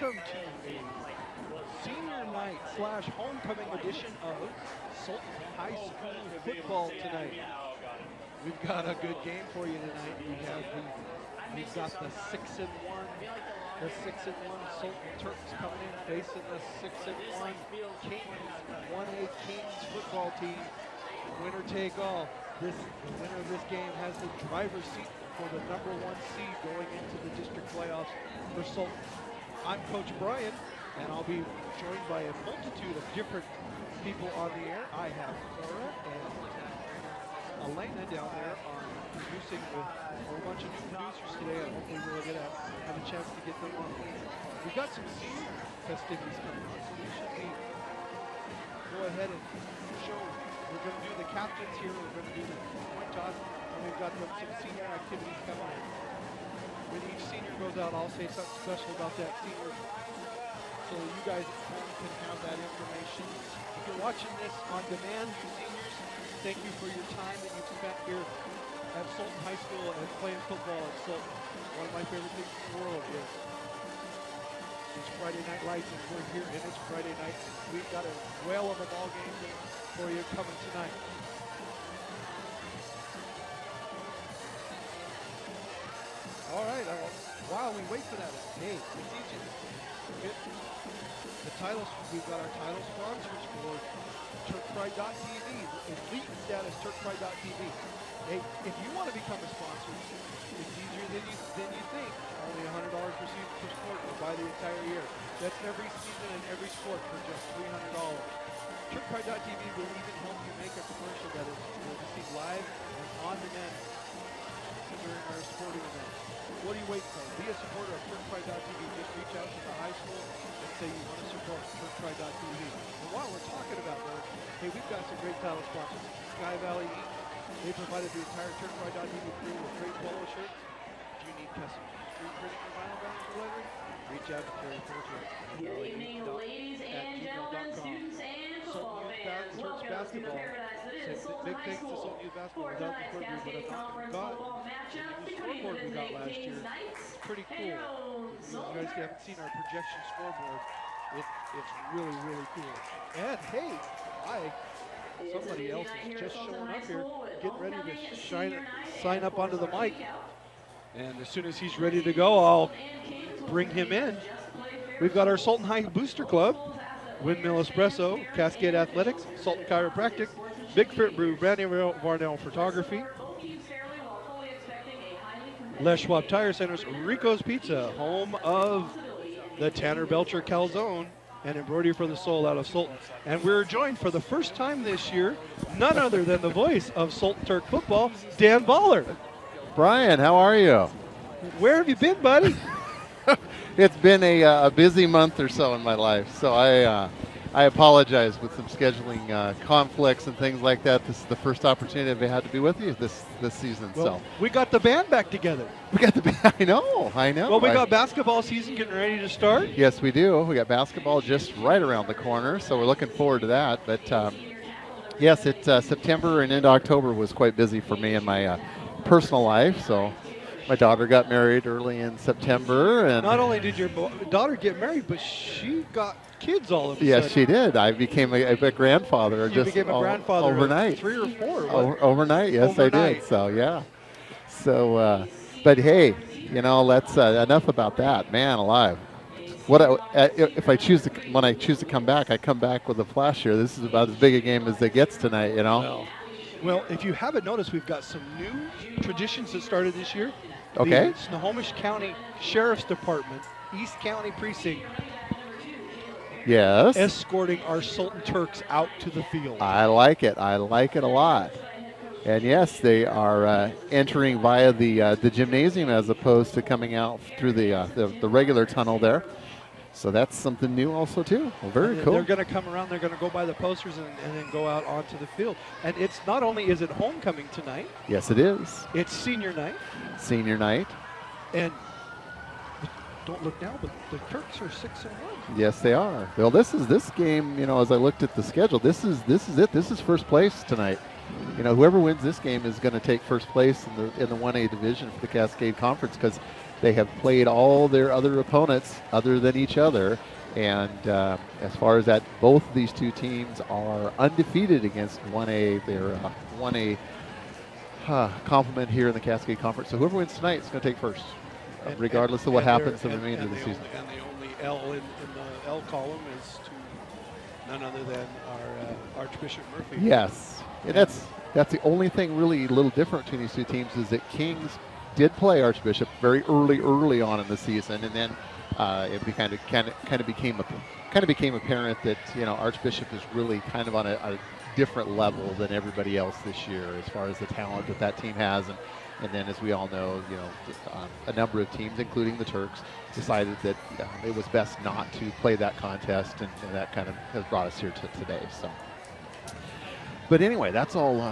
welcome to a senior night slash homecoming edition of Sultan High School football tonight. We've got a good game for you tonight. We've got the 6-1 Sultan Turks coming in facing the 6-1 Kings 1A Kings football team. Winner take all. The winner of this game has the driver's seat for the #1 seed going into the district playoffs for Sultan. I'm Coach Brian, and I'll be joined by a multitude of different people on the air. I have Laura and Elena down there on producing with a whole bunch of new producers today. I hopefully we'll have a chance to get them on. We've got some senior festivities coming on, so we should go ahead and show. We're going to do the captains here. We're going to do the point toss, and we've got some senior activities coming in. When each senior goes out, I'll say something special about that senior, so you guys at home can have that information. If you're watching this on demand, seniors, thank you for your time that you've spent here at Sultan High School and playing football at Sultan. One of my favorite things in the world is it's Friday Night Lights, and we're here, and it's Friday night. We've got a whale of a ball game for you coming tonight. All right, while we wait for that, hey, the titles, we've got our title sponsors for TurkPride.tv, elite status TurkPride.tv. Hey, if you want to become a sponsor, it's easier than you think. Only $100 per season per sport will buy the entire year. That's every season and every sport for just $300. TurkPride.tv will even help you make a commercial that is received live and on demand during our sporting events. What are you waiting for? Be a supporter of TurkPride.tv. Just reach out to the high school and say you want to support TurkPride.tv. And while we're talking about that, hey, we've got some great title sponsors. Sky Valley Inc. They provided the entire TurkPride.tv crew with great polo shirts. If you need custom screen printing or vinyl banners or lettering, reach out to Terry Porter. Good evening, ladies and gentlemen, students and football fans. Welcome to Paradise. It is Sultan High School for tonight's Cascade Conference football matchup between the visiting Kings Knights pretty and cool. your own You Sultan guys haven't Turks. seen our projection scoreboard. It's really, really cool. And hey, somebody else is just showing up here, getting ready to sign up onto the mic. And as soon as he's ready to go, I'll bring him in. We've got our Sultan High Booster Club, Windmill Espresso, Cascade Athletics, Sultan Chiropractic, Big Fit Brew, Brandy Varnell Photography, Les Schwab Tire Centers, Rico's Pizza, home of the Tanner Belcher Calzone, and Embroidery for the Soul out of Sultan. And we're joined for the first time this year, none other than the voice of Sultan Turk football, Dan Baller. Brian, how are you? Where have you been, buddy? It's been a busy month or so in my life, so I apologize with some scheduling conflicts and things like that. This is the first opportunity I've had to be with you this season. Well, we got the band back together. We got the band. I know. Well, we got basketball season getting ready to start. Yes, we do. We got basketball just right around the corner, so we're looking forward to that. But yes, September and into October was quite busy for me in my personal life. So my daughter got married early in September, and not only did your daughter get married, but she got kids all of a sudden. Yes, she did. I became a grandfather. You became a grandfather overnight. 3 or 4. Overnight, yes, overnight. I did. So yeah. So, but hey, let's enough about that. Man alive. When I choose to come back, I come back with a flash here. This is about as big a game as it gets tonight. Well, if you haven't noticed, we've got some new traditions that started this year. Okay. The Snohomish County Sheriff's Department, East County Precinct. Yes. Escorting our Sultan Turks out to the field. I like it. I like it a lot. And yes, they are entering via the gymnasium as opposed to coming out through the regular tunnel there. So that's something new also too. Well, very cool. They're going to come around. They're going to go by the posters and then go out onto the field. And it's not only is it homecoming tonight. Yes, it is. It's senior night. Senior night. And don't look now, but the Turks are 6-1. Yes, they are. Well, this game. As I looked at the schedule, this is it. This is first place tonight. Whoever wins this game is going to take first place in the 1A division for the Cascade Conference, because They have played all their other opponents other than each other. And as far as that, both of these two teams are undefeated against 1A. They're 1A complement here in the Cascade Conference. So whoever wins tonight is going to take first, regardless of what happens in the remainder of the season. And the only L in the L column is to none other than our Archbishop Murphy. Yes, and that's the only thing really a little different between these two teams is that Kings did play Archbishop very early on in the season, and then it kind of became apparent that Archbishop is really kind of on a different level than everybody else this year as far as the talent that team has, and then as we all know, a number of teams, including the Turks, decided that it was best not to play that contest, and that kind of has brought us here to today. So. But anyway, that's all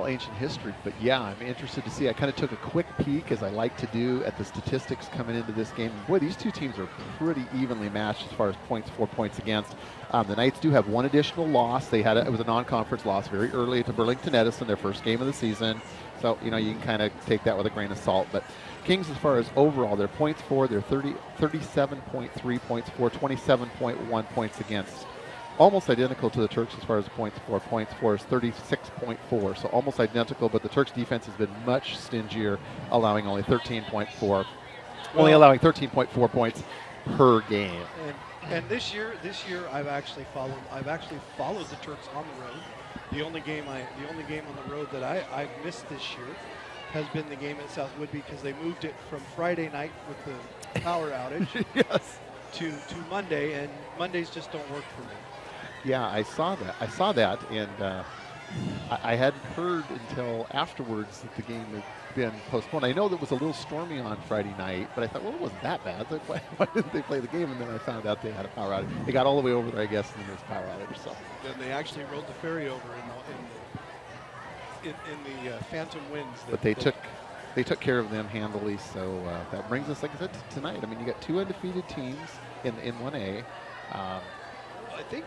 ancient history. But yeah, I'm interested to see. I kind of took a quick peek, as I like to do, at the statistics coming into this game. Boy, these two teams are pretty evenly matched as far as points for, points against. The Knights do have one additional loss. It was a non-conference loss very early to Burlington Edison, their first game of the season. So you can kind of take that with a grain of salt. But Kings, as far as overall, their points for, they're 37.3 points for, 27.1 points against. Almost identical to the Turks as far as points for. Points for is 36.4, so almost identical, but the Turks defense has been much stingier, allowing only 13.4, allowing 13.4 points per game. And this year I've actually followed the Turks on the road. The only game on the road that I've missed this year has been the game at South Whitby, because they moved it from Friday night with the power outage yes. to Monday, and Mondays just don't work for me. Yeah, I saw that, and I hadn't heard until afterwards that the game had been postponed. I know that it was a little stormy on Friday night, but I thought, well, it wasn't that bad. Why didn't they play the game? And then I found out they had a power outage. They got all the way over there, I guess, and then there's power outage. So then they actually rode the ferry over in the phantom winds. But they took care of them handily. So that brings us, like I said, to tonight. I mean, you got two undefeated teams in 1A. I think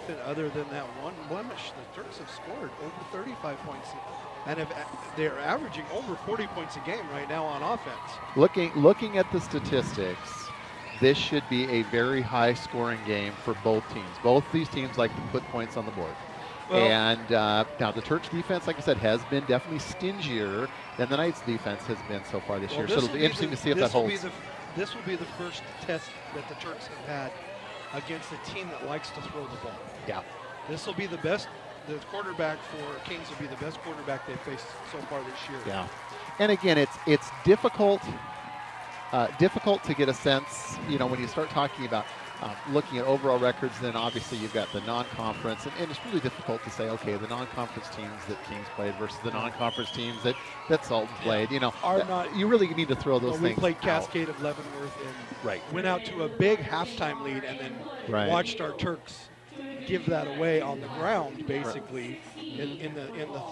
that other than that one blemish, the Turks have scored over 35 points, and they're averaging over 40 points a game right now on offense. Looking at the statistics, this should be a very high-scoring game for both teams. Both these teams like to put points on the board. Well, and now the Turks defense, like I said, has been definitely stingier than the Knights defense has been so far this year. So it'll be interesting to see if that holds. This will be the first test that the Turks have had against a team that likes to throw the ball. Yeah. This will be the best. The quarterback for Kings will be the best quarterback they've faced so far this year. Yeah. And again, it's difficult to get a sense, when you start talking about looking at overall records, then obviously you've got the non-conference, and it's really difficult to say, okay, the non-conference teams that Kings played versus the non-conference teams that Sultan played. You really need to throw those things. We played Cascade of Leavenworth and went out to a big halftime lead, and then watched our Turks give that away on the ground, basically in the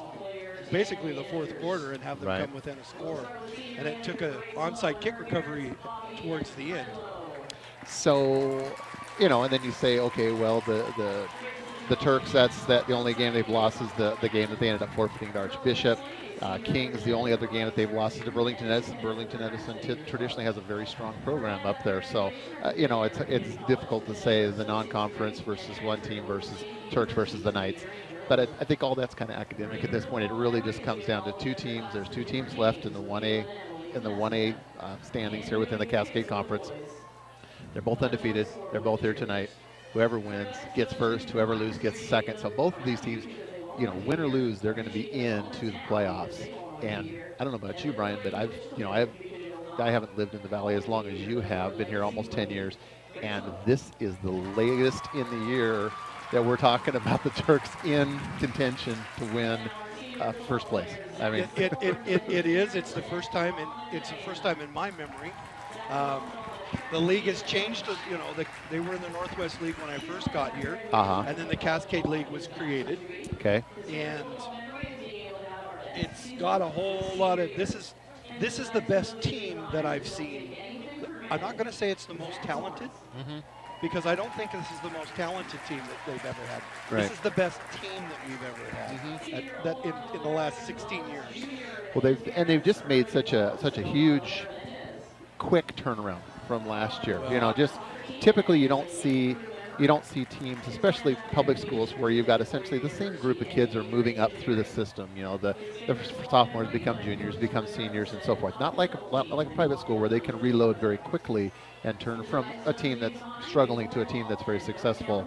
basically the fourth quarter, and have them come within a score. And it took an onside kick recovery towards the end. So, and then you say, okay, well, the Turks, the only game they've lost is the game that they ended up forfeiting to Archbishop. Kings, the only other game that they've lost is to Burlington Edison. Burlington Edison traditionally has a very strong program up there. So, it's difficult to say the non-conference versus one team versus Turks versus the Knights. But I think all that's kind of academic at this point. It really just comes down to two teams. There's two teams left in the 1A standings here within the Cascade Conference. They're both undefeated. They're both here tonight. Whoever wins gets first. Whoever loses gets second. So both of these teams, win or lose, they're going to be into the playoffs. And I don't know about you, Brian, but I haven't lived in the Valley as long as you have. Been here almost 10 years, and this is the latest in the year that we're talking about the Turks in contention to win first place. I mean, it is. It's the first time in my memory. The league has changed. They were in the Northwest League when I first got here, and then the Cascade League was created. Okay. And it's got a whole lot of. This is the best team that I've seen. I'm not going to say it's the most talented, because I don't think this is the most talented team that they've ever had. Right. This is the best team that we've ever had that in the last 16 years. Well, they've just made such a huge, quick turnaround from last year. You know, just typically you don't see teams, especially public schools, where you've got essentially the same group of kids are moving up through the system. You know, the sophomores become juniors, become seniors, and so forth. Not like a private school where they can reload very quickly and turn from a team that's struggling to a team that's very successful,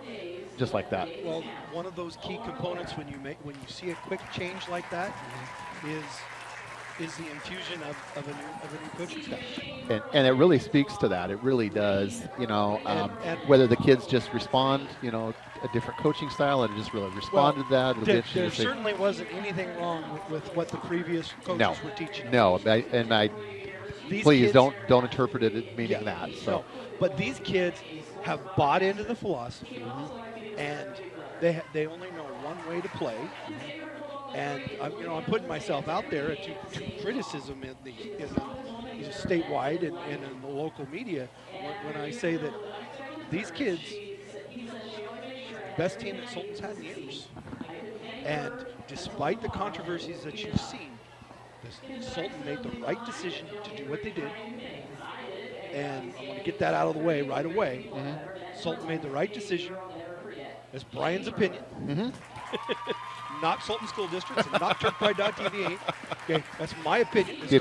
just like that. Well, one of those key components when you see a quick change like that is the infusion of a new coaching staff. And it really speaks to that. It really does. You know, and whether the kids just respond, you know, a different coaching style, and just really respond to that. There certainly wasn't anything wrong with what the previous coaches were teaching. No, please don't interpret it meaning that. So, no, but these kids have bought into the philosophy, and they only know one way to play. And I'm putting myself out there to criticism in the statewide and in the local media when I say that these kids, best team that Sultan's had in years. And despite the controversies that you've seen, Sultan made the right decision to do what they did. And I want to get that out of the way right away. Sultan made the right decision. That's Brian's opinion. Not Sultan School Districts and not TurkPride.tv. Okay, that's my opinion. The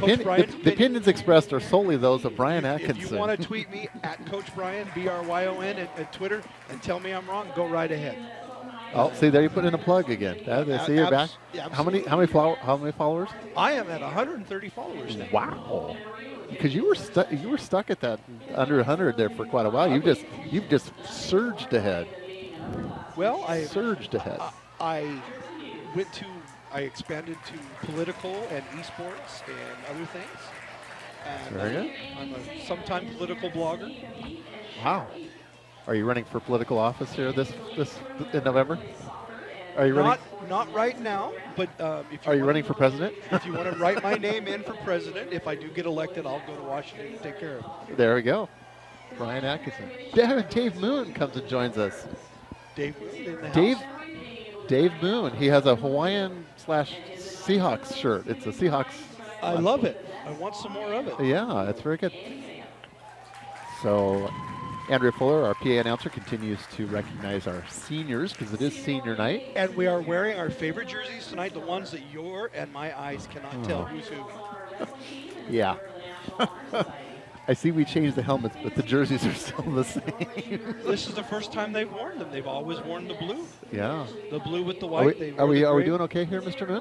opinions expressed are solely those of Brian Atkinson. If you want to tweet me at Coach Brian, BRYON at Twitter, and tell me I'm wrong, go right ahead. Oh, see, there you put in a plug again. See, you're back. Yeah, how many followers? I am at 130 followers now. Wow. Because you were stuck at that under 100 there for quite a while. You've just surged ahead. Well, I surged ahead. I expanded to political and esports and other things. And Very good. I'm a sometime political blogger. Wow. Are you running for political office here this in November? Are you running? Not right now, but if you running for president? If you want to write my name in for president, if I do get elected, I'll go to Washington and take care of it. There we go. Brian Atkinson. Dave Moon comes and joins us. Dave Moon in the house. Dave Moon. He has a Hawaiian/Seahawks shirt. It's a Seahawks. I love it. I want some more of it. Yeah, that's very good. So, Andrea Fuller, our PA announcer, continues to recognize our seniors because it is senior night. And we are wearing our favorite jerseys tonight, the ones that your and my eyes cannot tell who's who. Yeah. I see we changed the helmets, but the jerseys are still the same. This is the first time they've worn them. They've always worn the blue. Yeah. The blue with the white. Are we doing okay here, Mr. Moon?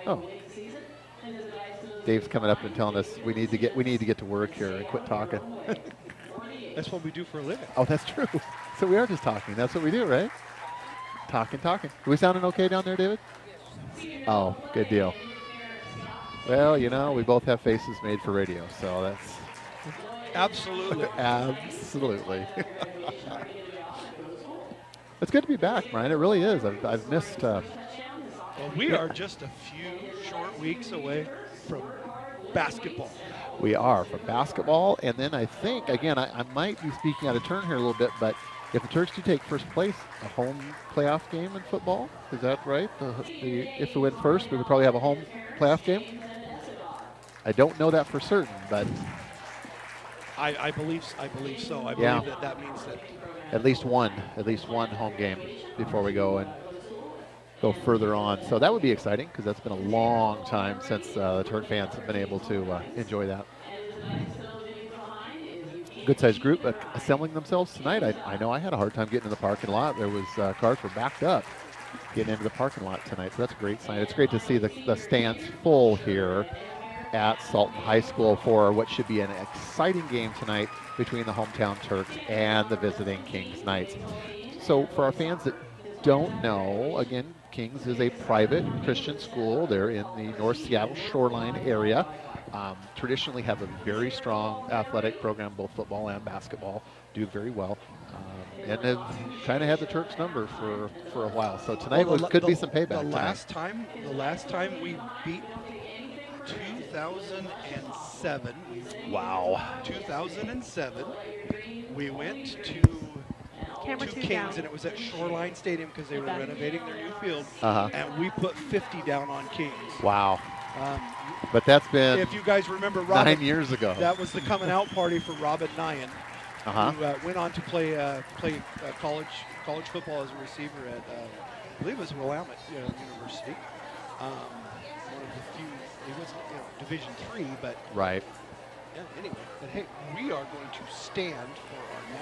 Oh. Dave's coming up and telling us we need to get to work here and quit talking. That's what we do for a living. Oh, that's true. So we are just talking. That's what we do, right? Talking. Are we sounding okay down there, David? Oh, good deal. Well, we both have faces made for radio, so that's... Absolutely. Absolutely. It's good to be back, Brian. It really is. I've missed... Well, we are just a few short weeks away from basketball. We are from basketball, and then I think, again, I might be speaking out of turn here a little bit, but if the Turks do take first place, a home playoff game in football, is that right? If we win first, we would probably have a home playoff game? I don't know that for certain, but I believe so. I believe that means that at least one home game before we go further on. So that would be exciting because that's been a long time since the Turk fans have been able to enjoy that. Good-sized group assembling themselves tonight. I know I had a hard time getting in the parking lot. There was cars were backed up getting into the parking lot tonight, so that's a great sign. It's great to see the stands full here at Sultan High School for what should be an exciting game tonight between the hometown Turks and the visiting Kings Knights. So for our fans that don't know, again, Kings is a private Christian school. They're in the North Seattle shoreline area. Traditionally have a very strong athletic program, both football and basketball, do very well. And have kind of had the Turks number for a while. So tonight could be some payback. The last time we beat 2007. Wow. 2007. We went to Camera two two Kings, down. and it was at Shoreline Stadium because they were renovating their new field, Uh-huh. and we put 50 down on Kings. Wow. Um, But that's been if you guys remember, Robin, 9 years ago. that was the coming out party for Robin Nyan, Uh-huh. who went on to play college football as a receiver at I believe it was Willamette University. One of the few. He wasn't Division III, but Right. yeah. Anyway, but hey, we are going to stand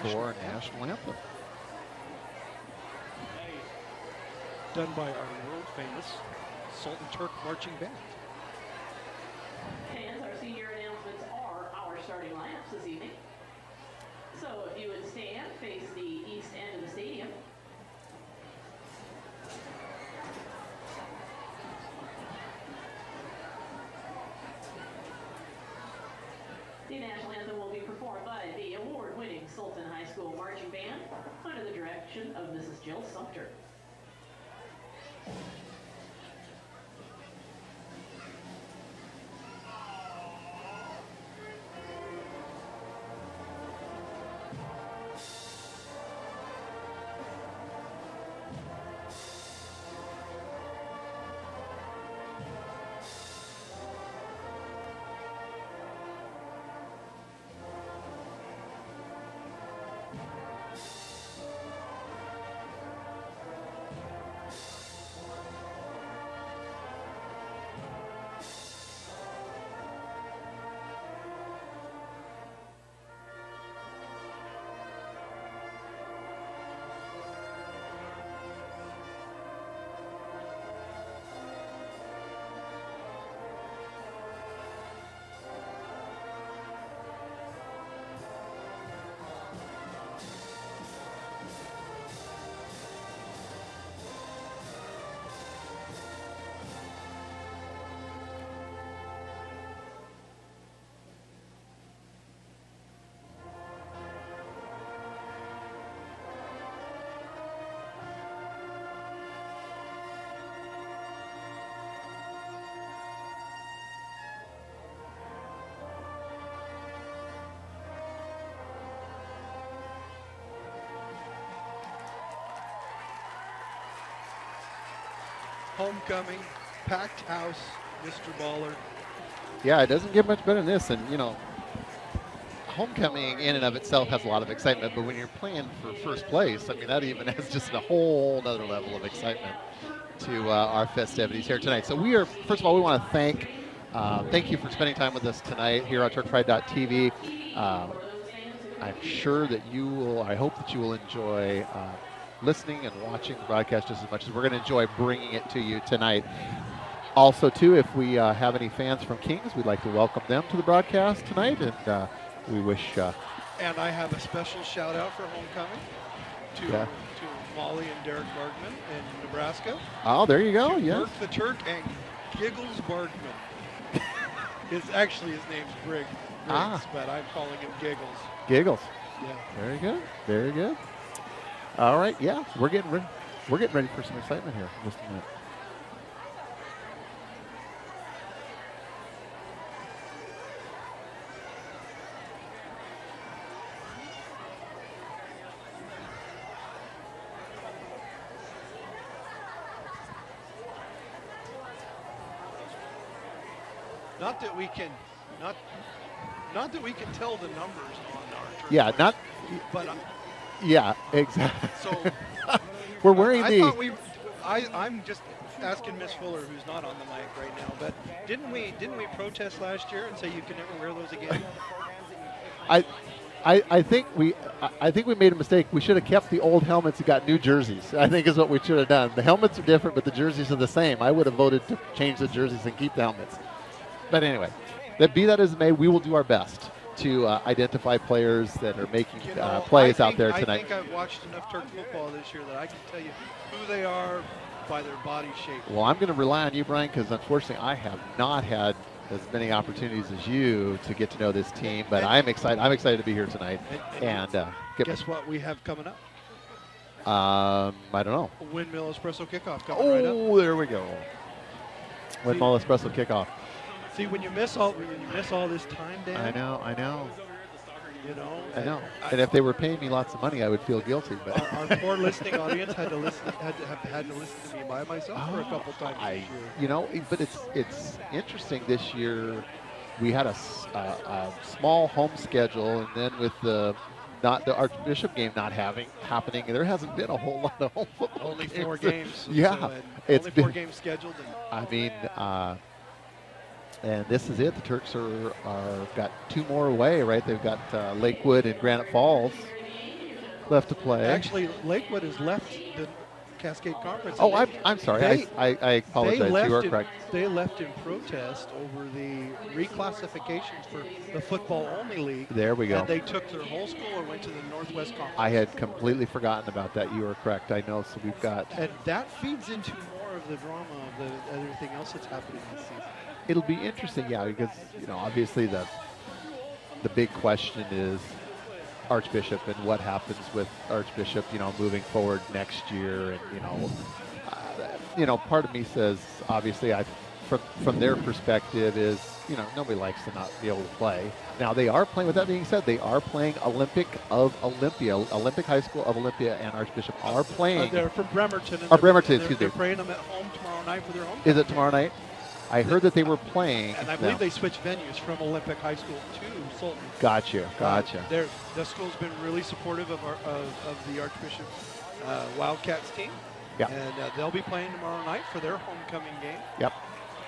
for our national anthem, done by our world famous Sultan Turk marching band. And our senior announcements are our starting lineups this evening. So if you would stand, face the east end of the stadium. The national anthem will be performed by the award-winning Sultan High School Marching Band under the direction of Mrs. Jill Sumter. Homecoming, packed house, Mr. Baller. Yeah, it doesn't get much better than this. And, homecoming in and of itself has a lot of excitement, but when you're playing for first place, I mean, that even has just a whole other level of excitement to our festivities here tonight. So we are, first of all, we want to thank you for spending time with us tonight here on TurkPride.tv. I'm sure that I hope that you will enjoy listening and watching the broadcast just as much as we're going to enjoy bringing it to you tonight. Also, too, if we have any fans from Kings, we'd like to welcome them to the broadcast tonight, and we wish... and I have a special shout-out for homecoming to Molly and Derek Bergman in Nebraska. Oh, there you go, yeah. Turk the Turk and Giggles Bergman. His name's Briggs, but I'm calling him Giggles. Giggles. Yeah. Very good, very good. All right, yeah, we're getting ready for some excitement here in just a minute. Not that we can tell the numbers on our Turk. Yeah, players, but yeah, exactly. so we're wearing I'm just asking Miss Fuller, who's not on the mic right now, but didn't we protest last year and say you can never wear those again? I think we made a mistake. We should have kept the old helmets and got new jerseys. I think is what we should have done. The helmets are different, but the jerseys are the same. I would have voted to change the jerseys and keep the helmets. But anyway, be that as it may, we will do our best to identify players that are making plays out there tonight. I think I've watched enough Turk football this year that I can tell you who they are by their body shape. Well, I'm going to rely on you, Brian, because unfortunately I have not had as many opportunities as you to get to know this team, but I'm excited. I'm excited to be here tonight. And guess what we have coming up? I don't know. A Windmill Espresso Kickoff coming right up. Oh, there we go. Windmill Espresso Kickoff. See, when you miss all this time, Dan. I know. You know. I know. And if they were paying me lots of money, I would feel guilty. But our poor listening audience had to listen to me by myself for a couple times this year. You know, but it's interesting this year. We had a small home schedule, and then with the Archbishop game not happening, there hasn't been a whole lot of home football. Only 4 games. Yeah, so, it's only 4 been, games scheduled. I mean, and this is it. The Turks are got 2 more away, right? They've got Lakewood and Granite Falls left to play. Actually, Lakewood has left the Cascade Conference. Oh, I'm sorry. I apologize. You are correct. They left in protest over the reclassifications for the football-only league. There we go. And they took their whole school and went to the Northwest Conference. I had completely forgotten about that. You are correct. I know. So we've got. And that feeds into more of the drama of everything else that's happening this season. It'll be interesting, yeah, because obviously the big question is Archbishop and what happens with Archbishop, moving forward next year, and part of me says obviously from their perspective is nobody likes to not be able to play. Now they are playing. With that being said, they are playing Olympic High School of Olympia, and Archbishop are playing. They're from Bremerton. Bremerton, excuse me. They're playing them at home tomorrow night for their home. Is it tomorrow night? I heard that they were playing. And I believe they switched venues from Olympic High School to Sultan. Gotcha. The school's been really supportive of the Archbishop Wildcats team. Yep. And they'll be playing tomorrow night for their homecoming game. Yep.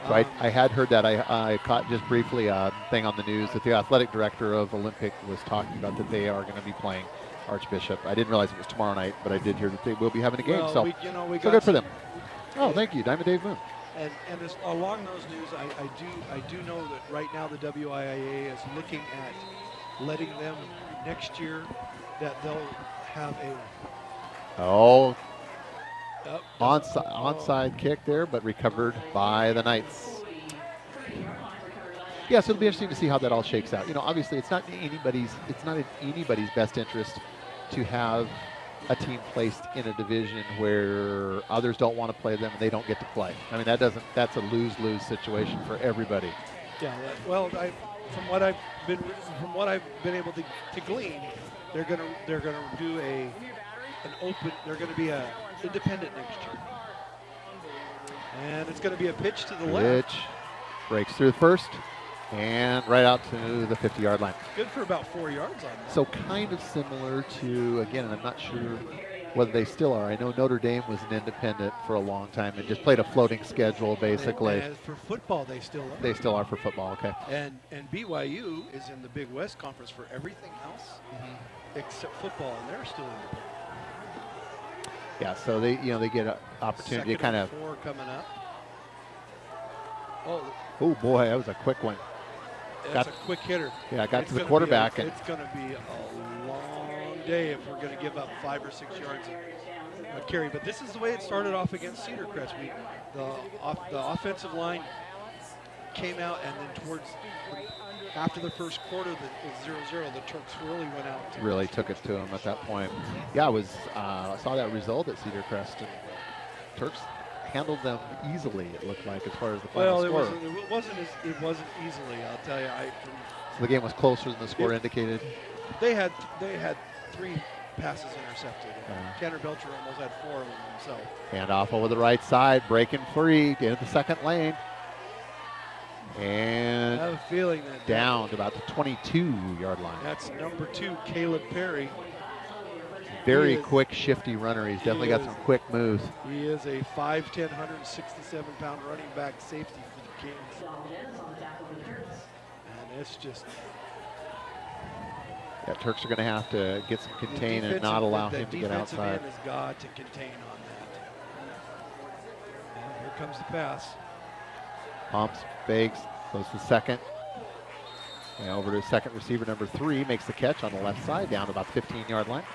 So I had heard that. I caught just briefly a thing on the news that the athletic director of Olympic was talking about that they are going to be playing Archbishop. I didn't realize it was tomorrow night, but I did hear that they will be having a game. Well, so good for them. Oh, thank you, Diamond Dave Moon. And along those news, I do know that right now the WIIA is looking at letting them next year that they'll have onside kick there, but recovered by the Knights. Yes, it'll be interesting to see how that all shakes out. Obviously it's not in anybody's best interest to have a team placed in a division where others don't want to play them and they don't get to play. I mean, that's a lose-lose situation for everybody. Yeah. Well, from what I've been able to glean, they're gonna do they're gonna be a independent next year, and it's gonna be a pitch to the left. Pitch breaks through the first and right out to the 50-yard line. Good for about 4 yards on that. So kind of similar to, again, and I'm not sure whether they still are. I know Notre Dame was an independent for a long time and just played a floating schedule, basically. And for football, they still are. They still are for football, okay. And BYU is in the Big West Conference for everything else except football, and they're still independent. Yeah, so they get an opportunity to kind of. 4 coming up. Oh boy, that was a quick one. That's a quick hitter. Yeah, got to the quarterback. It's going to be a long day if we're going to give up 5 or 6 yards a carry. But this is the way it started off against Cedar Crest. The offensive line came out, and then after the first quarter, the 0-0, the Turks really went out. Really took it to them at that point. Yeah, I saw that result at Cedar Crest, and Turks handled them easily, it looked like, as far as the final score. It wasn't easily, I'll tell you. So the game was closer than the score indicated? They had 3 passes intercepted. Tanner Belcher almost had 4 of them himself. Handoff over the right side, breaking free, into the second lane. And I have a feeling that down to about the 22-yard line. That's number 2, Caleb Perry. Very quick, shifty runner. He's definitely got some quick moves. He is a 5'10", 167-pound running back safety for the Kings. And it's just... Yeah, Turks are going to have to get some contain and not allow him to get outside. The defensive end has got to contain on that. And here comes the pass. Pumps, fakes, goes to second. And over to second receiver, number 3, makes the catch on the left side, down to about the 15-yard line.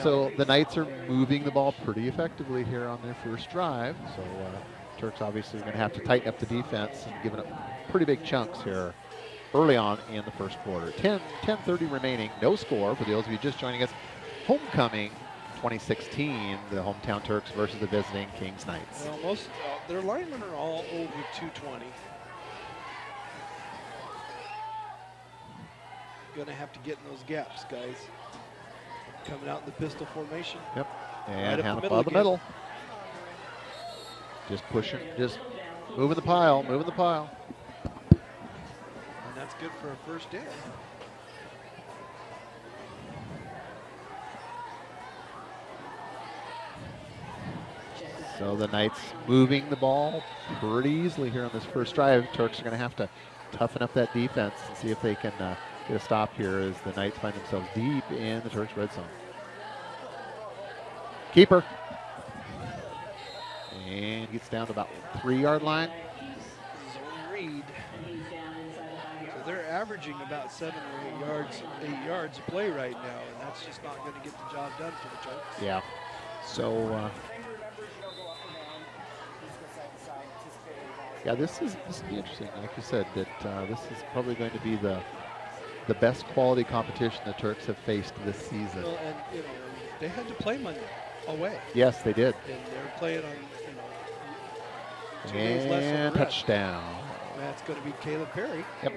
So the Knights are moving the ball pretty effectively here on their first drive. So Turks obviously are going to have to tighten up the defense and giving up pretty big chunks here early on in the first quarter. 10:30 remaining, no score for those of you just joining us. Homecoming 2016, the hometown Turks versus the visiting Kings Knights. Well, most their linemen are all over 220. going to have to get in those gaps, guys. Coming out in the pistol formation. Yep. Right And up hand the up middle the middle. Just pushing, just moving the pile, moving the pile. And that's good for a first down. So the Knights moving the ball pretty easily here on this first drive. Turks are going to have to toughen up that defense and see if they can get a stop here as the Knights find themselves deep in the Turks red zone. Keeper. And gets down to about 3-yard line. Zone read. So they're averaging about 7 or 8 yards a play right now, and that's just not going to get the job done for the Turks. Yeah. So, yeah, this will be interesting. Like you said, that this is probably going to be the best quality competition the Turks have faced this season. Well, and they had to play Monday away. Yes, they did. And they're playing on 2 days less And of rest. touchdown. That's going to be Caleb Perry. Yep.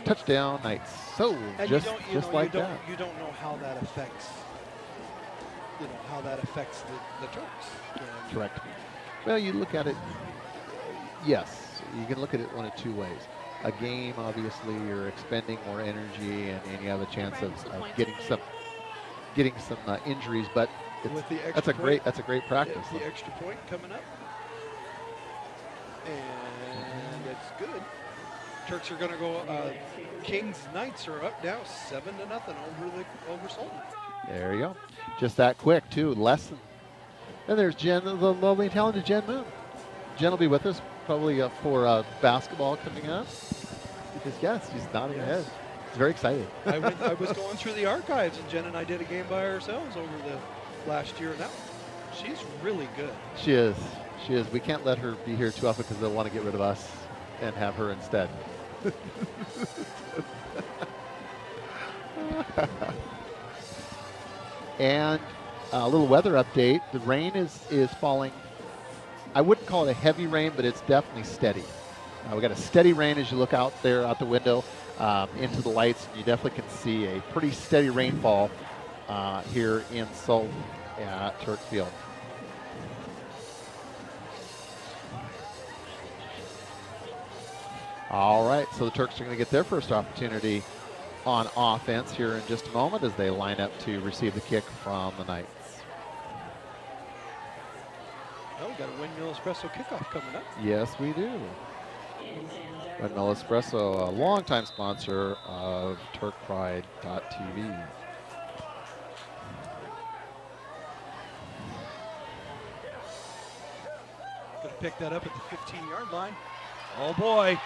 Touchdown, Knights. So And just like you that. You don't know how that affects. The Turks. Correct. Well, you look at it. Yes, you can look at it one of 2 ways. A game, obviously, you're expending more energy, and you have a chance of getting some injuries. But With the that's a extra great point. practice. The extra point coming up, and it's good. Turks are going to go. Kings Knights are up now 7-0 over Sultan. There you go. Just that quick too. Lesson. And there's Jen, the lovely, talented Jen Moon. Jen will be with us probably for basketball coming up. Because yes, she's nodding her head. She's very excited. I was going through the archives, and Jen and I did a game by ourselves over the last year. Now, she's really good. She is. She is. We can't let her be here too often because they'll want to get rid of us and have her instead. And a little weather update. The rain is falling. I wouldn't call it a heavy rain, but it's definitely steady. We got a steady rain as you look out there out the window into the lights. You definitely can see a pretty steady rainfall here in Sultan at Turk Field. All right, so the Turks are going to get their first opportunity on offense here in just a moment as they line up to receive the kick from the Knights. Oh, we got a Windmill Espresso kickoff coming up. Yes, we do. Windmill Espresso, a longtime sponsor of TurkPride.tv. Going to pick that up at the 15-yard line. Oh, boy.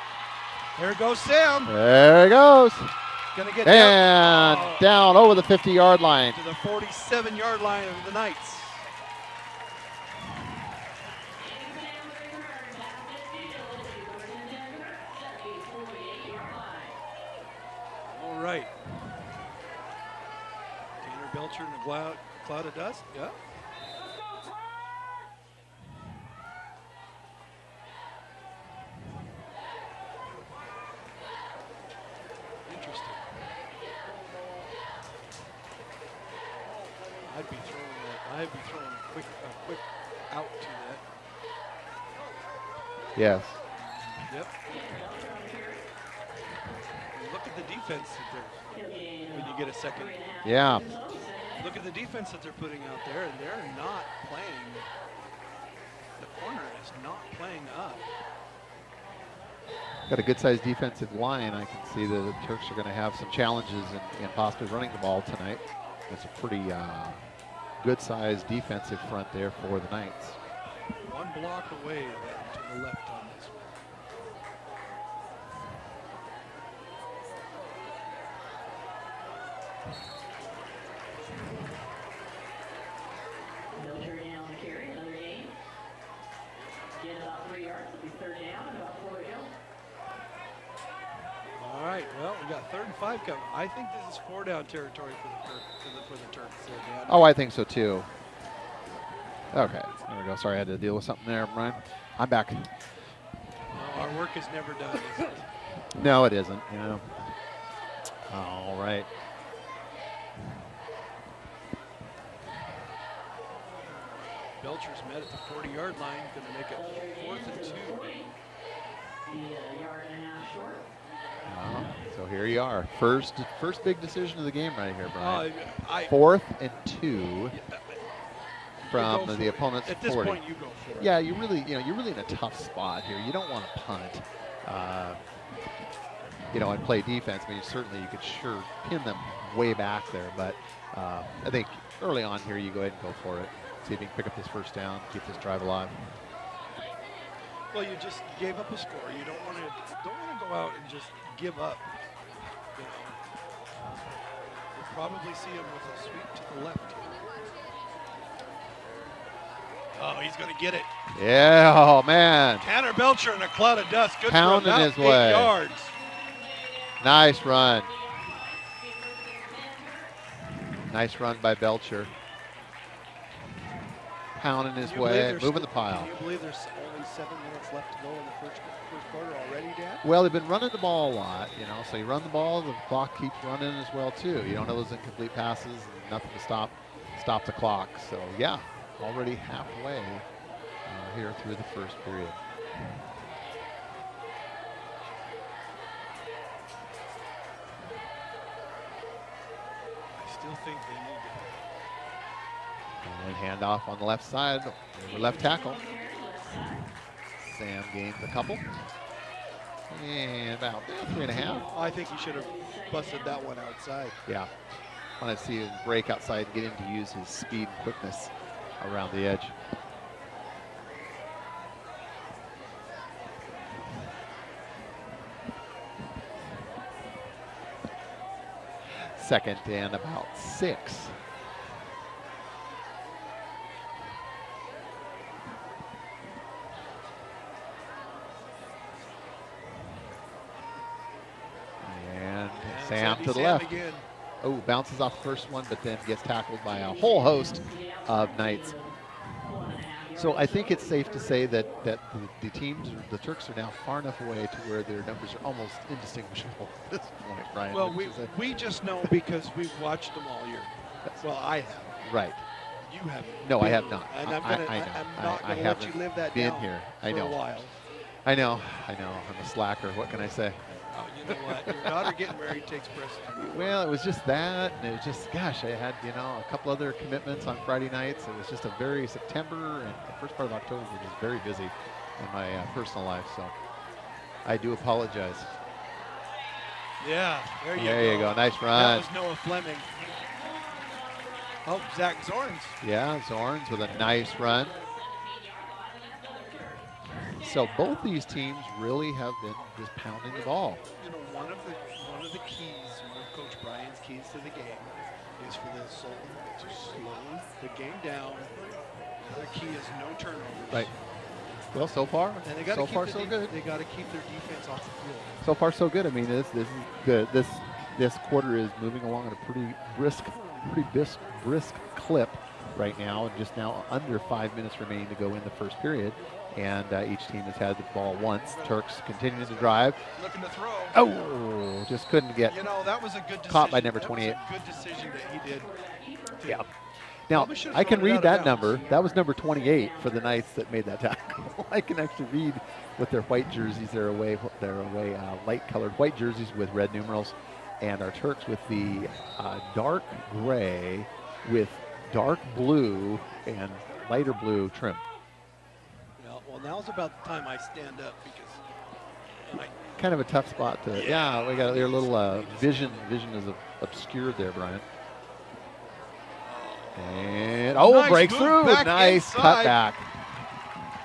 There goes Sam. There he goes. Going to get and down over the 50-yard line. To the 47-yard line of the Knights. All right. Tanner Belcher in a cloud of dust. Yeah. Interesting. I'd be throwing a quick out to that. Yes. Yep. Look at the defense that they're, when you get a second. Yeah. Look at the defense that they're putting out there, and they're not playing. The corner is not playing up. Got a good-sized defensive line. I can see that the Turks are going to have some challenges in possibly running the ball tonight. It's a pretty good-sized defensive front there for the Knights. One block away to the left on this one. Belcher down the carry, another gain. Get about 3 yards, it'll be 3rd down and about 4 to go. All right, well, we got 3rd and 5 coming. I think this is 4-down territory for the Turks. Dan. Oh, I think so too. Okay, there we go. Sorry, I had to deal with something there, Brian. I'm back. Well, our work is never done, is it? No, it isn't. You know. All right. Belcher's met at the 40-yard line, going to make it 4th and 2. Yard and a half short. So here you are. First big decision of the game right here, Brian. 4th and 2 from the opponent's 40. At this point, you go for it. Yeah, you're really in a tough spot here. You don't want to punt, and play defense. I mean, certainly you could sure pin them way back there, but I think early on here you go ahead and go for it. See if you can pick up this first down, keep this drive alive. Well, you just gave up a score. You don't want to go out and just give up. You'll probably see him with a sweep to the left. Oh, he's going to get it. Yeah, oh man. Tanner Belcher in a cloud of dust. Good Pounding for about his way. 8 yards. Nice run. Nice run by Belcher. Pounding his way, moving the pile. Can you believe there's only 7 minutes left to go in the first quarter already, Dan? Well, they've been running the ball a lot, so you run the ball, the clock keeps running as well too. You don't have those incomplete passes and nothing to stop the clock. So yeah, already halfway here through the first period. I still think they need to. And handoff on the left side, left tackle. Sam gains a couple. And about 3.5. I think he should have busted that one outside. Yeah. I want to see him break outside and get him to use his speed and quickness around the edge. Second and about 6. Sam to the left. Again. Oh, bounces off the first one, but then gets tackled by a whole host of Knights. So I think it's safe to say that the teams, the Turks, are now far enough away to where their numbers are almost indistinguishable at this point, Brian. Well, we just know because we've watched them all year. Well, I have. Right. You haven't. No, I have not. And I'm not going to let you live that down here. for a while. I know. I'm a slacker. What can I say? Oh, you know what? Your daughter getting married takes precedence. Well, it was just that, and it was just, gosh, I had, a couple other commitments on Friday nights. It was just a very September and the first part of October were just very busy in my personal life, so I do apologize. Yeah, there you go. Nice run. That was Noah Fleming. Oh, Zach Zorns. Yeah, Zorns with a nice run. So both these teams really have been just pounding the ball. One of the keys, one of Coach Brian's keys to the game is for the Sultan to slow the game down. The other key is no turnovers. Right. Well, so far, and so far so good. They got to keep their defense off the field. So far so good. I mean, this is good. This quarter is moving along at a pretty brisk clip right now. Just now under 5 minutes remaining to go in the first period. And each team has had the ball once. Turks continuing to drive. Looking to throw. Oh, just couldn't get that was a good decision. Caught by number 28. That was a good decision that he did. Yeah. Now, I can read that number. That was number 28 for the Knights that made that tackle. I can actually read with their white jerseys. They're away light-colored white jerseys with red numerals. And our Turks with the dark gray with dark blue and lighter blue trim. Well, now's about the time I stand up because kind of a tough spot to. Yeah, we got their little vision. Vision is obscured there, Brian. And nice breaks through. Nice inside. cutback.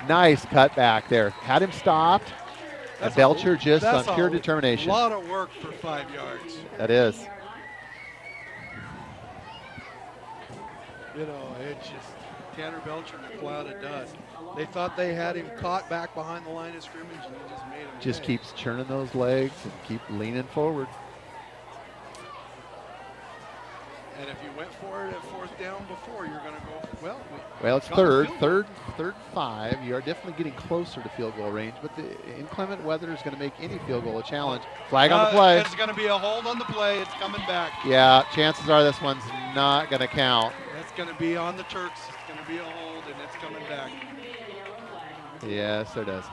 Nice cutback there. Had him stopped. And Belcher just on pure determination. A lot of work for 5 yards. That is. It's just Tanner Belcher in a cloud of dust. They thought they had him caught back behind the line of scrimmage, and they just made him. Just keeps churning those legs and keep leaning forward. And if you went for it at 4th down before. You're going to go, well. Well, it's third and 5. You are definitely getting closer to field goal range, but the inclement weather is going to make any field goal a challenge. Flag on the play. It's going to be a hold on the play. It's coming back. Yeah, chances are this one's not going to count. It's going to be on the Turks. It's going to be a hold, and it's coming back. Yes, it is.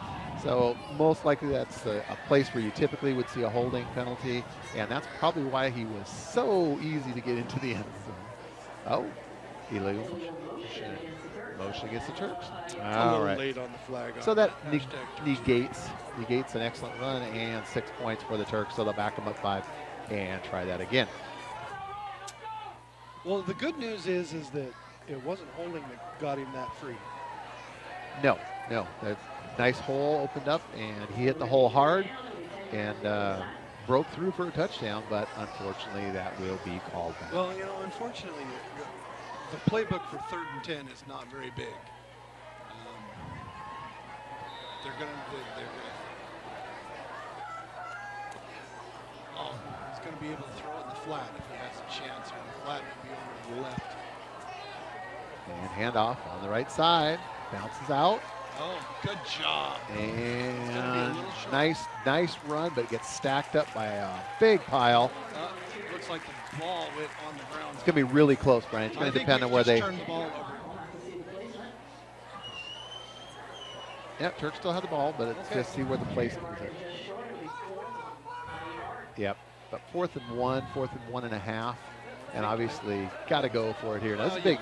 So most likely that's a place where you typically would see a holding penalty, and that's probably why he was so easy to get into the end zone. Oh, illegal motion against the Turks. All right. Late on the flag. So that negates an excellent run and 6 points for the Turks. So they'll back them up 5 and try that again. Well, the good news is that it wasn't holding that got him that free. No. That nice hole opened up, and he hit the hole hard and broke through for a touchdown, but unfortunately that will be called back. Well, unfortunately, the playbook for 3rd and 10 is not very big. They're going to. Oh, he's going to be able to throw it in the flat if he has a chance. Or the flat would be over to the left. And handoff on the right side, bounces out. Oh, good job. And nice run, but it gets stacked up by a big pile. Looks like the ball went on the ground. It's going to be really close, Brian. It's going to depend on where they turned the ball over. Yep, Turks still have the ball, but it's just see where the placement is. Yep, but 4th and 1, 4th and 1.5. And obviously, got to go for it here. That's a big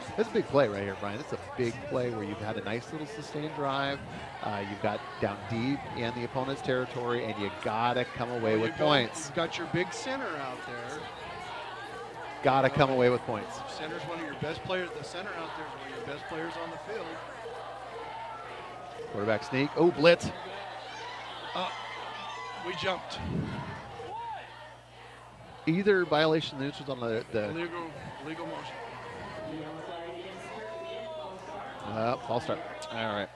play right here, Brian. It's a big play where you've had a nice little sustained drive. You've got down deep in the opponent's territory, and you got to come away with points. You've got your big center out there. Got to come away with points. Center's one of your best players. The center out there is one of your best players on the field. Quarterback sneak. Oh, blitz. We jumped. Either violation of the neutrals on the legal motion. False start. All right.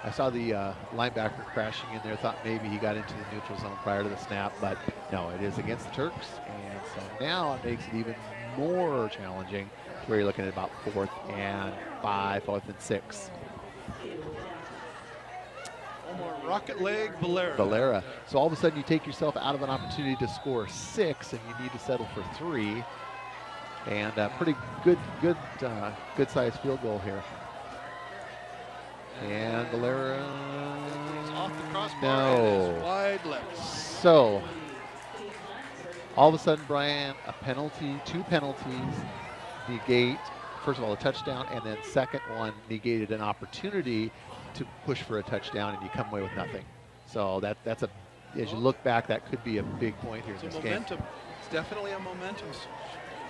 I saw the linebacker crashing in there. Thought maybe he got into the neutral zone prior to the snap, but no, it is against the Turks, and so now it makes it even more challenging. Where you're looking at about 4th and 5, 4th and 6. Rocket leg, Valera. So all of a sudden you take yourself out of an opportunity to score 6, and you need to settle for 3. And pretty good sized field goal here. And Valera. Off the crossbar. No. Wide left. So all of a sudden, Brian, a penalty, 2 penalties negate. First of all, a touchdown, and then second one negated an opportunity to push for a touchdown, and you come away with nothing. So that's as you look back, that could be a big point here in this game. It's definitely a momentum.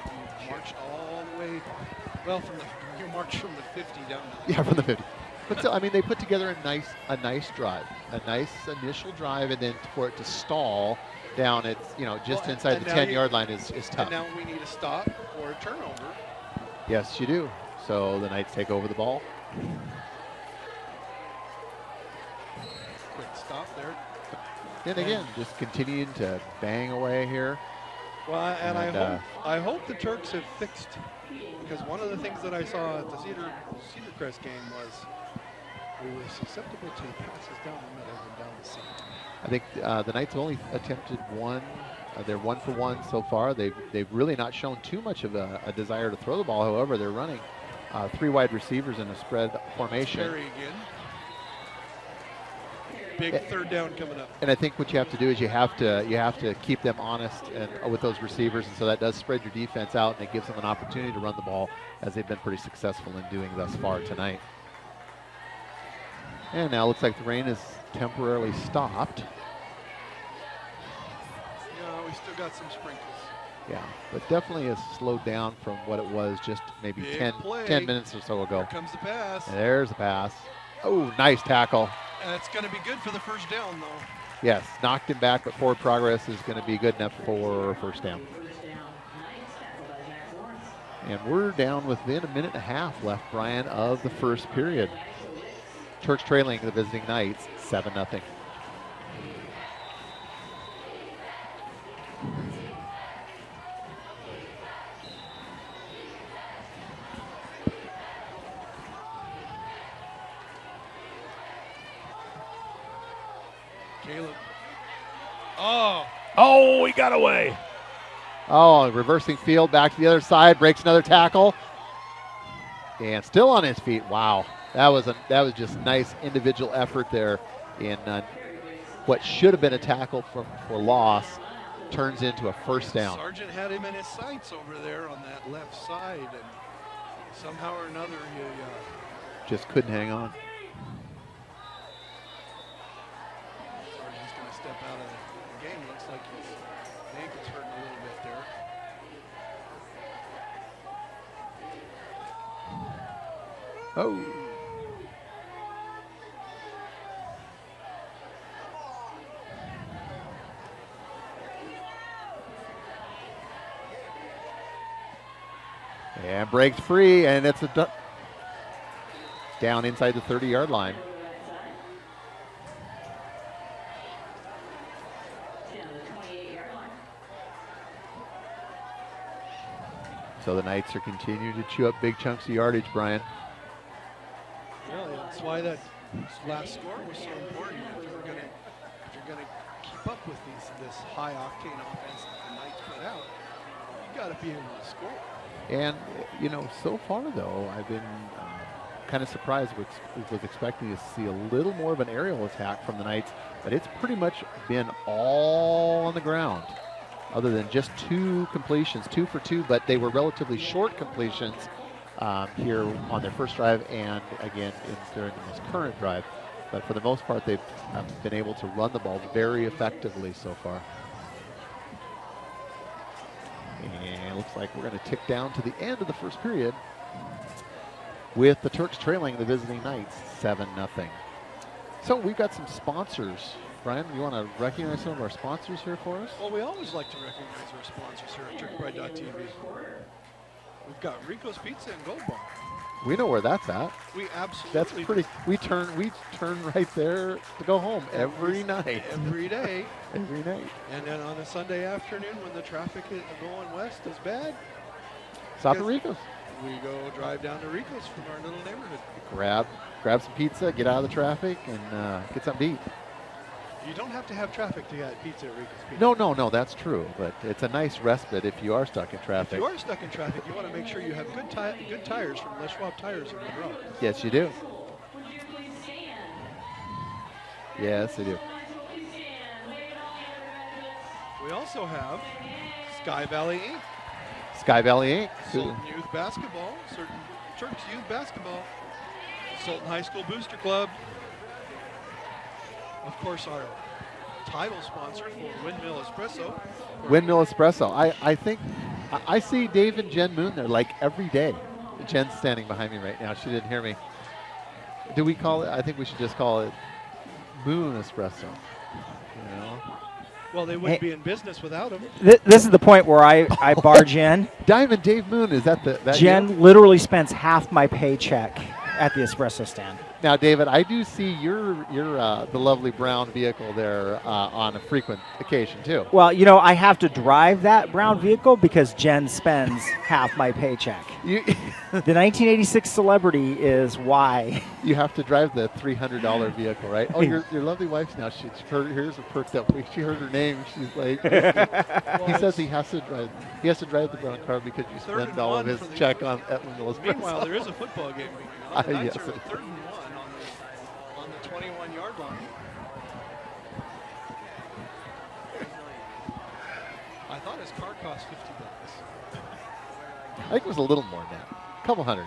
You marched all the way, you marched from the 50 down to yeah, from the 50. But still, I mean, they put together a nice drive, a nice initial drive, and then for it to stall down, it's just inside the 10-yard line is tough. And now we need a stop or a turnover. Yes, you do. So the Knights take over the ball. Quick stop there. And again, just continuing to bang away here. Well, and I hope the Turks have fixed, because one of the things that I saw at the Cedar Crest game was we were susceptible to passes down the middle and down the seam. I think the Knights have only attempted one. They're 1 for 1 so far. They've really not shown too much of a desire to throw the ball. However, they're running 3 wide receivers in a spread formation. Terry again. Big 3rd down coming up. And I think what you have to do is you have to keep them honest and with those receivers, and so that does spread your defense out, and it gives them an opportunity to run the ball, as they've been pretty successful in doing thus far tonight. And now it looks like the rain is temporarily stopped. No, we still got some sprinkles. Yeah, but definitely has slowed down from what it was just maybe 10 minutes or so ago. Here comes the pass. And there's the pass. Oh, nice tackle. It's going to be good for the 1st down, though. Yes, knocked him back, but forward progress is going to be good enough for 1st down. And we're down within 1.5 minutes left, Brian, of the 1st period. Turks trailing the visiting Knights 7-0. Oh, he got away. Oh, reversing field, back to the other side, breaks another tackle. And still on his feet. Wow. That was just nice individual effort there in what should have been a tackle for loss. Turns into a first down. Sargent had him in his sights over there on that left side, and somehow or another he just couldn't hang on. Sargent's going to step out of the game. Looks like his ankle's hurting a little bit there. Oh. And breaks free, and it's down inside the 30-yard line. So the Knights are continuing to chew up big chunks of yardage, Brian. Yeah, that's why that last score was so important. If you're going to keep up with this high-octane offense that the Knights put out, you got to be able to score. And, you know, so far, though, I've been kind of surprised. Was expecting to see a little more of an aerial attack from the Knights, but it's pretty much been all on the ground, other than just 2 completions, 2 for 2, but they were relatively short completions here on their first drive and, again, during this current drive. But for the most part, they've been able to run the ball very effectively so far. And it looks like we're going to tick down to the end of the first period with the Turks trailing the visiting Knights 7-0. So we've got some sponsors. Brian, you want to recognize some of our sponsors here for us? Well, we always like to recognize our sponsors here at TurkPride.tv. We've got Rico's Pizza and Gold Bar. We know where that's at. We absolutely. That's pretty. We turn right there to go home every night. Every day. Every night. And then on a Sunday afternoon when the traffic going west is bad, Stop at Rico's. We go drive down to Rico's from our little neighborhood. Grab some pizza, get out of the traffic, and get something to eat. You don't have to have traffic to get pizza at Rico's Pizza. No, that's true. But it's a nice respite if you are stuck in traffic. If you are stuck in traffic, you want to make sure you have good tires from Les Schwab Tires in Monroe. Yes, you do. Yes, you do. We also have Sky Valley Inc. Sky Valley Inc. Sultan Youth Basketball, Turks Youth Basketball, Sultan High School Booster Club. Of course, our title sponsor for Windmill Espresso. Windmill Espresso. I think I see Dave and Jen Moon there like every day. Jen's standing behind me right now. She didn't hear me. Do we call it? I think we should just call it Moon Espresso. You know? Well, they wouldn't be in business without them. This is the point where I barge in. Diamond Dave Moon, is that Jen you? literally spends half my paycheck at the espresso stand. Now, David, I do see your the lovely brown vehicle there on a frequent occasion too. Well, you know, I have to drive that brown vehicle because Jen spends half my paycheck. The 1986 Celebrity is why. You have to drive the $300 vehicle, right? Oh, your lovely wife's now. Here's a perk that week. She heard her name. She's like, he says he has to drive. He has to drive the brown car because you spend all of his check on Windmill Espresso. Meanwhile, there is a football game. The Knights are at 3rd and 1 on the 21-yard line. I thought his car cost $50. I think it was a little more than that. A couple hundred.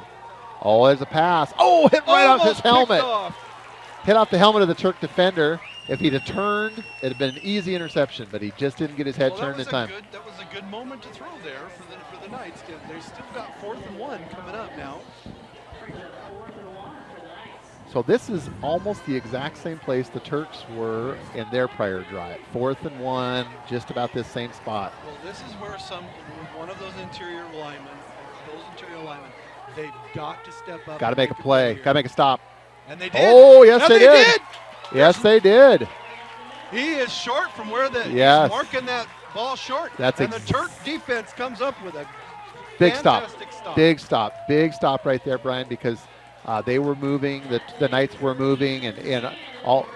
Oh, there's a pass. Oh, hit right off his helmet. Hit off the helmet of the Turk defender. If he'd have turned, it'd have been an easy interception, but he just didn't get his head turned in time. That was a good moment to throw there for the Knights. They've still got 4th and 1 coming up now. So this is almost the exact same place the Turks were in their prior drive. 4th and 1, just about this same spot. Well, this is where one of those interior linemen, they've got to step up. Got to make a play. Got to make a stop. And they did. Oh, yes, they did. Yes, they did. He is short from where he's marking that ball short. And the Turk defense comes up with a fantastic stop. Big stop right there, Brian, because they were moving, the Knights were moving, and all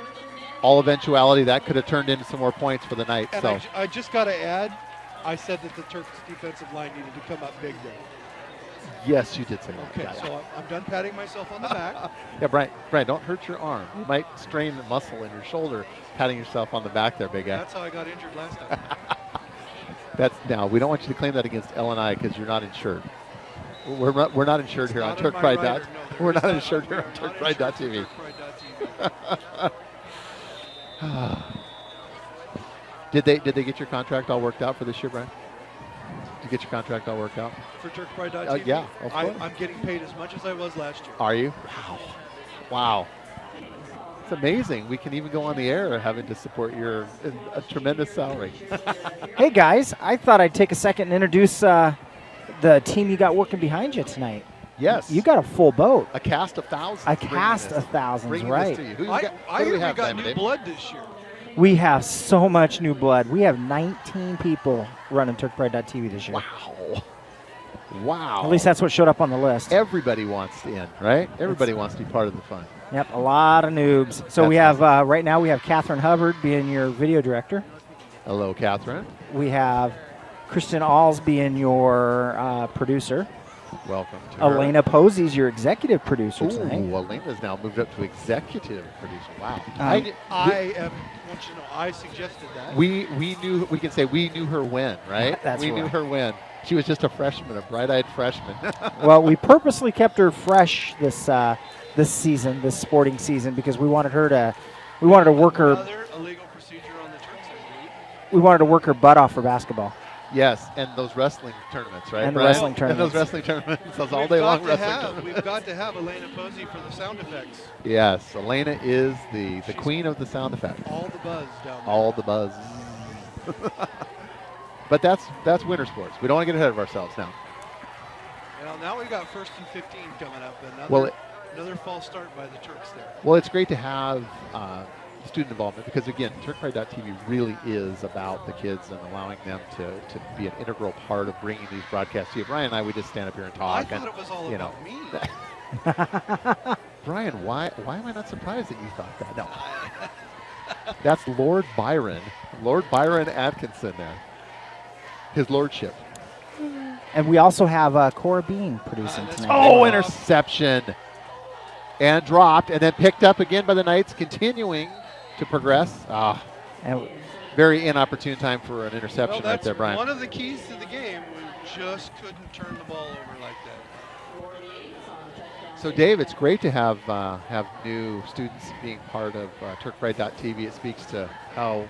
all eventuality, that could have turned into some more points for the night. And So I just got to add, I said that the Turks defensive line needed to come up big there. yes, you did say that. Okay, Yeah. so I'm done patting myself on the back. Yeah, Brian, don't hurt your arm. You might strain the muscle in your shoulder, patting yourself on the back there, big guy. That's how I got injured last time. Now, we don't want you to claim that against L&I because you're not insured. We're not insured here on Turk Pride. No, we're not insured here on Turk Pride.tv. Did they get your contract all worked out for this year, Brian? Did you get your contract all worked out? For TurkPride.tv? Yeah, of course. I'm getting paid as much as I was last year. Are you? Wow. It's amazing. We can even go on the air having to support a tremendous salary. Hey, guys, I thought I'd take a second and introduce the team you got working behind you tonight. Yes. You got a full boat. A cast of thousands. A cast of thousands, bringing right. This to you. I hear we got new blood this year. We have so much new blood. We have 19 people running TurkPride.tv this year. Wow. At least that's what showed up on the list. Everybody wants in, right? Everybody wants to be part of the fun. Yep, a lot of noobs. So we have, right now we have Catherine Hubbard being your video director. Hello, Catherine. We have Kristen Alls being your producer. Welcome to her. Elena Posey's your executive producer tonight. Elena's now moved up to executive producer. Wow. I want you to know, I suggested that. We can say we knew her when, right? That's we knew her when. She was just a freshman, a bright-eyed freshman. Well, we purposely kept her fresh this season, this sporting season, because we wanted to work her. Another illegal procedure on the Turks, I believe. We wanted to work her butt off for basketball. Yes, and those wrestling tournaments, right? And the wrestling tournaments. And those wrestling tournaments. Those all-day long wrestling tournaments. We've got to have Elena Posey for the sound effects. Yes, Elena is the queen of the sound effects. All the buzz down there. All the buzz. But that's winter sports. We don't want to get ahead of ourselves now. Well, now we got 1st and 15 coming up. Another false start by the Turks there. Well, it's great to have student involvement because, again, TurkPride.tv really is about the kids and allowing them to be an integral part of bringing these broadcasts to you. Brian and I, we just stand up here and talk. I thought it was all about me. Brian, why am I not surprised that you thought that? No. That's Lord Byron Atkinson there. His lordship. And we also have Cora Bean producing tonight. Oh, interception. And dropped, and then picked up again by the Knights, continuing to progress. And very inopportune time for an interception right there, Brian. One of the keys to the game. We just couldn't turn the ball over like that. So, Dave, it's great to have new students being part of TurkPride.tv. It speaks to how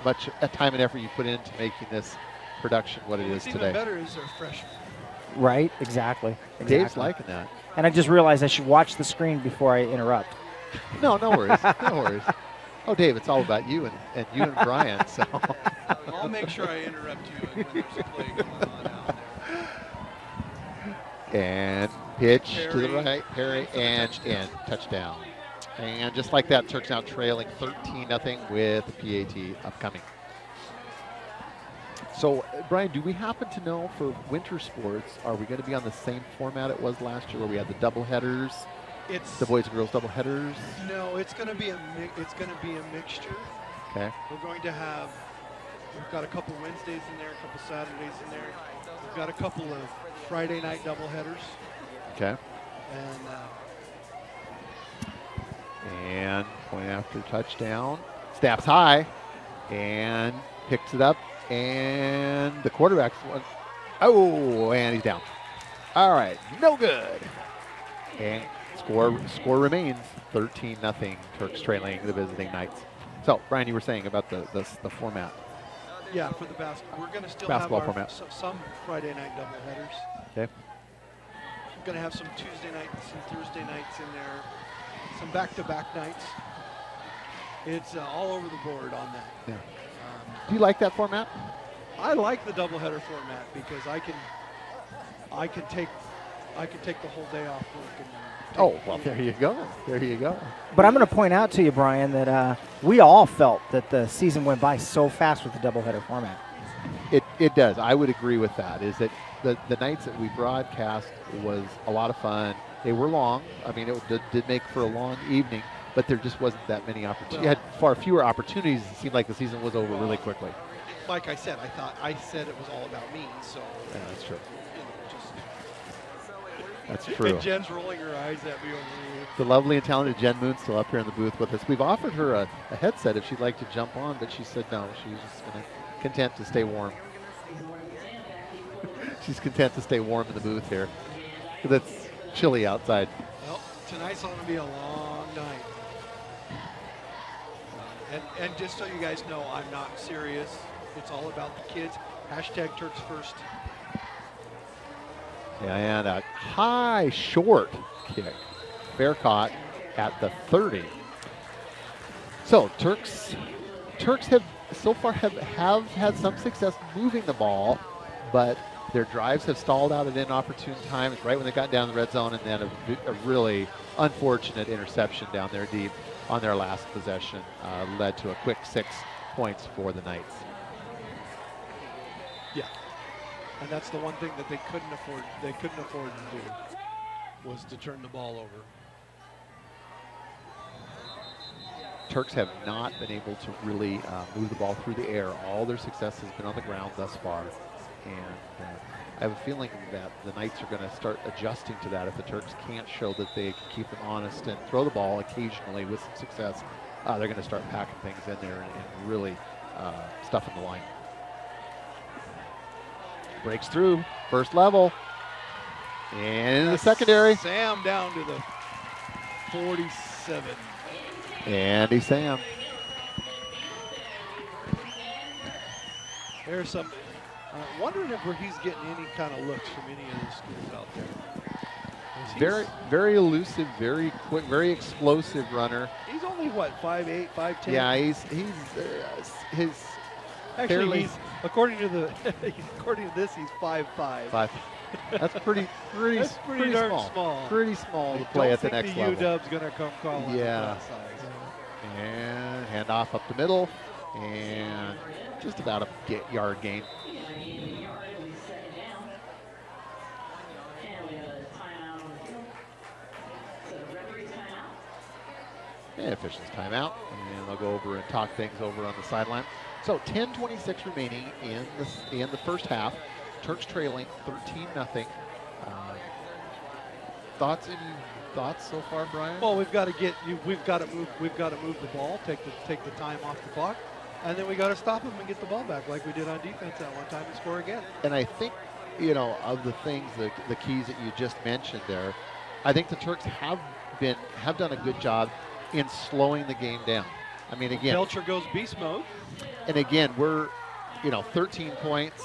much time and effort you put into making this production what it is today. Even better is they're freshmen. Right, exactly. Dave's liking that. And I just realized I should watch the screen before I interrupt. No worries. No worries. Oh, Dave, it's all about you and you and Brian. So I'll make sure I interrupt you when there's a play going on out there. And pitch to the right, Perry, and touchdown. And just like that, Turks now trailing 13-0 with the PAT upcoming. So, Brian, do we happen to know for winter sports, are we going to be on the same format it was last year where we had the doubleheaders, the boys and girls doubleheaders? No, it's going to be a mixture. Okay. We've got a couple Wednesdays in there, a couple Saturdays in there. We've got a couple of Friday night doubleheaders. Okay. And point after touchdown, snaps high, and picks it up. And the quarterback, and he's down. All right, no good. And score remains 13-0. Turks trailing the visiting Knights. So, Brian, you were saying about the format. Yeah, for the basketball, we're going to still basketball have format. Some Friday night doubleheaders. Okay. We're going to have some Tuesday nights, some Thursday nights in there, some back-to-back nights. It's all over the board on that. Yeah. Do you like that format? I like the doubleheader format because I can take the whole day off work. There you go. There you go. But I'm going to point out to you, Brian, that we all felt that the season went by so fast with the doubleheader format. It does. I would agree with that. Is that the nights that we broadcast was a lot of fun. They were long. I mean, it did make for a long evening. but there just wasn't that many opportunities. You had far fewer opportunities. It seemed like the season was over really quickly. Like I said, I said it was all about me, so. Yeah, that's true. Just That's true. And Jen's rolling her eyes at me over here. The lovely and talented Jen Moon still up here in the booth with us. We've offered her a headset if she'd like to jump on, but she said no. She's just content to stay warm. She's content to stay warm in the booth here. It's chilly outside. Well, tonight's going to be a long night. And just so you guys know, I'm not serious. It's all about the kids. Hashtag Turks first. Yeah, and a high short kick. Fair caught at the 30. So Turks have so far have had some success moving the ball, but their drives have stalled out at inopportune times right when they got down the red zone, and then a really unfortunate interception down there deep on their last possession led to a quick 6 points for the Knights. Yeah, and that's the one thing that they couldn't afford. They couldn't afford to do was to turn the ball over. Turks have not been able to really move the ball through the air. All their success has been on the ground thus far, and I have a feeling that the Knights are going to start adjusting to that if the Turks can't show that they can keep them honest and throw the ball occasionally with some success. They're going to start packing things in there and really stuffing the line. Breaks through, first level, and in the secondary. Sam down to the 47. Andy Sam. There's some, wondering if he's getting any kind of looks from any of the schools out there. Very elusive, very quick, very explosive runner. He's only what, 5'8", 5'10"? Yeah, he's actually he's according to this he's 5'5". 5. That's pretty darn small. Pretty small to play at the next level. UW's gonna come calling. Yeah. And hand off up the middle, and just about a yard gain. And officials timeout, and they'll go over and talk things over on the sideline. So 10:26 remaining in the first half. Turks trailing 13-0. Thoughts so far, Brian? Well, we've got to move the ball, take the time off the clock, and then we got to stop them and get the ball back like we did on defense that one time and score again. And I think, of the things, the keys that you just mentioned there, I think the Turks have done a good job in slowing the game down. I mean, again, Belcher goes beast mode. And again, we're 13 points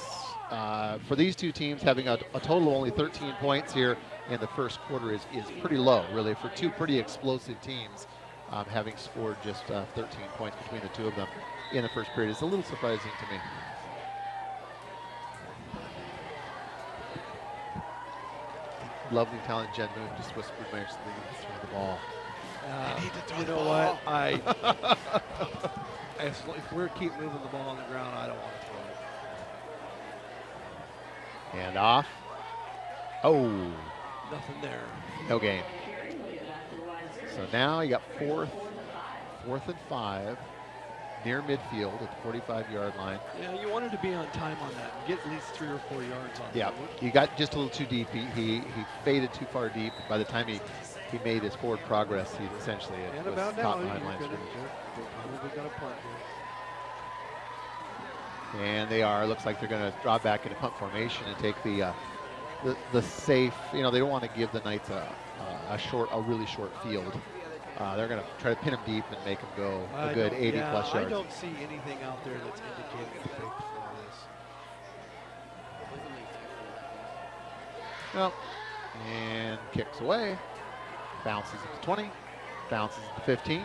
for these two teams, having a total of only 13 points here in the first quarter is pretty low, really, for two pretty explosive teams. Having scored just 13 points between the two of them in the first period is a little surprising to me. Lovely, talented Jen Moon just whispered my ear so they can throw the ball. You know what? If we keep moving the ball on the ground, I don't want to throw it. And off. Oh. Nothing there. No gain. So now you got fourth and 5 near midfield at the 45-yard line. Yeah, you wanted to be on time on that and get at least 3 or 4 yards on that. Yeah, you got just a little too deep. He faded too far deep. By the time he made his forward progress, he essentially was caught behind line scrimmage. Probably got a punt here. And they are. Looks like they're going to draw back into punt formation and take the safe. They don't want to give the Knights a really short field. They're going to try to pin them deep and make them go a good 80+ yards. I don't see anything out there that's indicating that they can throw this. Well, and kicks away. Bounces at the 20, bounces at the 15,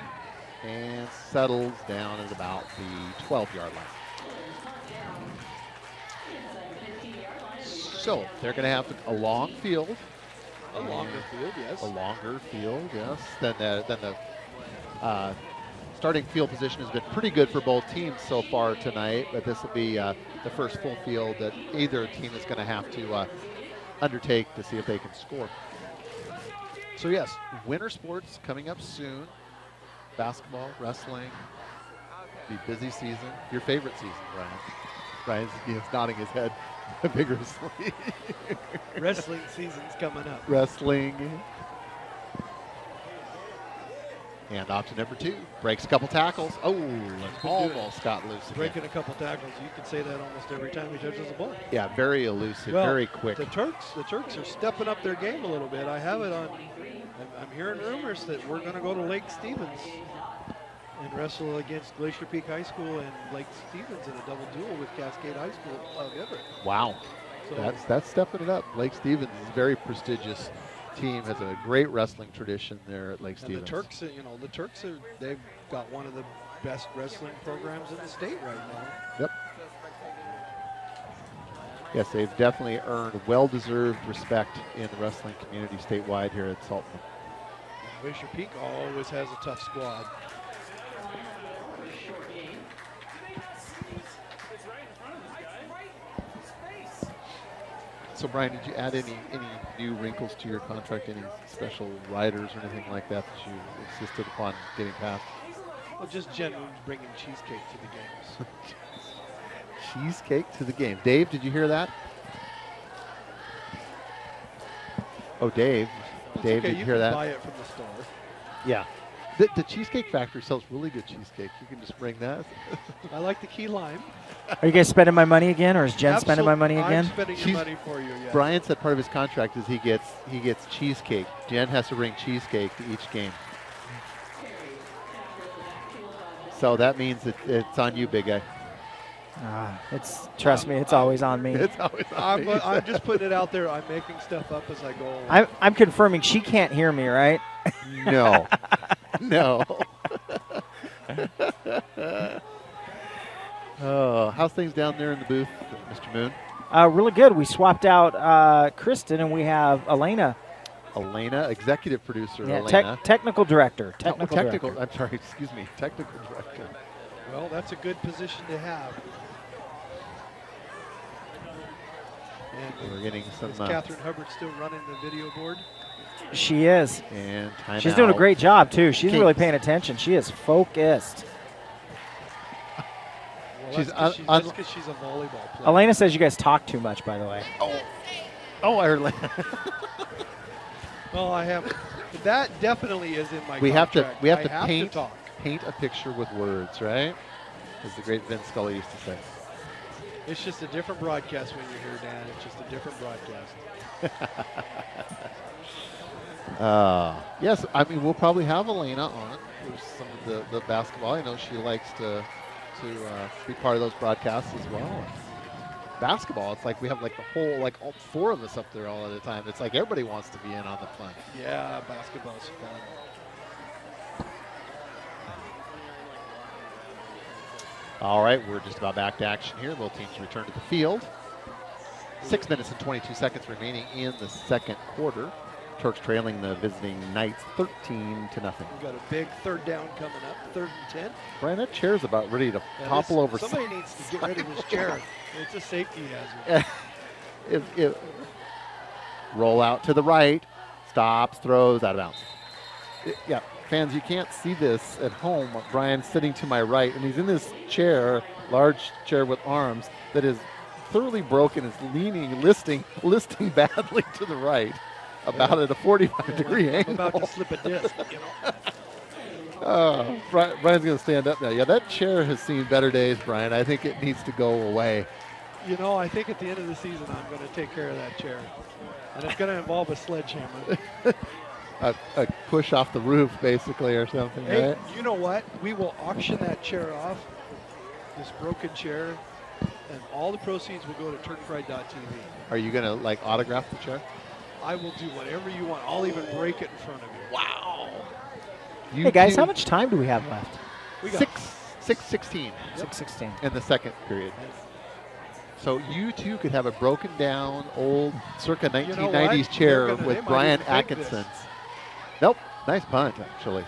and settles down at about the 12-yard line. So they're going to have a long field. A longer field, yes. A longer field, yes. Than the starting field position has been pretty good for both teams so far tonight, but this will be the first full field that either team is going to have to undertake to see if they can score. So yes, winter sports coming up soon. basketball, wrestling. Be busy season. Your favorite season, Brian. Brian's nodding his head vigorously. Wrestling season's coming up. Wrestling. And off to number 2. Breaks a couple tackles. Oh, almost got loose again. Breaking a couple tackles. You could say that almost every time he touches the ball. Yeah, very elusive, Well, very quick. The Turks are stepping up their game a little bit. I have it on. I'm hearing rumors that we're going to go to Lake Stevens and wrestle against Glacier Peak High School and Lake Stevens in a double duel with Cascade High School of Everett. Wow, So that's stepping it up. Lake Stevens is a very prestigious team, has a great wrestling tradition there at Lake Stevens. And the Turks, the Turks they've got one of the best wrestling programs in the state right now. Yep. Yes, they've definitely earned well-deserved respect in the wrestling community statewide here at Sultan. Glacier Peak always has a tough squad. So, Brian, did you add any new wrinkles to your contract, any special riders or anything like that that you insisted upon getting past? Well, just generally bringing cheesecake to the games. Cheesecake to the game. Dave, did you hear that? Oh, Dave. Dave, okay, did you hear that? Buy it from the store. Yeah. The Cheesecake Factory sells really good cheesecake. You can just bring that. I like the key lime. Are you guys spending my money again, or is Jen spending my money I'm again? spending your money for you, yeah. Brian said part of his contract is he gets cheesecake. Jen has to bring cheesecake to each game. So that means it's on you, big guy. Trust me, it's always on me. It's always on me. I'm just putting it out there. I'm making stuff up as I go along. I'm confirming she can't hear me, right? No. No. Oh, how's things down there in the booth, Mr. Moon? Really good. We swapped out Kristen, and we have Elena. Elena, executive producer. Yeah, Elena. technical director. Technical. Director. I'm sorry. Excuse me. Technical director. Well, that's a good position to have. And we're getting some. Is Catherine Hubbard still running the video board? She is. And timeout. She's doing a great job too. She's Kate. really paying attention. She is focused. Well, that's because she's a volleyball player. Elena says you guys talk too much, by the way. Oh, I heard. Well, I have. That definitely is in my We have contract. to talk. paint a picture with words, right? As the great Vince Scully used to say. It's just a different broadcast when you're here, Dan. It's just a different broadcast. Yes, I mean, we'll probably have Elena on for some of the basketball. I know she likes to be part of those broadcasts as well. And basketball, it's like we have like the whole, like all 4 of us up there all of the time. It's like everybody wants to be in on the fun. Yeah, basketball's fun. All right, we're just about back to action here. Both teams return to the field. 6 minutes and 22 seconds remaining in the second quarter. Turks trailing the visiting Knights 13-0. We've got a big third down coming up, 3rd and 10. Brian, that chair's about ready to topple over. Somebody needs to get rid of this chair. It's a safety hazard. Roll out to the right, stops, throws, out of bounds. Yeah, fans, you can't see this at home. Brian's sitting to my right, and he's in this chair, large chair with arms, that is thoroughly broken. It's leaning, listing badly to the right, about at a 45-degree angle. I'm about to slip a disc, you know. Brian's going to stand up now. Yeah, that chair has seen better days, Brian. I think it needs to go away. You know, I think at the end of the season, I'm going to take care of that chair. And it's going to involve a sledgehammer. a push off the roof, basically, or something, Hey, right? you know what? We will auction that chair off, this broken chair, and all the proceeds will go to turkpride.tv. Are you going to, like, autograph the chair? I will do whatever you want. I'll even break it in front of you. Wow. Hey, guys, how much time do we have left? We got 6:16. 6:16. In the second period. So you too could have a broken down old circa 1990s chair with Brian Atkinson's. Nope, nice punt actually.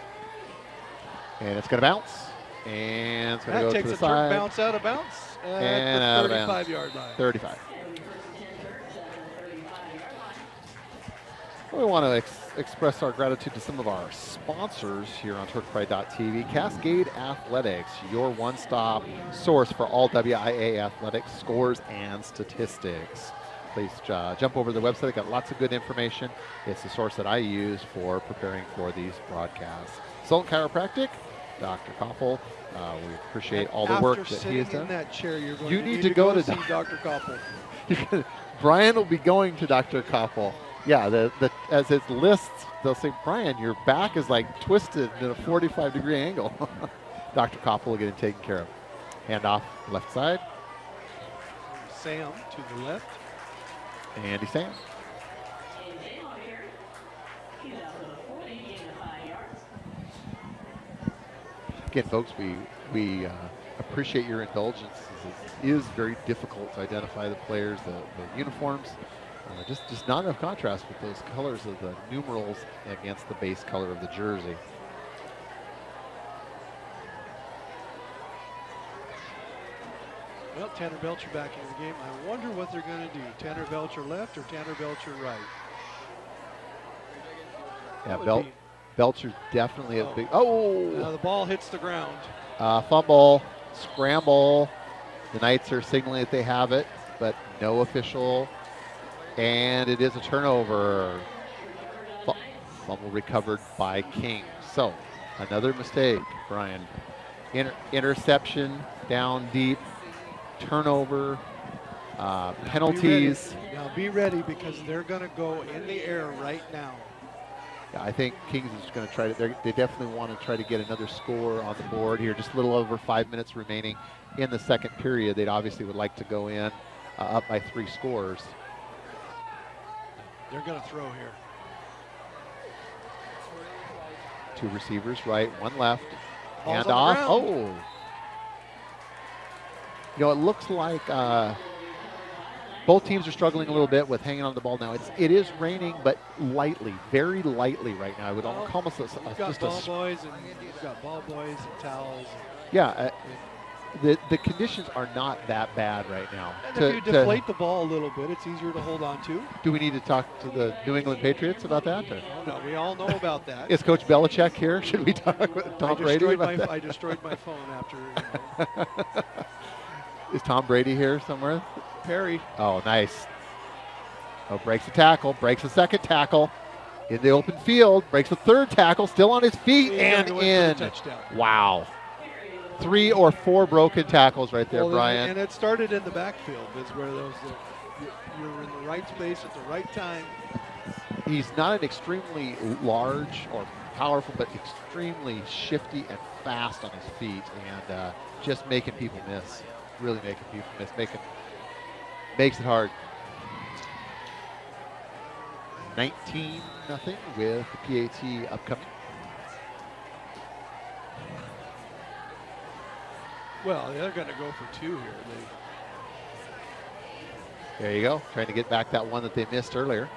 And it's going to bounce. And it's going to go to the takes a side. Turk bounce out of bounds And at out the of bounds. 35-yard line. 35. We want to express our gratitude to some of our sponsors here on TurkPride.tv. Cascade Athletics, your one-stop source for all WIA athletics scores and statistics. Please jump over to the website. They've got lots of good information. It's the source that I use for preparing for these broadcasts. Sultan Chiropractic, Dr. Koppel. We appreciate all the work that he has done. In that chair, you're going you to need to go to see Dr. Koppel. Brian will be going to Dr. Koppel. Yeah, as it lists, they'll say, Brian, your back is like twisted in a 45-degree angle. Dr. Koppel will get it taken care of. Hand off left side. Sam to the left. Andy Sam. Again, folks, we appreciate your indulgence. It is very difficult to identify the players, the uniforms. Just not enough contrast with those colors of the numerals against the base color of the jersey. Well, Tanner Belcher back in the game. I wonder what they're going to do. Tanner Belcher left or Tanner Belcher right? Yeah, Belcher's definitely a big. Oh! Now the ball hits the ground. Fumble, scramble. The Knights are signaling that they have it, but no official. And it is a turnover. Fumble recovered by King. So another mistake, Brian. Interception down deep. Turnover. Penalties. Now be ready because they're going to go in the air right now. Yeah, I think Kings is going to try to. They definitely want to try to get another score on the board here. Just a little over 5 minutes remaining in the second period. They'd obviously would like to go in up by 3 scores. They're going to throw here. 2 receivers, right, 1 left. Ball's Hand on off. the Oh. You know, it looks like both teams are struggling a little bit with hanging on the ball now. It is raining, but lightly, very lightly right now. I would almost just ball boys and you've got ball boys and towels. Yeah. The conditions are not that bad right now. And if you deflate the ball a little bit, it's easier to hold on to. Do we need to talk to the New England Patriots about that? Or? No, we all know about that. Is Coach Belichick here? Should we talk with Tom Brady about that? I destroyed my phone after. Is Tom Brady here somewhere? Perry. Oh, nice. Oh, breaks a tackle, breaks a second tackle in the open field, breaks a third tackle, still on his feet and in. Wow. 3 or 4 broken tackles right there, Brian. And it started in the backfield. Is where those you're in the right space at the right time. He's not an extremely large or powerful, but extremely shifty and fast on his feet, and just making people miss. Really making people miss. Makes it hard. 19-0 with the PAT upcoming. Well, they're going to go for 2 here. There you go. Trying to get back that one that they missed earlier.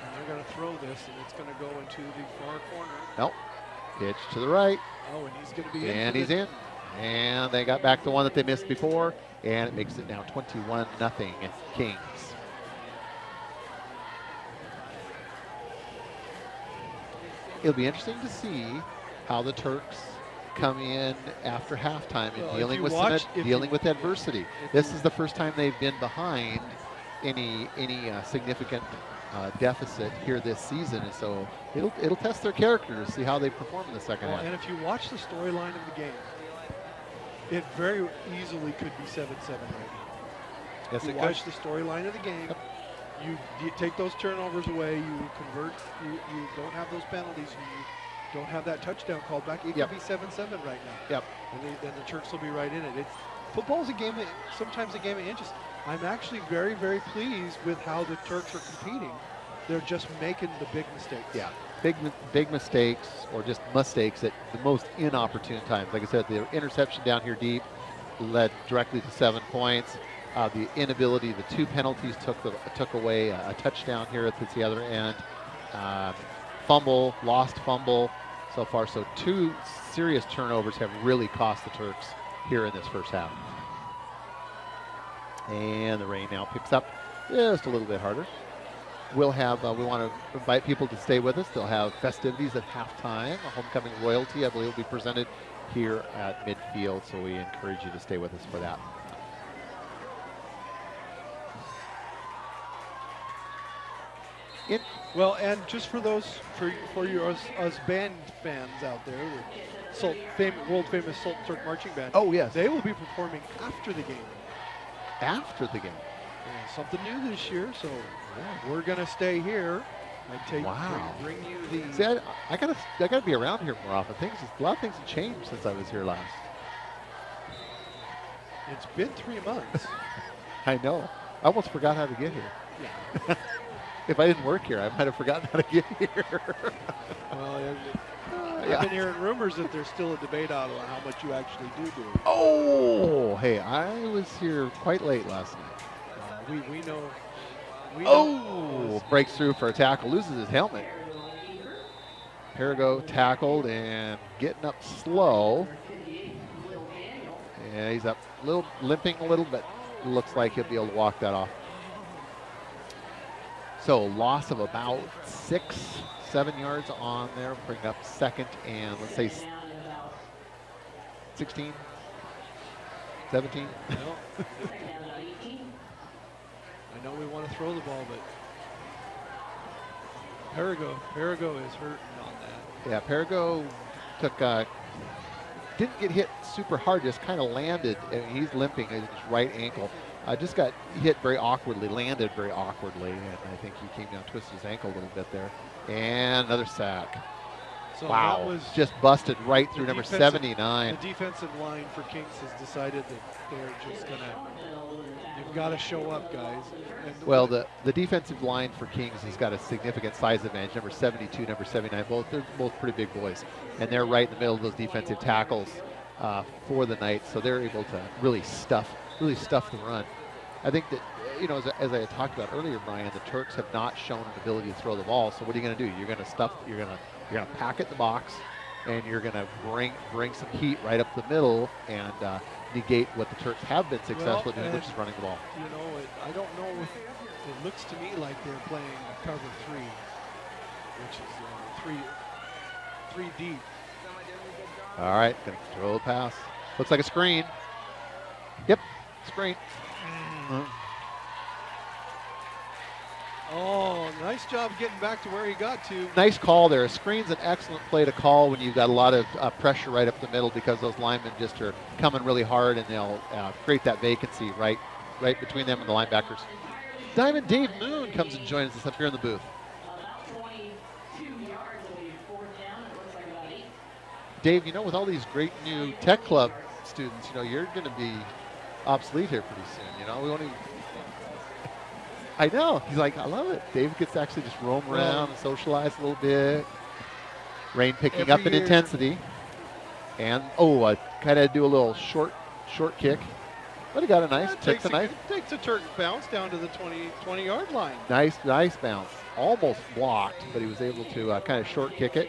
And they're going to throw this, and it's going to go into the far corner. Nope. Pitch to the right. Oh, and he's going to be in. And he's in. And they got back the one that they missed before, and it makes it now 21-0 Kings. It'll be interesting to see how the Turks come in after halftime and dealing with adversity. This is the first time they've been behind any significant deficit here this season, and so it'll test their character to see how they perform in the second half. And if you watch the storyline of the game, it very easily could be 7-7 right now. Yes, you watch the storyline of the game. Yep. You take those turnovers away. You convert. You don't have those penalties. You don't have that touchdown called back. It could be 7-7 right now. Yep. And then the Turks will be right in it. Football's a game. Sometimes a game of inches. I'm actually very, very pleased with how the Turks are competing. They're just making the big mistakes. Yeah. Big mistakes, or just mistakes at the most inopportune times. Like I said, the interception down here deep led directly to 7 points. The inability, the 2 penalties took away a touchdown here at the other end. Lost fumble so far. So 2 serious turnovers have really cost the Turks here in this first half. And the rain now picks up just a little bit harder. we'll have, we want to invite people to stay with us. They'll have festivities at halftime. A homecoming royalty, I believe, will be presented here at midfield, so we encourage you to stay with us for that. Well, and just for those, for you, us band fans out there, the world famous Sultan Turk marching band. Oh, yes. They will be performing after the game. After the game. Yeah, something new this year, so we're gonna stay here and bring you the. See, I gotta be around here more often. A lot of things have changed since I was here last. It's been 3 months. I know. I almost forgot how to get here. Yeah. If I didn't work here, I might have forgotten how to get here. Well, I've been hearing rumors that there's still a debate out on how much you actually do. Oh, hey, I was here quite late last night. We know. Breaks through for a tackle, loses his helmet. Perigo tackled and getting up slow. Yeah, he's up limping a little, but looks like he'll be able to walk that off. So loss of about 6-7 yards on there, bring up second and let's say 16, 17. I know we want to throw the ball, but Perigo is hurting on that. Yeah, Perigo took, didn't get hit super hard, just kind of landed. And he's limping at his right ankle. Just got hit very awkwardly, landed very awkwardly, and I think he came down, twisted his ankle a little bit there. And another sack. So wow, that was just busted right through number 79. The defensive line for Kings has decided that they're just going to, you've got to show up, guys. And well, the defensive line for Kings has got a significant size advantage. Number 72, number 79, they're both pretty big boys. And they're right in the middle of those defensive tackles for the night, so they're able to really stuff the run. I think that, as I had talked about earlier, Brian, the Turks have not shown an ability to throw the ball. So what are you going to do? You're going to pack it in the box, and you're going to bring some heat right up the middle and negate what the Turks have been successful doing, which is running the ball. I don't know if it looks to me like they're playing cover 3, which is three deep. All right, going to throw the pass. Looks like a screen. Yep, screen. Oh, nice job getting back to where he got to. Nice call there. A screen's an excellent play to call when you've got a lot of pressure right up the middle, because those linemen just are coming really hard, and they'll create that vacancy right between them and the linebackers. Diamond Dave Moon comes and joins us up here in the booth. Dave, with all these great new Tech Club students, you're going to be obsolete here pretty soon. We won't even. I know. He's like, I love it. Dave gets to actually just roam around and socialize a little bit. Rain picking up in intensity. And, I kind of do a little short kick. But he got a nice, takes a Turk bounce down to the 20-yard line. Nice bounce. Almost blocked, but he was able to kind of short kick it.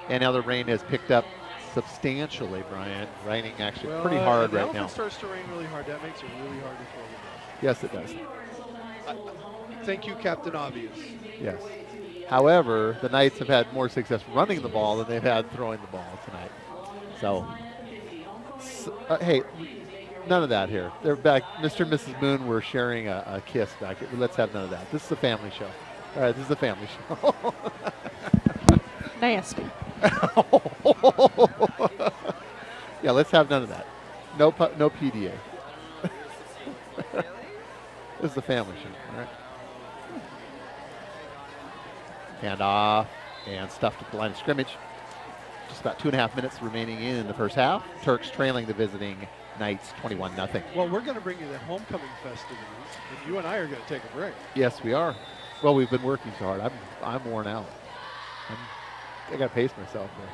And now the rain has picked up substantially, Brian. Raining actually pretty hard right now. If it starts to rain really hard, that makes it really hard to throw the ball. Yes, it does. Thank you, Captain Obvious. Yes. However, the Knights have had more success running the ball than they've had throwing the ball tonight. So hey, none of that here. They're back. Mr. and Mrs. Moon were sharing a kiss back here. Let's have none of that. This is a family show. All right, this is a family show. Nasty. Yeah, let's have none of that. No PDA. This is a family show, all right? Hand off and stuffed at the line of scrimmage. Just about 2.5 minutes remaining in the first half. Turks trailing the visiting Knights 21-0. Well, we're going to bring you the homecoming festivities, and you and I are going to take a break. Yes, we are. Well, we've been working so hard. I'm worn out. I got to pace myself there.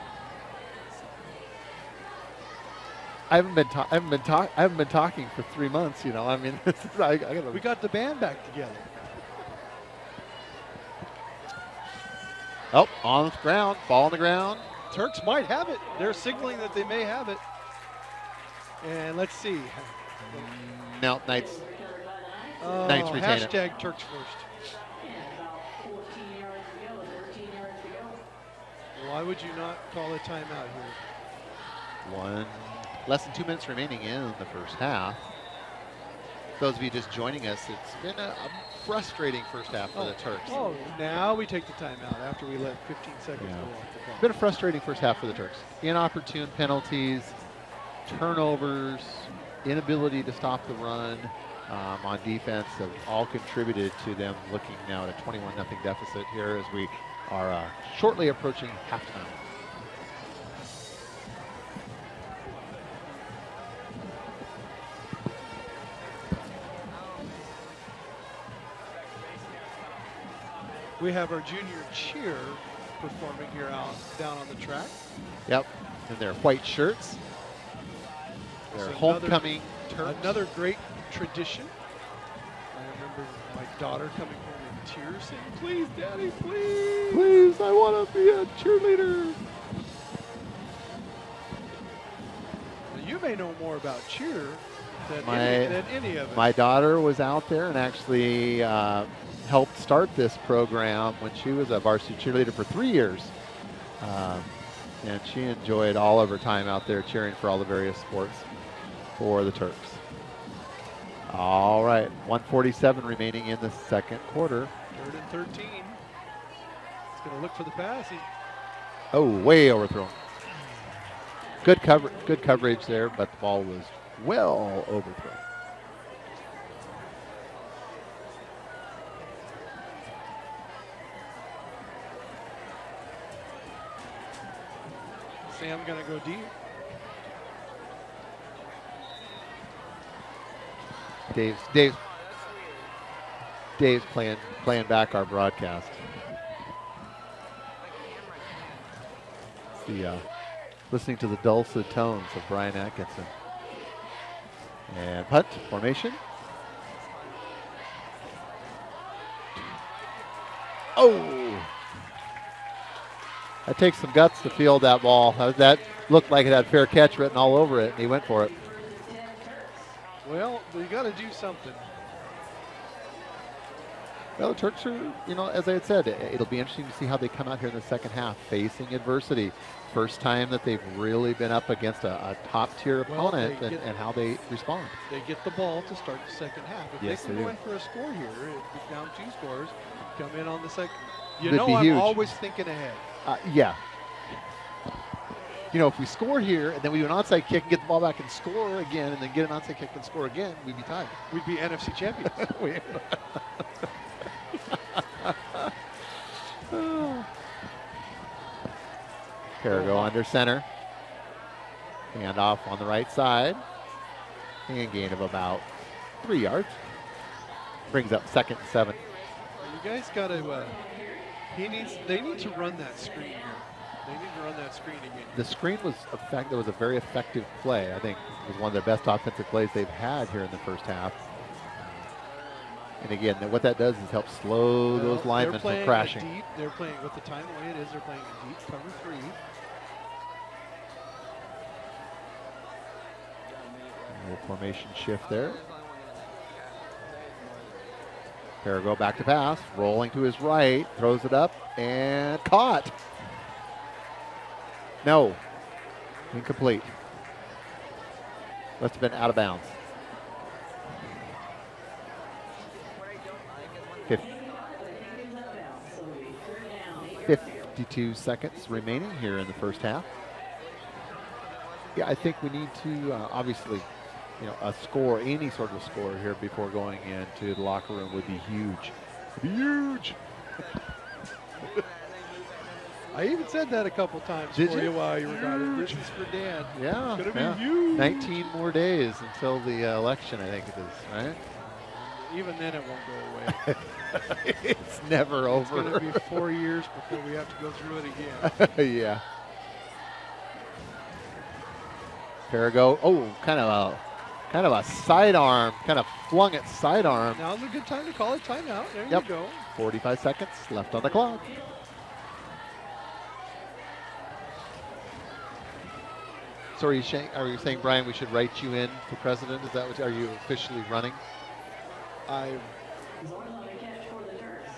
I haven't been talking for 3 months. I mean, we got the band back together. Oh, on the ground, ball on the ground. Turks might have it. They're signaling that they may have it. And let's see. Now Knights Oh, Knights retain it. hashtag Turks first. And about 14 yards to go, 13 yards to go. Why would you not call a timeout here? Less than 2 minutes remaining in the first half. Those of you just joining us, it's been a frustrating first half for the Turks. Oh, now we take the timeout after we let 15 seconds go off the clock. Been a frustrating first half for the Turks. Inopportune penalties, turnovers, inability to stop the run on defense have all contributed to them looking now at a 21-0 deficit here as we are shortly approaching halftime. We have our junior cheer performing here down on the track. Yep, in their white shirts. Their So homecoming Turks. Another great tradition. I remember my daughter coming home in tears saying, "Please, Daddy, please." Please, I want to be a cheerleader. Now, you may know more about cheer than any of us. My daughter was out there and actually helped start this program when she was a varsity cheerleader for 3 years. And she enjoyed all of her time out there cheering for all the various sports for the Turks. All right, 1:47 remaining in the second quarter. 3rd and 13. It's going to look for the pass. Oh, way overthrown. Good coverage there, but the ball was well overthrown. Sam going to go deep. Dave's playing back our broadcast. Listening to the dulcet tones of Brian Atkinson. And punt formation. Oh! That takes some guts to field that ball. That looked like it had fair catch written all over it, and he went for it. Well, we got to do something. Well, the Turks are, as I had said, it'll be interesting to see how they come out here in the second half, facing adversity. First time that they've really been up against a top-tier opponent and how they respond. They get the ball to start the second half. If Yes, they can they go do. in for a score here, it's down 2 scores, come in on the second. That'd be I'm huge. always thinking ahead. Yeah. If we score here and then we do an onside kick and get the ball back and score again and then get an onside kick and score again, we'd be tied. We'd be NFC champions. Perigo under center. Hand off on the right side. And gain of about 3 yards. Brings up 2nd and 7. You guys got to. They need to run that screen here. They need to run that screen again. The screen was that was a very effective play. I think it was one of their best offensive plays they've had here in the first half. And again, what that does is help slow those linemen from crashing. They're playing with the time the way it is. They're playing a deep cover 3. A little formation shift there. Perigo back to pass, rolling to his right, throws it up, and caught. No, incomplete. Must have been out of bounds. 52 seconds remaining here in the first half. Yeah, I think we need to obviously, a score, any sort of score here before going into the locker room would be huge. Huge. I even said that a couple times Did for you? you while you were gone. This is for Dad. Yeah, It's gonna be huge. 19 more days until the election, I think it is, right? Even then, it won't go away. It's never It's over. going to be 4 years before we have to go through it again. Yeah. Perigo. Oh, kind of a sidearm, kind of flung it sidearm. Now's a good time to call it timeout. There Yep. you go. 45 seconds left on the clock. So are you saying, Brian, we should write you in for president? Is that what, are you officially running? Another catch for the Turks.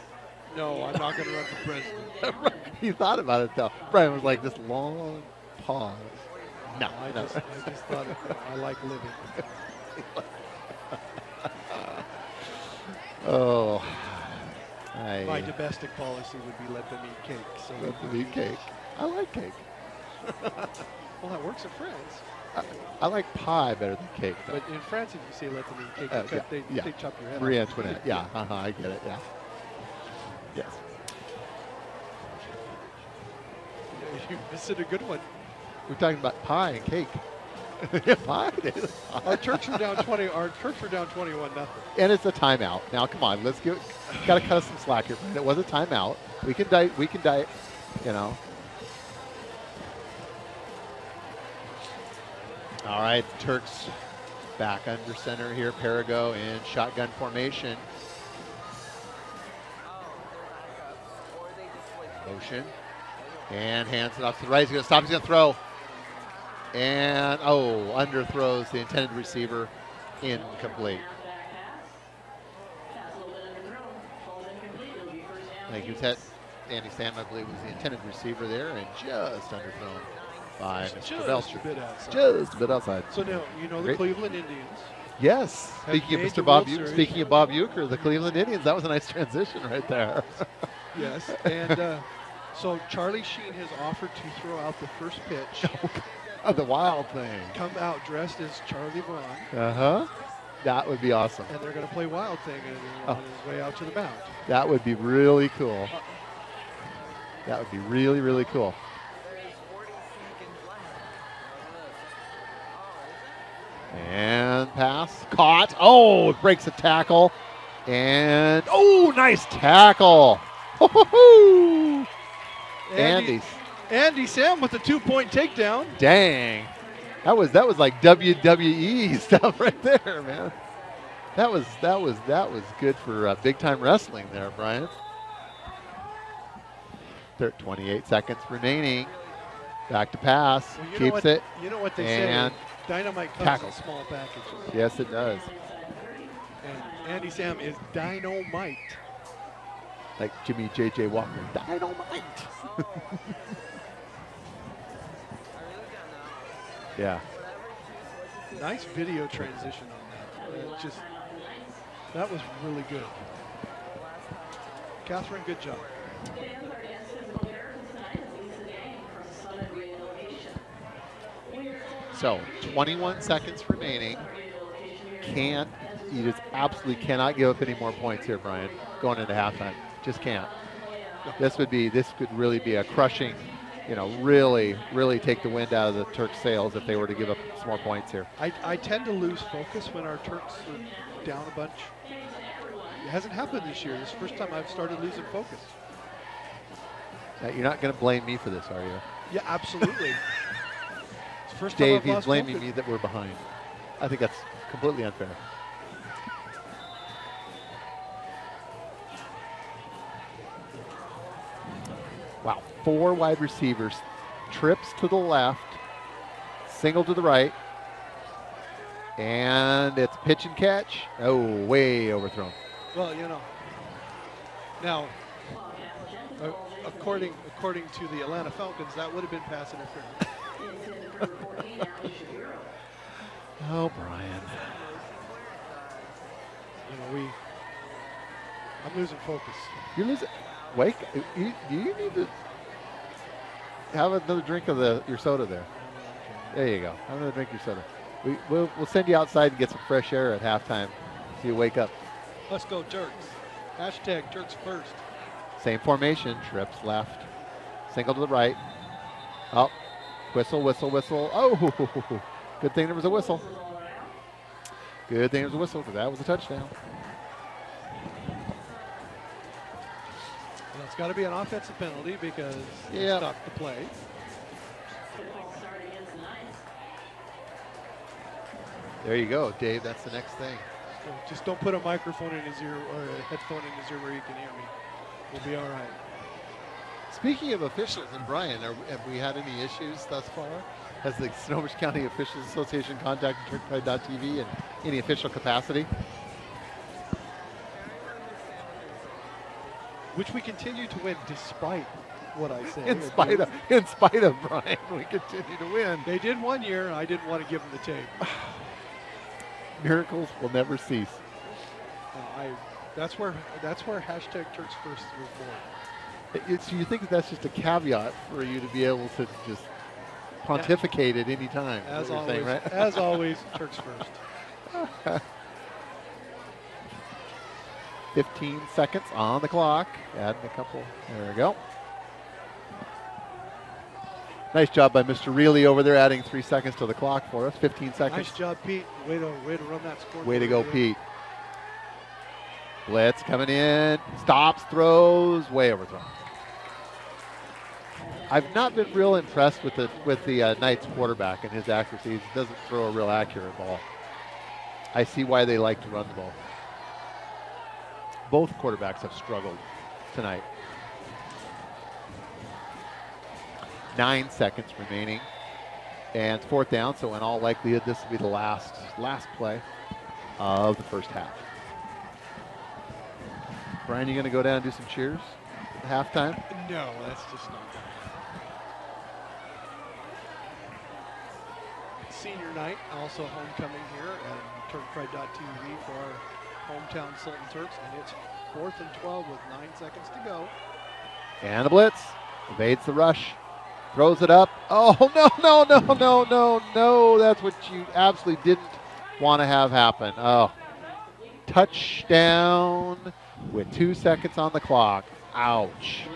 No, I'm not going to run for president. He thought about it though. Brian was like this long pause. No, I no. just thought I like living. Oh, My domestic policy would be let them eat cake. So love to eat cake. I like cake. well, that works in France. I like pie better than cake, though. But in France, if you say let them eat cake, they chop your head Marie off. Antoinette. Yeah, I get it. Yeah. Yes. You missed a good one. We're talking about pie and cake. Yeah, pie. Our Turks are down 20. Our Turks are down 21-0. And it's a timeout. Now, come on, let's get. Got to cut us some slack here. It was a timeout. We can diet. We can diet. You know. All right, the Turks back under center here. Perigo in shotgun formation. Motion. And hands it off to the right. He's going to stop. He's going to throw. And, underthrows the intended receiver. Incomplete. I think he was hit. Andy Sam, I believe, was the intended receiver there, and just underthrown by Mr. Belcher. Just a bit outside. So now, you know the Cleveland Indians. Yes. Speaking of Mr. Bob, speaking of Bob Uecker, the Cleveland Indians, that was a nice transition right there. Yes, and so Charlie Sheen has offered to throw out the first pitch. Oh, the wild thing. Come out dressed as Charlie Vaughn. Uh-huh. That would be awesome. And they're going to play Wild Thing on his way out to the mound. That would be really cool. That would be really, really cool. And pass. Caught. Oh, it breaks a tackle. And, nice tackle. Andy Sam with the 2-point takedown. Dang. That was like WWE stuff right there, man. That was good for big time wrestling there, Brian. 28 seconds remaining. Back to pass. Well, Keeps it. You know what they and say? Dynamite comes tackle. in small packages. Yes, it does. And Andy Sam is dynamite. Like Jimmy J.J. Walker. Dynamite. Yeah. Nice video transition on that. That was really good. Catherine, good job. So 21 seconds remaining. You just absolutely cannot give up any more points here, Brian, going into halftime. Just can't. This could really be a crushing, really, really take the wind out of the Turks' sails if they were to give up some more points here. I tend to lose focus when our Turks are down a bunch. It hasn't happened this year. This is the first time I've started losing focus. You're not going to blame me for this, are you? Yeah, absolutely. First Dave, time he's blaming me that we're behind. I think that's completely unfair. Wow, 4 wide receivers. Trips to the left, single to the right, and it's pitch and catch. Oh, way overthrown. Well, now, according to the Atlanta Falcons, that would have been pass interference. Oh, Brian. I'm losing focus. You're losing. Wake. Do you need to have another drink of your soda there? There you go. Have another drink of your soda. We'll send you outside to get some fresh air at halftime so you wake up. Let's go Turks. Hashtag Turks first. Same formation. Trips left. Single to the right. Oh. Whistle, whistle, whistle. Oh, good thing there was a whistle. Good thing there was a whistle because that was a touchdown. Well, it's got to be an offensive penalty because they stopped the play. There you go, Dave. That's the next thing. So just don't put a microphone in his ear or a headphone in his ear where you can hear me. We'll be all right. Speaking of officials, and Brian, have we had any issues thus far? Has the Snohomish County Officials Association contacted TurkPride.tv in any official capacity? which we continue to win despite what I say. In spite of Brian, we continue to win. They did one year, and I didn't want to give them the tape. Miracles will never cease. That's where hashtag Turks First was born. So you think that's just a caveat for you to be able to just pontificate at any time? As you're always, saying, right? as always, Turks First. 15 seconds on the clock. Adding a couple. There we go. Nice job by Mr. Reilly over there, adding 3 seconds to the clock for us. 15 seconds. Nice job, Pete. Way to run that score. Way to go, Pete. Blitz coming in. Stops, throws, way overthrown. I've not been real impressed with the Knights quarterback and his accuracy. He doesn't throw a real accurate ball. I see why they like to run the ball. Both quarterbacks have struggled tonight. 9 seconds remaining. And it's 4th down, so in all likelihood, this will be the last play of the first half. Brian, you going to go down and do some cheers at halftime? No, that's just not. Senior night, also homecoming here at TurkPride.tv for our hometown Sultan Turks, and it's 4th and 12 with 9 seconds to go. And a blitz. Evades the rush. Throws it up. Oh, no. That's what you absolutely didn't want to have happen. Oh. Touchdown with 2 seconds on the clock. Ouch.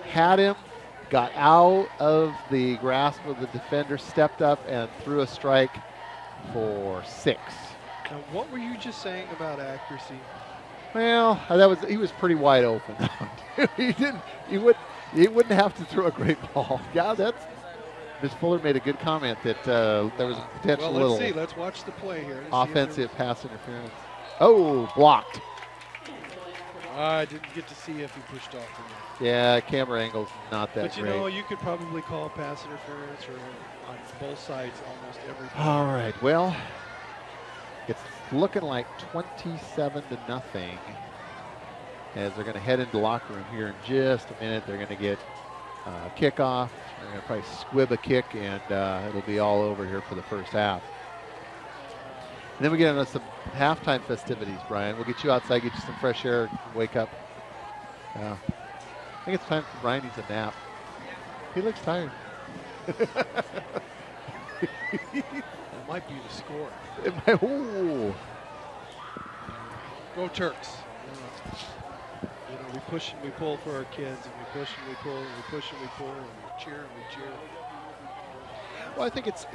Had him, got out of the grasp of the defender, stepped up and threw a strike for 6. Now, what were you just saying about accuracy? Well, he was pretty wide open. He wouldn't have to throw a great ball. Yeah, Ms. Fuller made a good comment that there was a potential Well, let's see. Let's watch the play here. Offensive pass interference. Oh, blocked. I didn't get to see if he pushed off or not. Yeah, camera angle's not that But you great. know, you could probably call pass interference or on both sides almost every play. All right, well, it's looking like 27-0 as they're going to head into the locker room here in just a minute. They're going to get kickoff. They're going to probably squib a kick, and it'll be all over here for the first half. And then we get into some halftime festivities, Brian. We'll get you outside, get you some fresh air, wake up. I think it's time for Brian needs a nap. He looks tired. That might be the score. Ooh. Go Turks. You know, we push and we pull for our kids, and we push and we pull, and we push and we pull, and we cheer and we cheer. Well, I think it's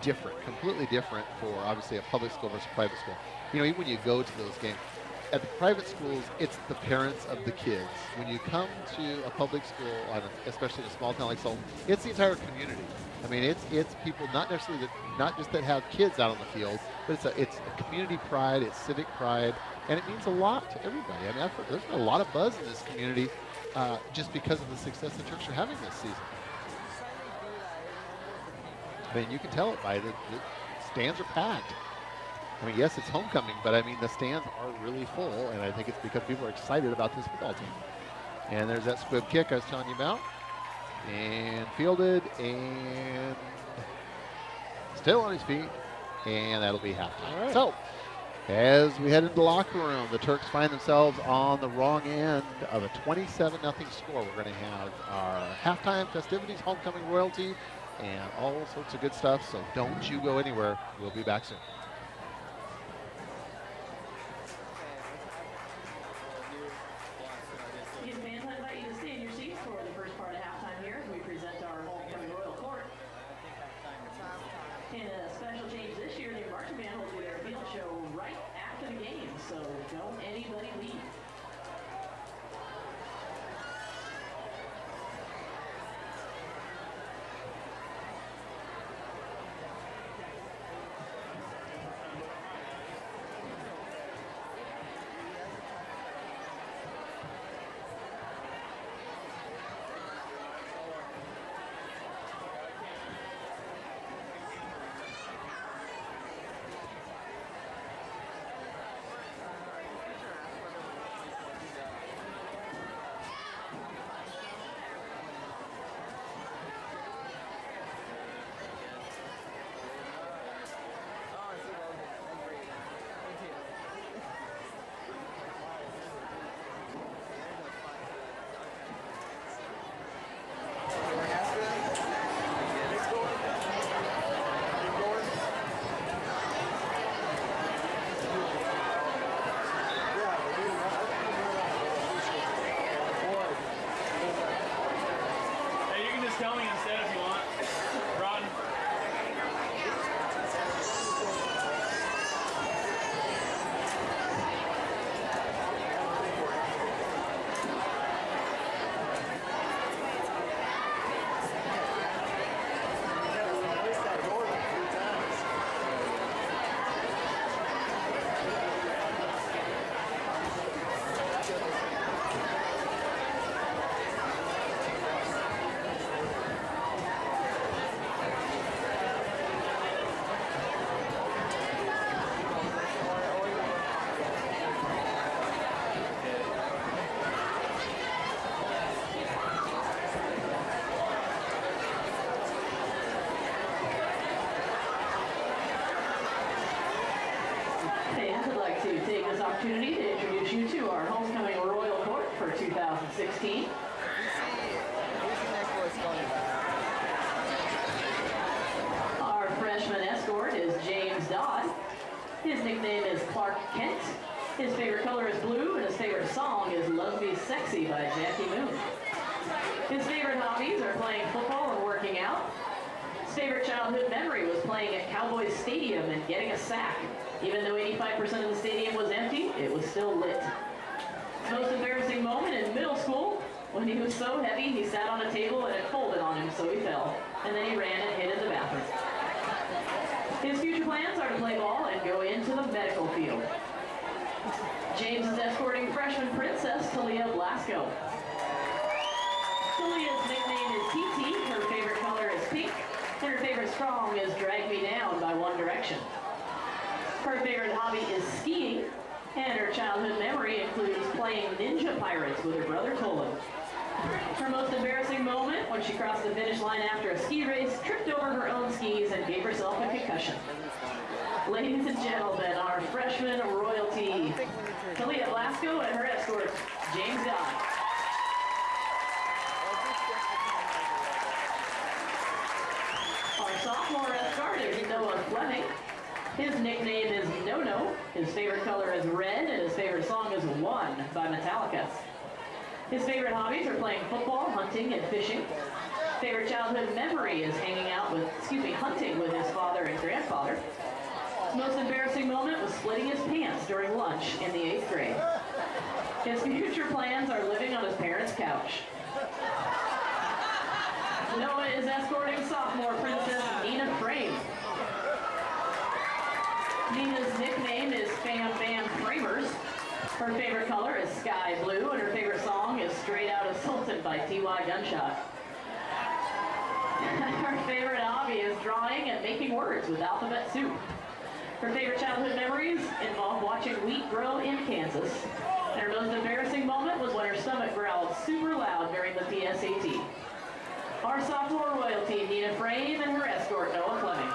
different, completely different for obviously a public school versus a private school. You know, even when you go to those games, at the private schools, it's the parents of the kids. When you come to a public school, especially in a small town like Sultan, it's the entire community. I mean, it's people not necessarily not just that have kids out on the field, but it's a community pride, it's civic pride, and it means a lot to everybody. I mean, there's been a lot of buzz in this community just because of the success the Turks are having this season. I mean, you can tell it by the stands are packed. I mean, yes, it's homecoming, but I mean, the stands are really full, and I think it's because people are excited about this football team. And there's that squib kick I was telling you about. And fielded, and still on his feet, and that'll be halftime. All right. So, as we head into the locker room, the Turks find themselves on the wrong end of a 27-0 score. We're going to have our halftime festivities, homecoming royalty, and all sorts of good stuff. So don't you go anywhere. We'll be back soon. Again, fans, I invite you to stay in your seats for the first part of halftime here as we present our homecoming royal court. And a special change this year, the marching band will do their field show right after the game, so don't anybody leave. opportunity to introduce you to our homecoming Royal Court for 2016. Our freshman escort is James Dodd. His nickname is Clark Kent. His favorite color is blue, and his favorite song is Love Me Sexy by Jackie Moon. His favorite hobbies are playing football and working out. His favorite childhood memory was playing at Cowboys Stadium and getting a sack. Even though 85% of the stadium was empty, it was still lit. His most embarrassing moment in middle school, when he was so heavy he sat on a table and it folded on him, so he fell. And then he ran and hid in the bathroom. His future plans are to play ball and go into the medical field. James is escorting freshman princess Talia Blasco. Talia's nickname is TT, her favorite color is pink, and her favorite song is Drag Me Down by One Direction. Her favorite hobby is skiing, and her childhood memory includes playing Ninja Pirates with her brother Colin. Her most embarrassing moment, when she crossed the finish line after a ski race, tripped over her own skis and gave herself a concussion. Ladies and gentlemen, our freshman royalty, Talia Blasco and her escort, James Dodd. Our sophomore escort is Noah Fleming. His nickname is No-No. His favorite color is red, and his favorite song is One by Metallica. His favorite hobbies are playing football, hunting, and fishing. Favorite childhood memory is hunting with his father and grandfather. His most embarrassing moment was splitting his pants during lunch in the 8th grade. His future plans are living on his parents' couch. Noah is escorting sophomore princess Nina Frame. Nina's nickname is Fam Bam Framers. Her favorite color is sky blue, and her favorite song is Straight Outta Sultan by T.Y. Gunshot. Her favorite hobby is drawing and making words with alphabet soup. Her favorite childhood memories involve watching wheat grow in Kansas. And her most embarrassing moment was when her stomach growled super loud during the PSAT. Our sophomore royalty, Nina Frame, and her escort, Noah Fleming.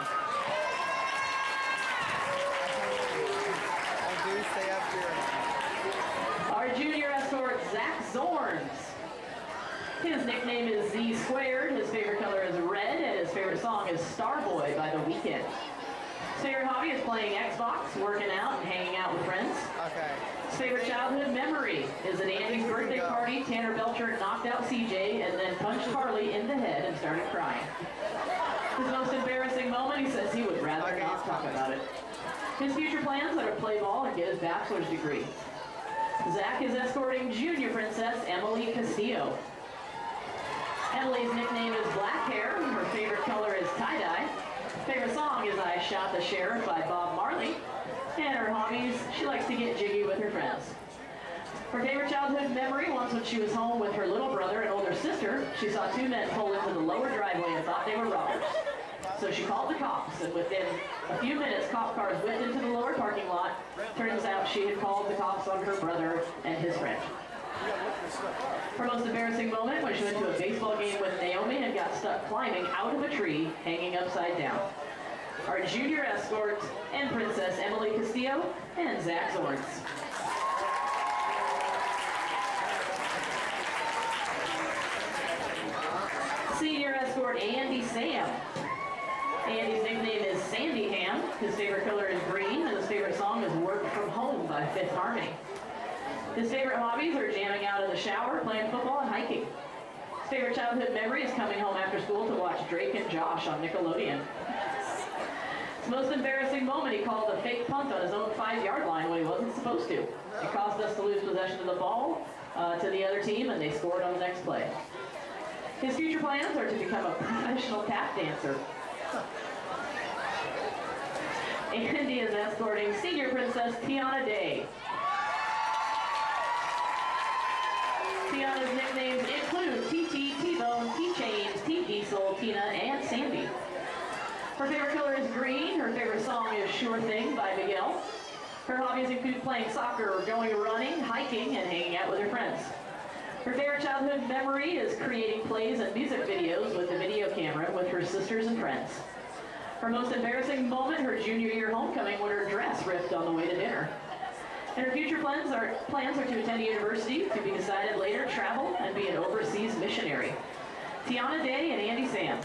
Our junior escort, Zach Zorns. His nickname is Z Squared, his favorite color is red, and his favorite song is Starboy by The Weeknd. His favorite hobby is playing Xbox, working out, and hanging out with friends. Okay. His favorite childhood memory is at Andy's birthday party. Tanner Belcher knocked out CJ and then punched Harley in the head and started crying. His most embarrassing moment, he says he would rather not talk about it. His future plans are to play ball and get his bachelor's degree. Zach is escorting junior princess Emily Castillo. Emily's nickname is Black Hair. Her favorite color is tie-dye. Favorite song is I Shot the Sheriff by Bob Marley. And her hobbies, she likes to get jiggy with her friends. Her favorite childhood memory, once when she was home with her little brother and older sister, she saw two men pull into the lower driveway and thought they were robbers. So she called the cops, and within a few minutes, cop cars whipped into the lower parking lot. Turns out she had called the cops on her brother and his friend. Her most embarrassing moment when she went to a baseball game with Naomi and got stuck climbing out of a tree, hanging upside down. Our junior escort and princess Emily Castillo and Zach Zorns. Senior escort Andy Sam. Andy's nickname is Sandy Ham. His favorite color is green, and his favorite song is Work From Home by Fifth Harmony. His favorite hobbies are jamming out in the shower, playing football, and hiking. His favorite childhood memory is coming home after school to watch Drake and Josh on Nickelodeon. His most embarrassing moment, he called a fake punt on his own 5-yard line when he wasn't supposed to. It caused us to lose possession of the ball to the other team, and they scored on the next play. His future plans are to become a professional tap dancer. Andy is escorting senior princess Tiana Day. Tiana's nicknames include TT, T-Bone, T-Chains, T-Diesel, Tina, and Sandy. Her favorite color is green. Her favorite song is Sure Thing by Miguel. Her hobbies include playing soccer, going running, hiking, and hanging out with her friends. Her favorite childhood memory is creating plays and music videos with a video camera with her sisters and friends. Her most embarrassing moment, her junior year homecoming, when her dress ripped on the way to dinner. And her future plans are to attend a university, to be decided later, travel, and be an overseas missionary. Tiana Day and Andy Sam.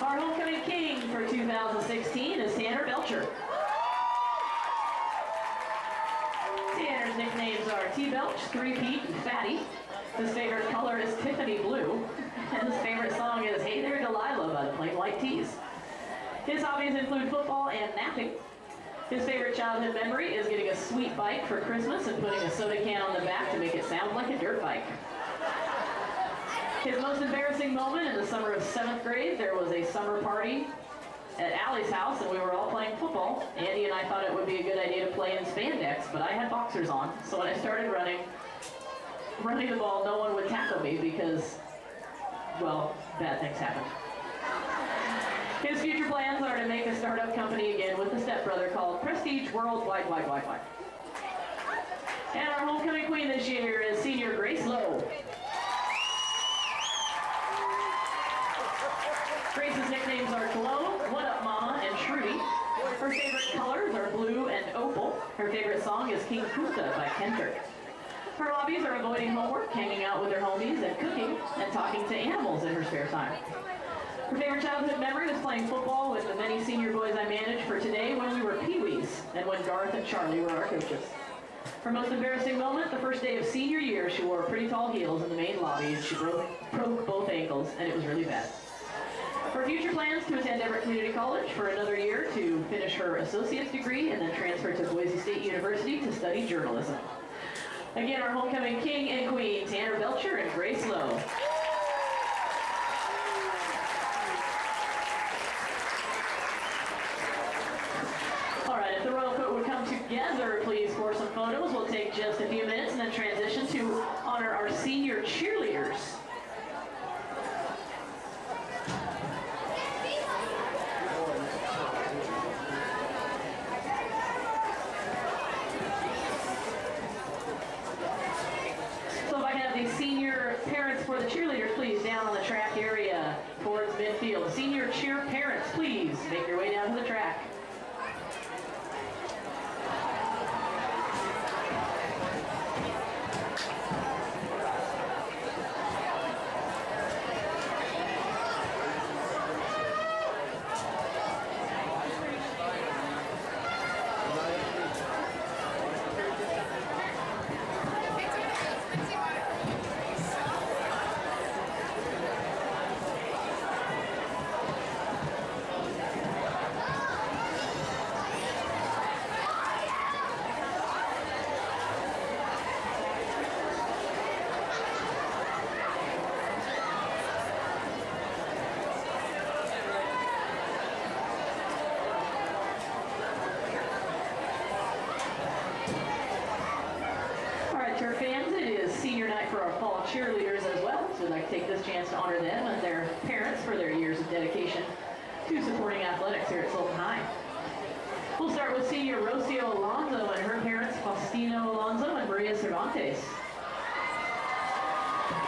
Our homecoming king for 2016 is Tanner Belcher. Tanner's nicknames are T-Belch, 3-Pete, and Fatty. His favorite color is Tiffany Blue. And his favorite song is Hey There Delilah by the Plain White Tees. His hobbies include football and napping. His favorite childhood memory is getting a sweet bike for Christmas and putting a soda can on the back to make it sound like a dirt bike. His most embarrassing moment in the summer of 7th grade, there was a summer party at Allie's house and we were all playing football. Andy and I thought it would be a good idea to play in spandex, but I had boxers on. So when I started running the ball, no one would tackle me because, well, bad things happened. His future plans are to make a startup company again with a stepbrother called Prestige Worldwide. And our homecoming queen this year is senior Grace Lowe. Grace's nicknames are Glow, What Up Mama, and Shruti. Her favorite colors are blue and opal. Her favorite song is King Kunta by Turk. Her hobbies are avoiding homework, hanging out with her homies, and cooking, and talking to animals in her spare time. Her favorite childhood memory was playing football with the many senior boys I managed for today when we were peewees, and when Garth and Charlie were our coaches. Her most embarrassing moment, the first day of senior year, she wore pretty tall heels in the main lobby, and she broke both ankles, and it was really bad. Her future plans to attend Everett Community College for another year to finish her associate's degree and then transfer to Boise State University to study journalism. Again, our homecoming king and queen, Tanner Belcher and Grace Lowe. All right, if the royal court would come together, please, for some photos. We'll take just a few minutes and then transition to honor our senior cheerleaders. For the cheerleaders, please, down on the track area towards midfield. Senior cheer parents, please, make your way down to the track. Turk fans, it is senior night for our fall cheerleaders as well, so we'd like to take this chance to honor them and their parents for their years of dedication to supporting athletics here at Sultan High. We'll start with senior Rocio Alonso and her parents, Faustino Alonso and Maria Cervantes.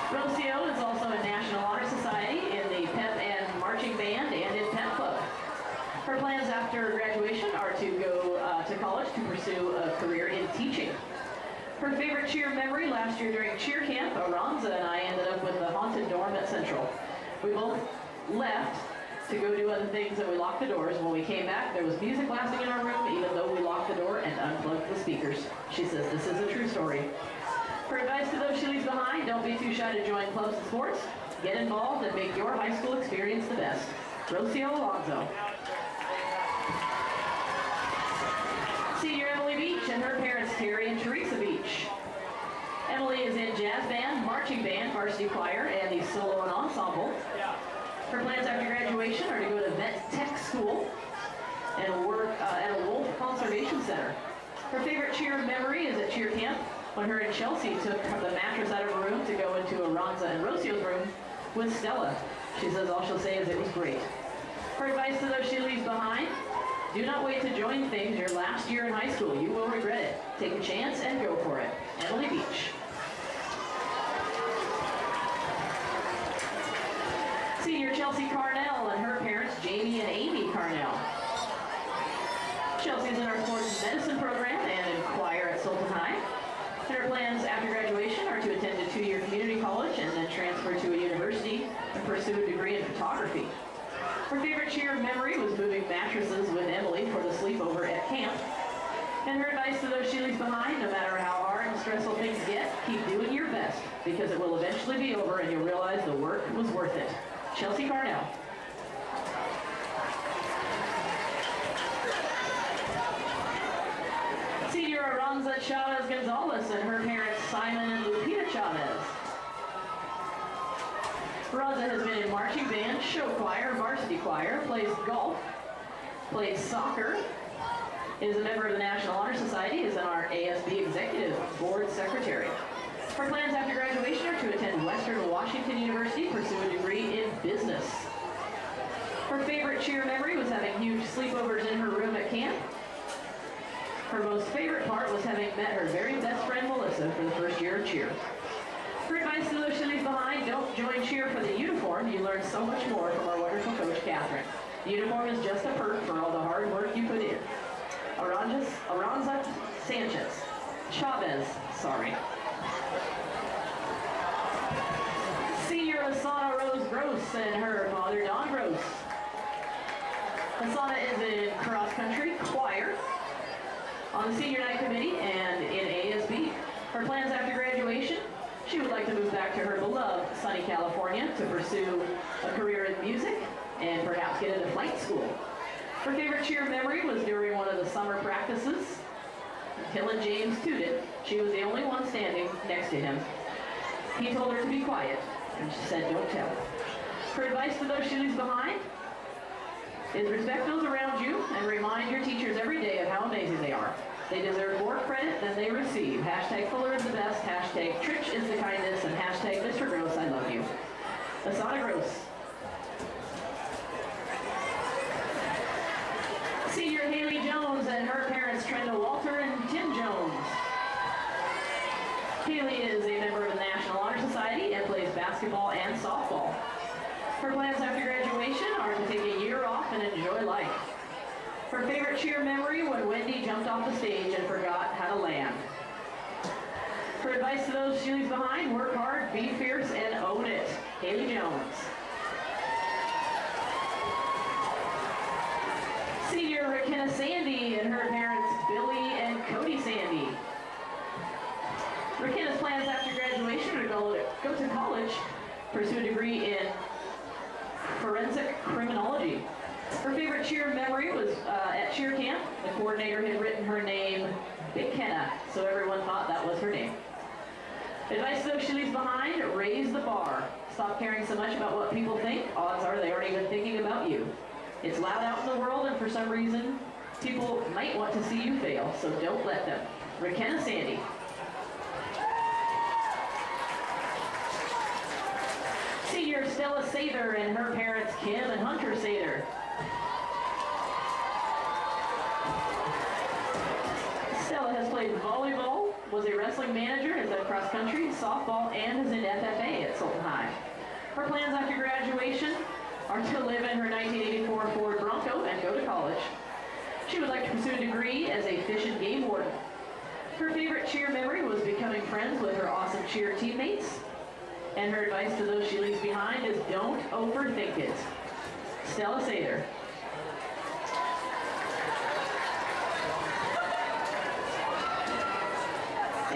Rocio is also in National Honor Society, in the pep and marching band, and in pep club. Her plans after graduation are to go to college to pursue a career in teaching. Her favorite cheer memory last year during cheer camp, Aranza and I ended up with the haunted dorm at Central. We both left to go do other things and we locked the doors. When we came back, there was music blasting in our room, even though we locked the door and unplugged the speakers. She says this is a true story. Her advice to those she leaves behind, don't be too shy to join clubs and sports. Get involved and make your high school experience the best. Rocio Alonso. Senior Emily Beach and her parents, Terry and Teresa Beach. Emily is in jazz band, marching band, varsity choir, and the solo and ensemble. Her plans after graduation are to go to vet tech school and work at a wolf conservation center. Her favorite cheer memory is at cheer camp when her and Chelsea took the mattress out of her room to go into Aranza and Rocio's room with Stella. She says all she'll say is it was great. Her advice to those she leaves behind: do not wait to join things your last year in high school. You will regret it. Take a chance and go for it. Emily Beach. Senior Chelsea Carnell and her parents, Jamie and Amy Carnell. Sultan High. And her plans after graduation are to attend a 2-year community college and then transfer to a university and pursue a degree in photography. Her favorite cheer memory was moving mattresses with Emily for the sleepover at camp. And her advice to those she leaves behind, no matter how hard and stressful things get, keep doing your best, because it will eventually be over and you'll realize the work was worth it. Chelsea Carnell. Senior Aranza Chavez Gonzalez and her parents Simon and Lupita Chavez. Aranza has been in marching band, show choir, varsity choir, plays golf, plays soccer, is a member of the National Honor Society, is our ASB Executive Board Secretary. Her plans after graduation are to attend Western Washington University, pursue a degree in business. Her favorite cheer memory was having huge sleepovers in her room at camp. Her most favorite part was having met her very best friend Melissa for the first year of cheer. Her advice to those she leaves behind, don't join cheer for the uniform. You learn so much more from our wonderful coach, Catherine. The uniform is just a perk for all the hard work you put in. Aranza Chavez, sorry. Senior Asana Rose Gross and her father, Don Gross. Asana is in cross-country choir, on the senior night committee, and in ASB. Her plans after graduation, she would like to move back to her beloved sunny California to pursue a career in music and perhaps get into flight school. Her favorite cheer memory was during one of the summer practices. Dylan James tooted. She was the only one standing next to him. He told her to be quiet, and she said, don't tell. Her advice to those she leaves behind is respect those around you and remind your teachers every day of how amazing they are. They deserve more credit than they receive. Hashtag Fuller is the best. Hashtag Trich is the kindness. And hashtag Mr. Gross, I love you. Asana Gross. Senior Haley Jones and her parents, Trenda Walter and Tim Jones. Haley is a member of the National Honor Society and plays basketball and softball. Her plans after graduation are to take a year off and enjoy life. Her favorite cheer memory when Wendy jumped off the stage and forgot how to land. Her advice to those she leaves behind, work hard, be fierce, and own it. Haley Jones. Senior Rakenna Sandy and her parents, Billy and Cody Sandy. Rakenna's plans after graduation are to go to college, pursue a degree in forensic criminology. Her favorite cheer memory was at cheer camp. The coordinator had written her name Big Kenna, so everyone thought that was her name. Advice though she leaves behind, raise the bar. Stop caring so much about what people think. Odds are they aren't even thinking about you. It's loud out in the world, and for some reason, people might want to see you fail, so don't let them. Rakenna Sandy. Senior Stella Sather and her parents, Kim and Hunter Sather. Stella has played volleyball, was a wrestling manager, has done cross country, softball, and is in FFA at Sultan High. Her plans after graduation are to live in her 1984 Ford Bronco and go to college. She would like to pursue a degree as a fish and game warden. Her favorite cheer memory was becoming friends with her awesome cheer teammates. And her advice to those she leaves behind is don't overthink it. Stella Sather.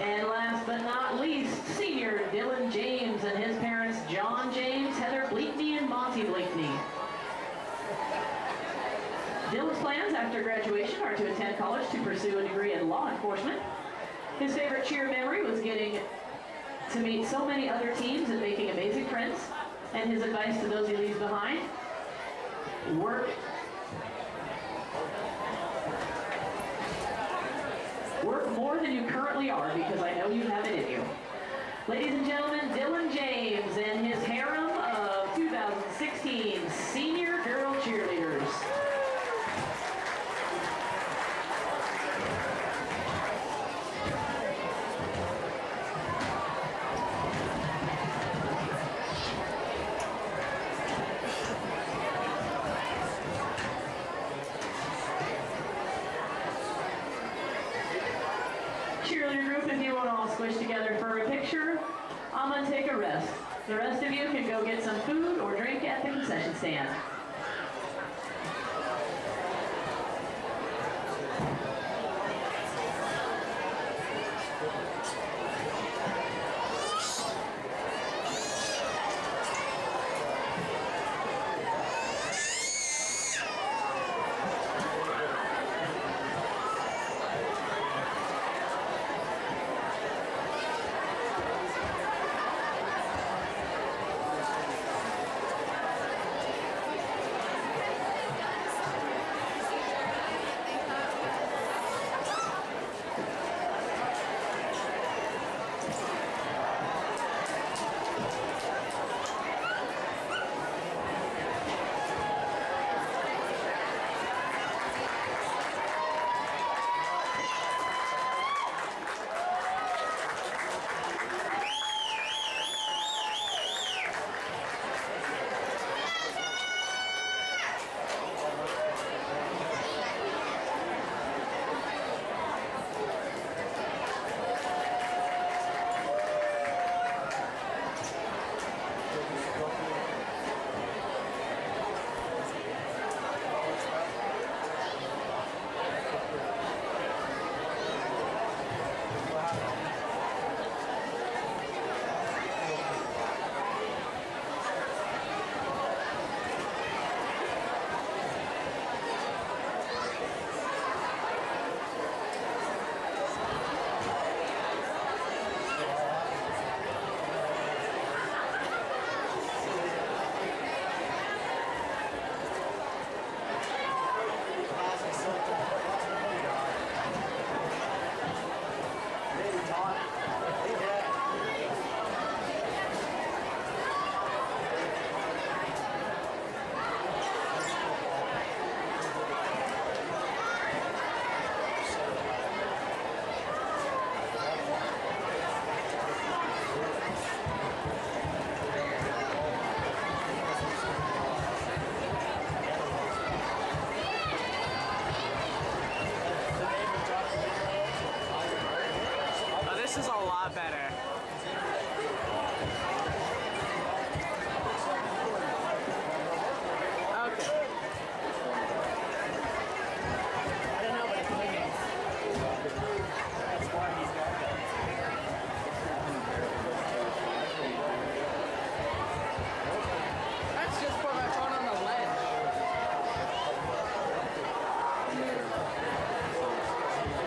And last but not least, senior Dylan James and his parents, John James, Heather Bleakney, and Monty Bleakney. Dylan's plans after graduation are to attend college to pursue a degree in law enforcement. His favorite cheer memory was getting to meet so many other teams and making amazing friends. And his advice to those he leaves behind, work more than you currently are, because I know you have it in you. Ladies and gentlemen, Dylan James and his harem of 2016 senior girl cheerleaders. squished together for a picture, I'm going to take a rest. The rest of you can go get some food or drink at the concession stand. This is a lot better. Okay. I don't know, but it's winning. That's why he's got that. Let's just put my phone on the ledge.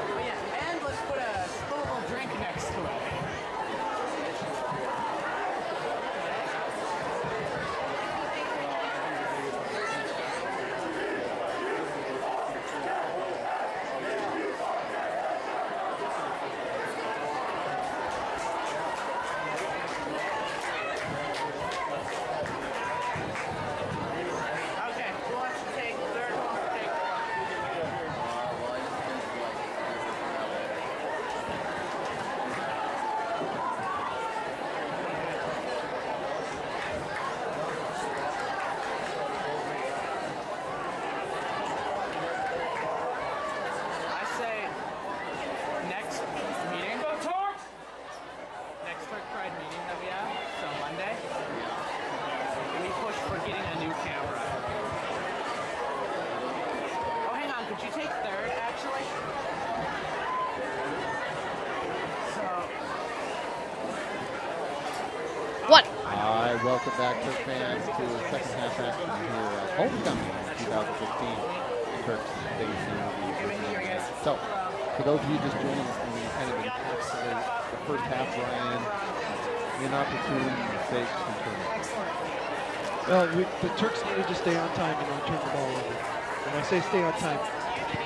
Oh yeah, and let's put a spillable drink next to it. Okay, who wants to take third? Who wants to take I say next meeting. Go Turks! Next Turk Pride meeting that we have, so Monday, we push for getting a new camera. Oh, hang on, could you take third, actually? So, What? Hi, welcome back, Turk fans, to the second half action here at Homecoming 2015. Turks facing the Virginia. So, for those of you just joining us, we kind of encapsulate the first half, Ryan, inopportune mistakes and turnovers. Well, the Turks needed to stay on time and not turn the ball over. When I say stay on time,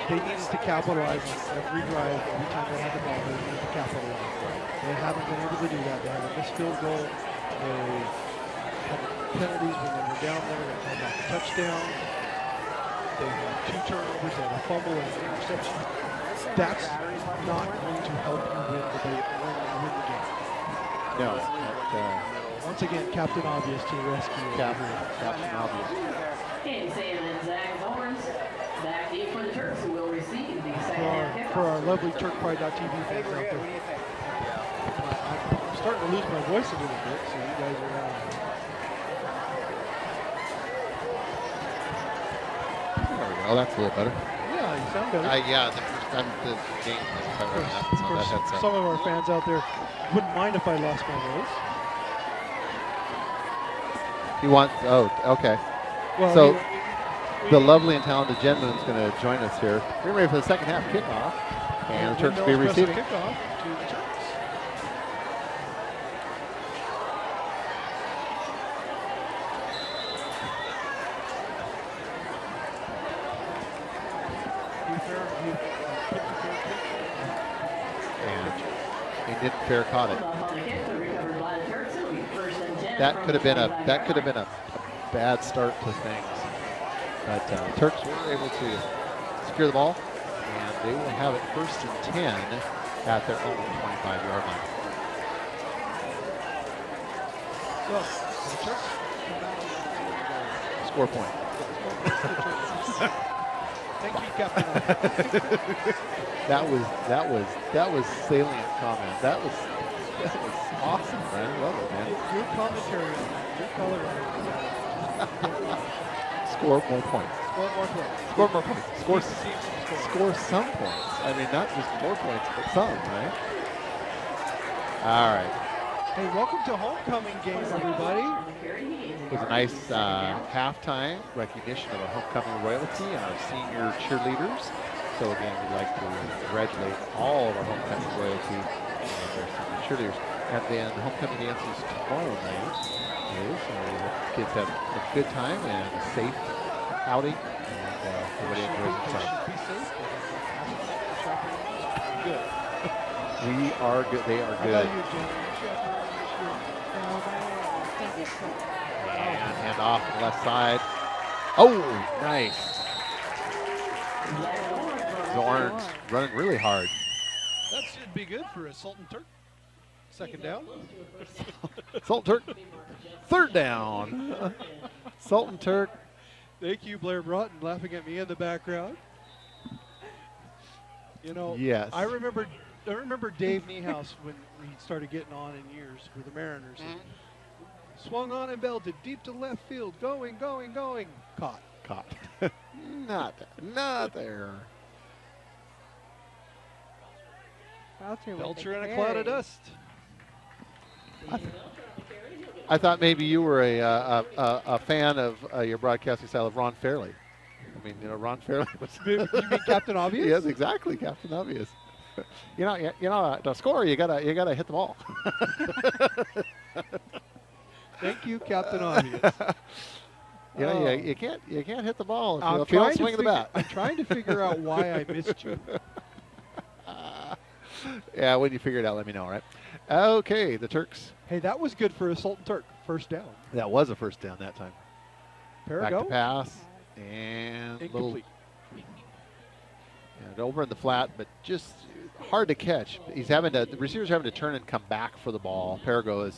they needed to capitalize on every drive, every time they had the ball, they needed to capitalize. They haven't been able to do that. They had a missed field goal. They had penalties when they were down there. They called back a touchdown. They had 2 turnovers. They had a fumble and an interception. That's not going to help you win the game. No, Once again, Captain Obvious to the rescue. Captain Obvious. Okay, Sam and Zach Horns back in for the Turks, who will receive the second half kickoff. For our lovely TurkPride.tv fans out there. starting to lose my voice a little bit, so you guys are. There we go. That's a little better. Yeah, you sound better. Yeah, the first time the game was covering that, so that headset. Some of our fans out there wouldn't mind if I lost my voice. He wants. Oh, okay. Well, So the lovely and talented Jen Moon's going to join us here. We're ready for the second half kickoff, and the Turks will be receiving. Kickoff to the Turks. And he didn't fair caught it. That could have been a bad start to things. But Turks were able to secure the ball, and they will have it 1st and 10 at their own 25-yard line. So, the Turks Score point. Thank you, Captain. That was salient comment. That was awesome, man. I love it, man. Your commentary on that, your color on it. Score more points. Score more points. Score more points. Score some points. I mean, not just more points, but some, right? All right. Hey, welcome to homecoming game, everybody. It was a nice halftime recognition of our homecoming royalty and our senior cheerleaders. So again, we'd like to congratulate all of our homecoming royalty and our senior cheerleaders. And then the homecoming dances tomorrow night. So the kids have a good time and a safe outing, and everybody enjoys themselves. Be safe. Good. We are good. They are How good. about you, Jen? And hand off to the left side. Oh, nice. Zorn's running really hard. That should be good for a Sultan Turk. Second down. Sultan Turk, 3rd down. Sultan Turk. Thank you, Blair Broughton, laughing at me in the background. You know, Yes. I remember Dave Niehaus when he started getting on in years for the Mariners. Swung on and belted deep to left field, going. Caught. Not there. Belcher in a cloud of dust. I thought maybe you were a fan of your broadcasting style of Ron Fairley. I mean, Ron Fairley was. You mean Captain Obvious? Yes, exactly, Captain Obvious. To score, you gotta hit the ball. Thank you, Captain Obvious. You can't hit the ball I'm if you don't swing the bat. I'm trying to figure out why I missed you. Yeah, when you figure it out, let me know, all right? Okay, the Turks. Hey, that was good for a Sultan Turk. 1st down. That was a 1st down that time. Back to Perigo. pass and Incomplete. and over in the flat, but just hard to catch. The receiver's having to turn and come back for the ball. Perigo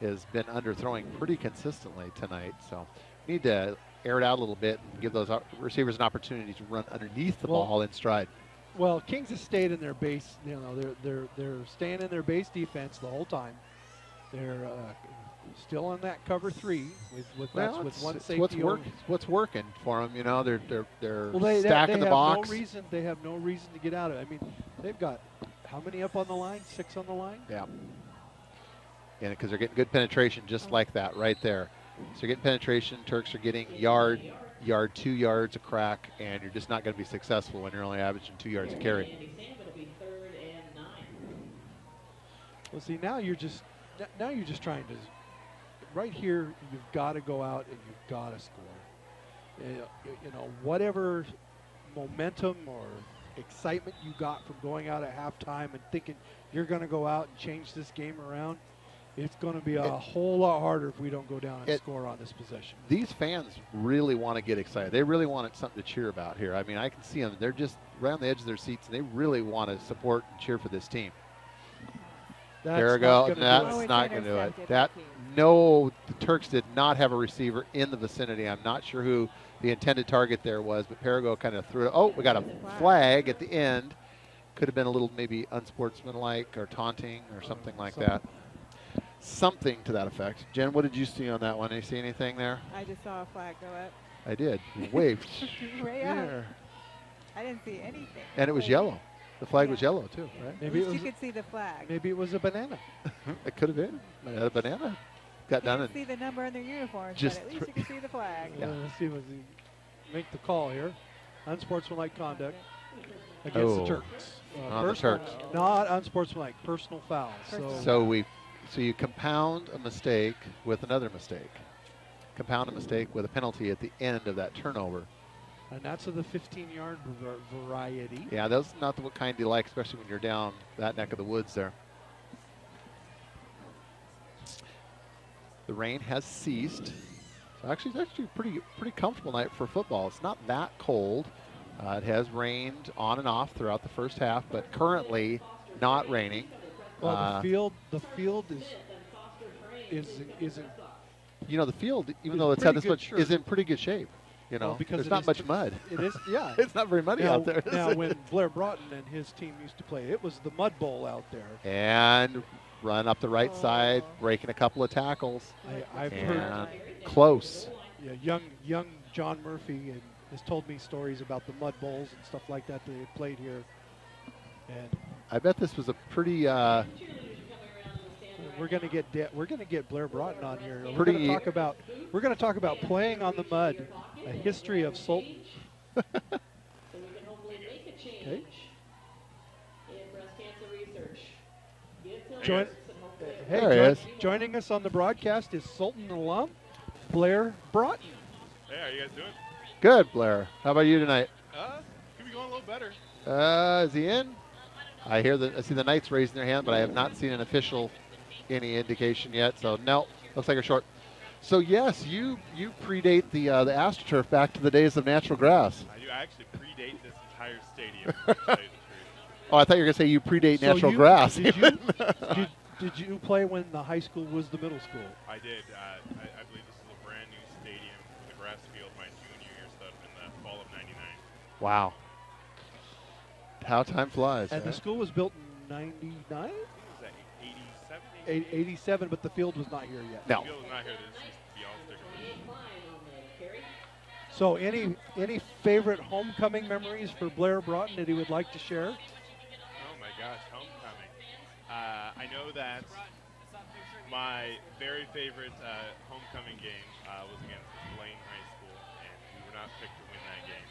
has been underthrowing pretty consistently tonight, so we need to air it out a little bit and give those receivers an opportunity to run underneath the ball in stride. Well, Kings have stayed in their base. They're staying in their base defense the whole time. They're still on that cover 3 with one safety. What's working for them? They're They stacking the have box. They have no reason to get out of it. I mean, they've got how many up on the line? 6 on the line. Yeah. And because they're getting good penetration just like that right there. So you're getting penetration. Turks are getting yard, 2 yards a crack, and you're just not going to be successful when you're only averaging 2 yards a carry. Well, see, now you're just trying to. Right here, you've got to go out and you've got to score. Whatever momentum or excitement you got from going out at halftime and thinking you're going to go out and change this game around, it's going to be a whole lot harder if we don't go down and score on this possession. These fans really want to get excited. They really want something to cheer about here. I mean, I can see them. They're just right on the edge of their seats, and they really want to support and cheer for this team. There we go. That's not going to do it. The Turks did not have a receiver in the vicinity. I'm not sure who the intended target there was, but Perigo kind of threw it. Oh, we got a flag at the end. Could have been a little maybe unsportsmanlike or taunting or something like that. something to that effect. Jen, what did you see on that one? Did you see anything there? I just saw a flag go up. I did. Waved. Way up. There. I didn't see anything. And it was yellow. The flag was yellow too, right? At Maybe least it you was. could see the flag. Maybe it was a banana. It could have been. A banana. Got done. Can't see the number on their uniforms, just but at least you can see the flag. Yeah. Let's see what he make the call here. Unsportsmanlike conduct against the Turks. On the Turks. Not unsportsmanlike, personal foul. So you compound a mistake with another mistake. Compound a mistake with a penalty at the end of that turnover. And that's of the 15-yard variety. Yeah, that's not the kind you like, especially when you're down that neck of the woods there. The rain has ceased. So actually, it's actually a pretty comfortable night for football. It's not that cold. It has rained on and off throughout the first half, but currently not raining. Well, the field isn't. You know, the field, even It's though it's had pretty this good much, shape. is in pretty good shape. You know, Well, because there's it not is much mud. It is, yeah. It's not very muddy out there. is Now, it? when Blair Broughton and his team used to play, it was the Mud Bowl out there. And run up the right side, breaking a couple of tackles. I've And heard close. young John Murphy has told me stories about the Mud Bowls and stuff like that they played here. And I bet this was a pretty we're gonna get Blair Broughton on here. Pretty- We're gonna talk about playing on the mud, a history of Sultan. So we can hopefully make a change in breast cancer research. Give Turks Join- and hopefully Hey, There he is. joining us on the broadcast is Sultan alum Blair Broughton. Hey, how you guys doing? Good, Blair. How about you tonight? Could be going a little better. Is he in? I see the Knights raising their hand, but I have not seen an official any indication yet. So no, looks like you're short. So yes, you predate the AstroTurf back to the days of natural grass. I do actually predate this entire stadium. To tell you the truth. Oh, I thought you were gonna say you predate So natural you- grass. Did you play when the high school was the middle school? I did. I believe this is a brand new stadium with a grass field my junior year stuff in the fall of '99. Wow. How time flies. And the school was built in 99? Was that 87? 87, but the field was not here yet. No. The field is not here. This used to be all sticker. So any favorite homecoming memories for Blair Broughton that he would like to share? Oh my gosh, homecoming. I know that my very favorite homecoming game was against Blaine High School, and we were not picked to win that game.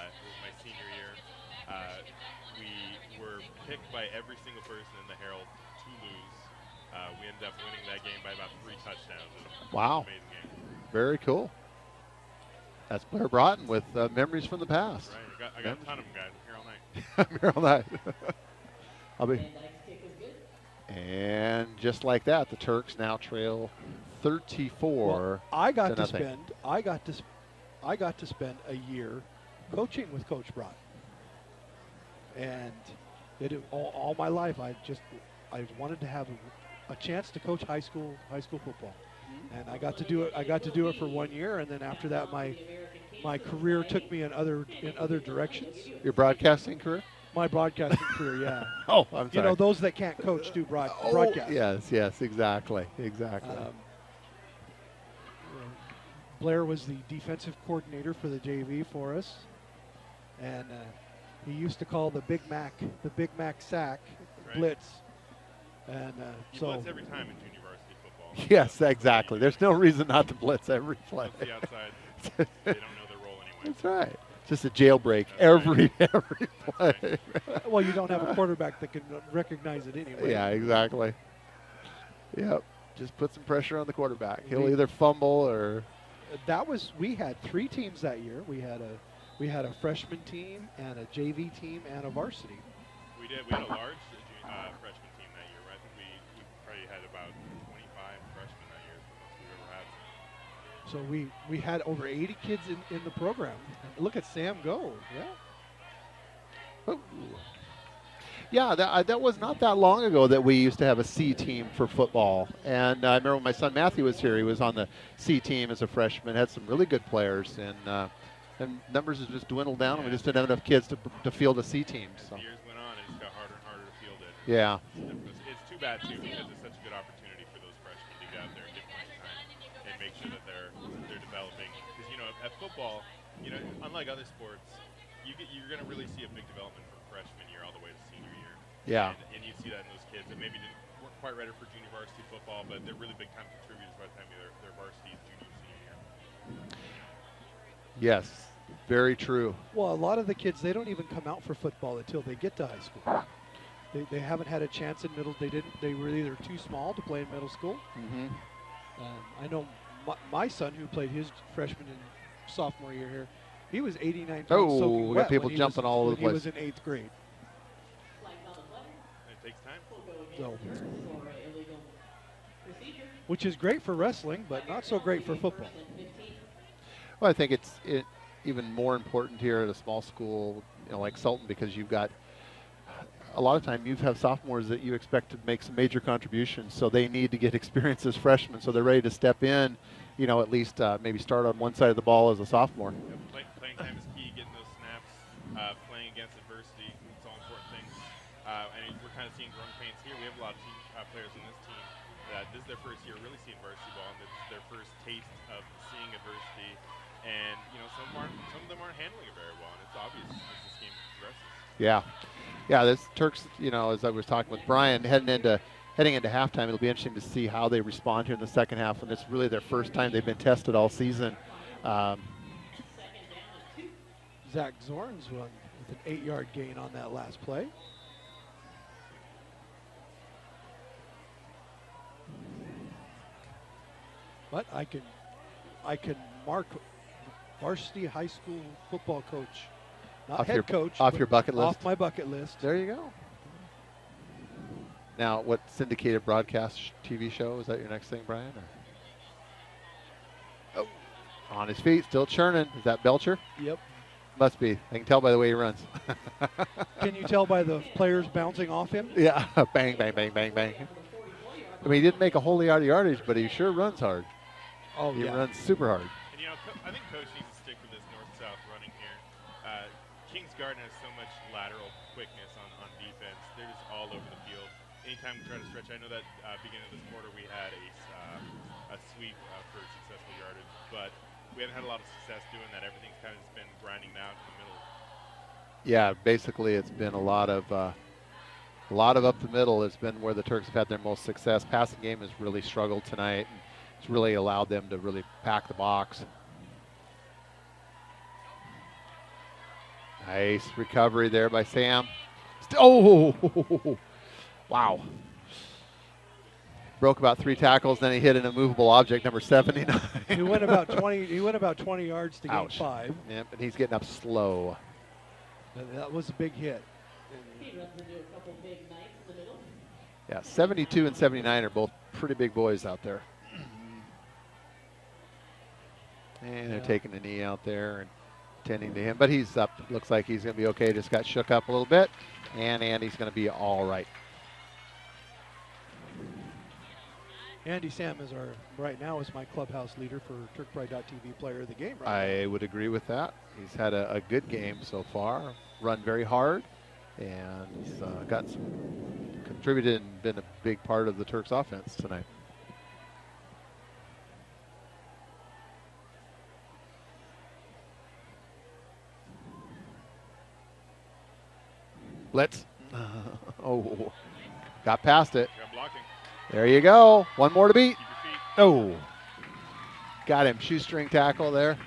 It was my senior year. We were picked by every single person in the Herald to lose. We ended up winning that game by about 3 touchdowns. It was Wow. an amazing game. Very cool. That's Blair Broughton with memories from the past. Right, I got a ton of them, guys. I'm here all night. I'm here all night. I'll be. And just like that, the Turks now trail 34. Well, I got to nothing. spend a year coaching with Coach Broughton, and all my life I wanted to have a chance to coach high school football, and I got to do it. I got to do it for 1 year, and then after that, my career took me in other directions. Your broadcasting career? My broadcasting career, yeah. Oh, I'm sorry. You know, those that can't coach do broadcast. Yes, exactly. Blair was the defensive coordinator for the JV for us, and he used to call the Big Mac sack blitz, and You so blitz every time in junior varsity football. Yes, exactly. There's no reason not to blitz every play. Once the outside, they don't know their role anyway. That's right. Just a jailbreak every play. well, you don't have a quarterback that can recognize it anyway. Yeah, exactly. Yep. Just put some pressure on the quarterback. He'll either fumble or. We had 3 teams that year. We had a freshman team and a JV team and a varsity. We did. We had a large freshman team that year. Right? I think we probably had about 25 freshmen that year. It's the most we've ever had. So we had over 80 kids in the program. And look at Sam go. Yeah. Ooh. Yeah, that was not that long ago that we used to have a C team for football. And I remember when my son Matthew was here, he was on the C team as a freshman, had some really good players, and numbers have just dwindled down, and we just didn't have enough kids to field a C team. So. As years went on, it just got harder and harder to field it. Yeah. It's too bad, too, because it's such a good opportunity for developing. Because, you know, at football, you know, unlike other sports, you're going to really see a big development from freshman year all the way to senior year. Yeah. And you see that in those kids that maybe weren't quite ready for junior varsity football, but they're really big time contributors by the time they're varsity junior senior year. Yes, very true. Well, a lot of the kids, they don't even come out for football until they get to high school. They haven't had a chance in middle. They were either too small to play in middle school. Mm-hmm. I know my son, who played his freshman and sophomore year here, he was 89 pounds Oh, soaking we got wet people when he jumping was, all over when the place. he was in 8th grade. It takes time. So, which is great for wrestling, but not so great for football. Well, I think it's even more important here at a small school, you know, like Sultan, because you've got a lot of time you have sophomores that you expect to make some major contributions, so they need to get experience as freshmen, so they're ready to step in, you know, at least maybe start on one side of the ball as a sophomore. Yep, playing time is key, getting those snaps, playing against adversity, it's all important things. And we're kind of seeing growing pains here. We have a lot of players on this team that this is their first year really seeing varsity ball, and this is their first taste of seeing adversity. And, you know, some of them aren't handling it very well, and it's obvious as this game progresses. Yeah. Yeah, this Turks, you know, as I was talking with Brian, heading into halftime, it'll be interesting to see how they respond here in the second half, and it's really their first time they've been tested all season. Zach Zorn's run with an 8-yard gain on that last play. But I can mark varsity high school football coach, not head coach, off your bucket list. Off my bucket list. There you go. Now, what syndicated broadcast TV show is that? Your next thing, Brian? Or? Oh, on his feet, still churning. Is that Belcher? Yep. Must be. I can tell by the way he runs. Can you tell by the players bouncing off him? Yeah, bang, bang, bang, bang, bang. I mean, he didn't make a whole lot of yardage, but he sure runs hard. Oh, he yeah. runs super hard. And, you know, I think Coach needs to stick with this north-south running here. Kings Garden has so much lateral quickness on defense. They're just all over the field. Anytime we try to stretch, I know that beginning of this quarter we had a sweep for successful yardage, but we haven't had a lot of success doing that. Everything's kind of just been grinding out in the middle. Yeah, basically it's been a lot of up the middle has been where the Turks have had their most success. Passing game has really struggled tonight. And it's really allowed them to really pack the box. Nice recovery there by Sam. Oh, wow. Broke about 3 tackles, then he hit an immovable object, number 79. He went about 20. He went about 20 yards to Ouch. gain 5. Yep, and he's getting up slow. And that was a big hit. He runs into a couple big knights in the middle. Yeah, 72 and 79 are both pretty big boys out there. And they're taking the knee out there and tending to him. But he's up. Looks like he's going to be okay. Just got shook up a little bit. And Andy's going to be all right. Andy Sam is right now is my clubhouse leader for TurkPride.tv player of the game. Right I would agree with that. He's had a good game so far. Run very hard. And he's got some contributed and been a big part of the Turks offense tonight. Blitz. Oh, got past it. Got blocking. There you go. One more to beat. Keep your feet. Oh, got him. Shoestring tackle there.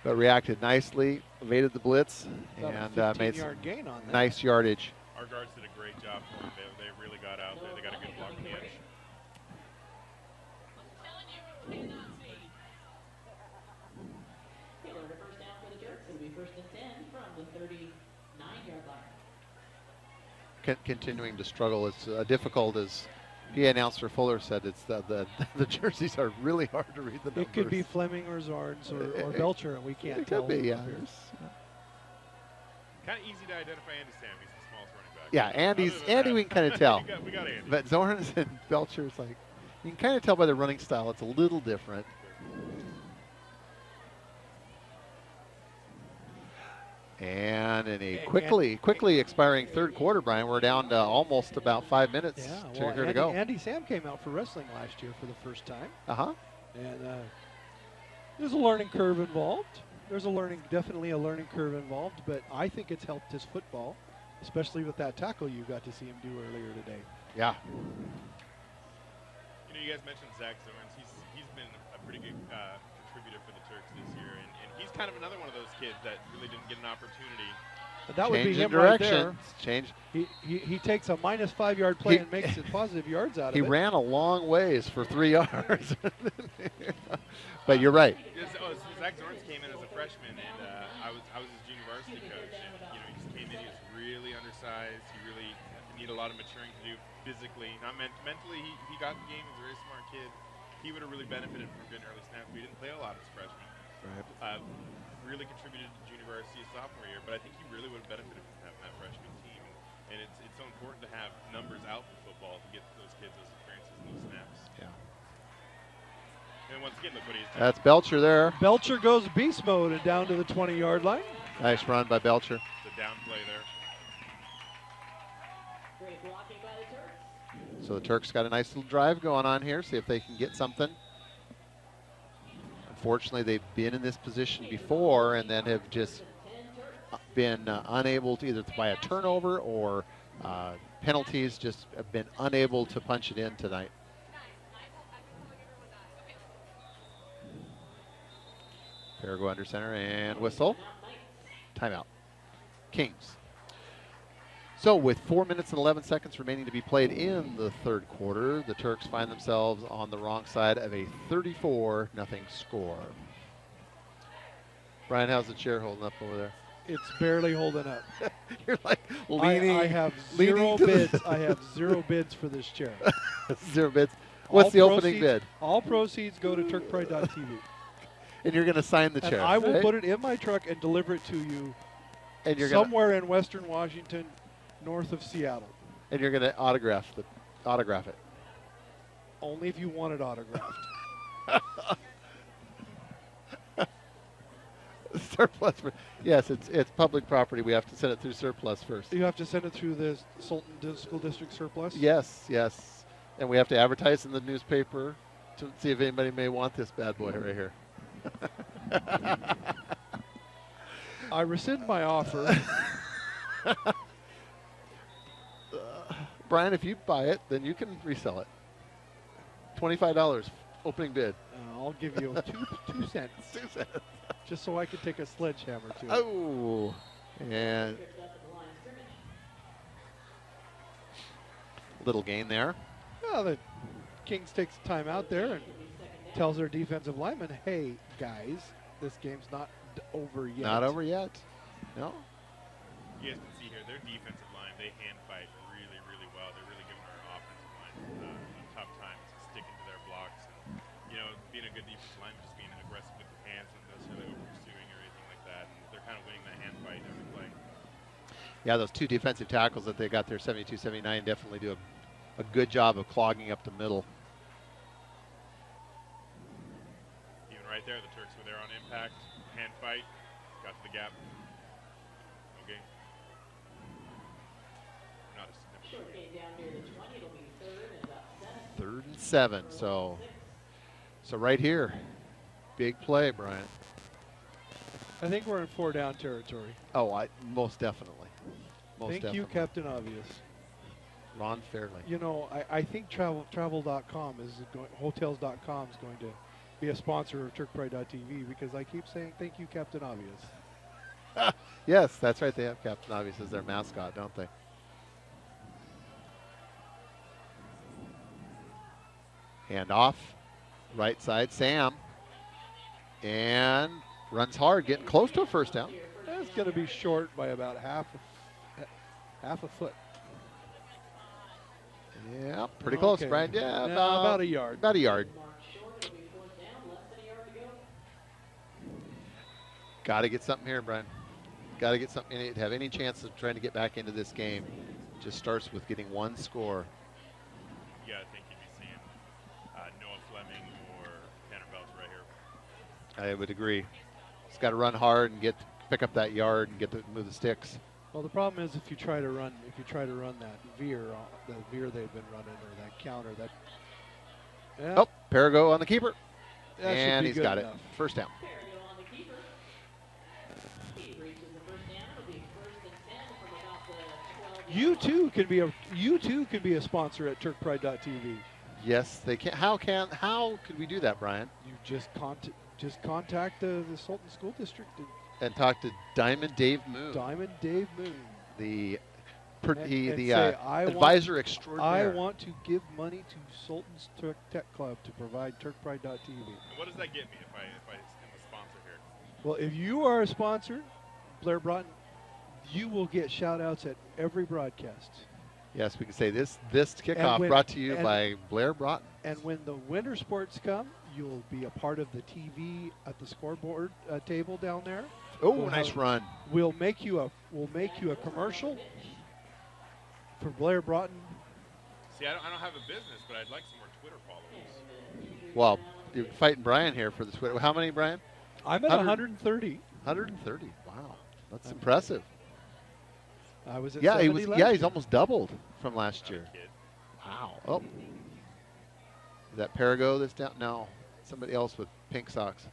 But reacted nicely, evaded the blitz, About and a made 15-yard gain on that. nice yardage. Our guards did a great job for them. They really got out there. They got a good block edge. Taylor, the first down for the Turks. It'll be 1st and 10 from the 39-yard line. Continuing to struggle. It's difficult, as PA announcer Fuller said. It's the jerseys are really hard to read the numbers. It could be Fleming or Zorns or Belcher, and we can't It tell. could be, yeah. Kind of easy to identify Andy Sam. He's the smallest running back. Yeah, Andy we can kind of tell. we got Andy. But Zorns and Belcher's like, you can kind of tell by the running style. It's a little different. And in a quickly expiring third quarter, Brian, we're down to almost about 5 minutes Yeah, well, to go. Andy Sam came out for wrestling last year for the first time. Uh-huh. And there's a learning curve involved. Definitely a learning curve involved, but I think it's helped his football, especially with that tackle you got to see him do earlier today. Yeah. You know, you guys mentioned Zach Zorns. He's been a pretty good contributor for the Turks this year, and he's kind of another one of those kids that really didn't get an opportunity. But that would be Change in him right direction. there. Change. He takes a minus 5 yard play and makes it positive yards out of it. He ran a long ways for 3 yards. But you're right. Zach Zorns came in as a freshman, and I was his junior varsity coach, and you know, he just came in. He was really undersized. He really needed a lot of maturing to do physically, not mentally. He got the game. He's a very smart kid. He would have really benefited from getting early snaps. We didn't play a lot as freshmen. Right. Really contributed to junior varsity sophomore year, but I think he really would have benefited from having that freshman team. And it's so important to have numbers out for football to get those kids those experiences and those snaps. Yeah. And once again, look what he's done. That's Belcher there. Belcher goes beast mode and down to the 20-yard line. Nice run by Belcher. It's a down play there. Great blocking by the Turks. So the Turks got a nice little drive going on here. See if they can get something. Unfortunately, they've been in this position before and then have just been unable to either by a turnover or penalties, just have been unable to punch it in tonight. Parago under center and whistle. Timeout. Kings. So with 4 minutes and 11 seconds remaining to be played in the third quarter, the Turks find themselves on the wrong side of a 34-0 score. Brian, how's the chair holding up over there? It's barely holding up. You're like leaning. I have leaning zero bids. I have 0 bids for this chair. 0 bids. What's the opening bid? All proceeds go to turkpride.tv. And you're going to sign the chair. And I will right? put it in my truck and deliver it to you and you're somewhere in Western Washington, north of Seattle. And you're going to autograph it. Only if you want it autographed. Surplus. Yes, it's public property. We have to send it through surplus first. You have to send it through the Sultan School District surplus? Yes. And we have to advertise in the newspaper to see if anybody may want this bad boy right here. I rescind my offer. Brian, if you buy it, then you can resell it. $25 opening bid. I'll give you 2 cents. 2 cents. Just so I can take a sledgehammer to it. Oh, and little gain there. Well, the Kings takes time out there and tells their defensive lineman, hey, guys, this game's not over yet. Not over yet. No. You guys can see here, their defensive line, they hand fight really, really well. They're really giving our offensive line a tough time sticking to their blocks. And, you know, being a good defensive line, just being aggressive with the hands, not necessarily over pursuing or anything like that. And they're kind of winning that hand fight every play. Yeah, those 2 defensive tackles that they got there, 72, 79, definitely do a good job of clogging up the middle. Even right there, the Turks were there on impact, hand fight, got to the gap. Okay. Not a significant gain. Down near the 20, it'll be 3rd and about 7. 3rd and 7. So right here, big play, Brian. I think we're in 4 down territory. Oh, most definitely. Thank you, Captain Obvious. Ron Fairley. You know, I think travel.com is going, hotels.com is going to be a sponsor of turkpride.tv because I keep saying thank you, Captain Obvious. Yes, that's right. They have Captain Obvious as their mascot, don't they? Hand off, right side, Sam, and runs hard, getting close to a first down. That's going to be short by about half a foot. Yeah, pretty close, Brian. Yeah, about a yard. About a yard. Got to get something here, Brian. Got to get something in it to have any chance of trying to get back into this game. Just starts with getting 1 score. Yeah, I think you'd be seeing Noah Fleming or Tanner Belcher right here. I would agree. He's got to run hard and pick up that yard and move the sticks. Well, the problem is if you try to run that veer they've been running, or that counter, that. Yeah. Oh, Parago on the keeper. That should And be he's good got enough. it. First down. You too can be a sponsor at TurkPride.tv. Yes, they can. How could we do that, Brian? You just contact the Sultan School District And talk to Diamond Dave Moon, Diamond Dave Moon. the say, advisor extraordinaire. I want to give money to Sultan's Tech Club to provide TurkPride.tv. What does that get me if I am a sponsor here? Well, if you are a sponsor, Blair Broughton, you will get shout-outs at every broadcast. Yes, we can say this kickoff brought to you by Blair Broughton. And when the winter sports come, you'll be a part of the TV at the scoreboard table down there. Oh, nice run. We'll make you a commercial for Blair Broughton. See, I don't have a business, but I'd like some more Twitter followers. Well, you're fighting Brian here for the Twitter. How many, Brian? I'm at 130. 130. Wow, that's impressive. I was at Yeah, 70 last he's year. almost doubled from last year. Kid. Wow. Oh, is that Perigo that's down? No, somebody else with pink socks.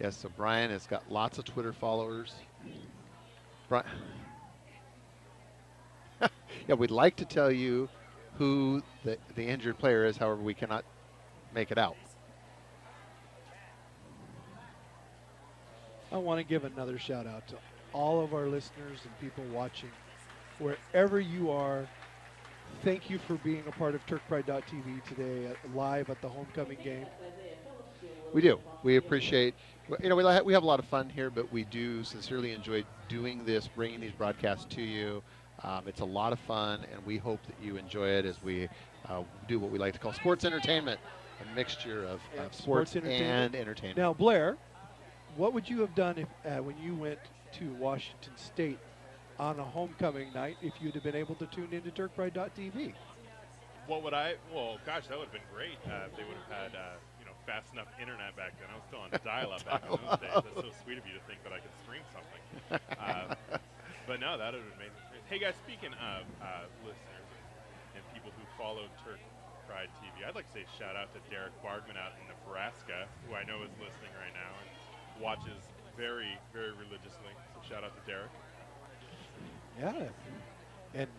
Yes, so Brian has got lots of Twitter followers. Brian. Yeah, we'd like to tell you who the injured player is. However, we cannot make it out. I want to give another shout out to all of our listeners and people watching, wherever you are. Thank you for being a part of TurkPride.tv today, live at the homecoming game. We do. We appreciate. We have a lot of fun here, but we do sincerely enjoy doing this, bringing these broadcasts to you. It's a lot of fun, and we hope that you enjoy it as we do what we like to call sports entertainment, a mixture of sports and entertainment. Now, Blair, what would you have done if when you went to Washington State on a homecoming night if you'd have been able to tune into TurkPride.tv? What would I? Well, gosh, that would have been great. They would have had fast enough internet back then. I was still on dial-up back in those days. That's so sweet of you to think that I could stream something. But no, that would have been amazing. Hey guys, speaking of listeners and people who follow Turk Pride TV, I'd like to say shout out to Derek Bargman out in Nebraska, who I know is listening right now and watches very, very religiously. So shout out to Derek. Yeah, and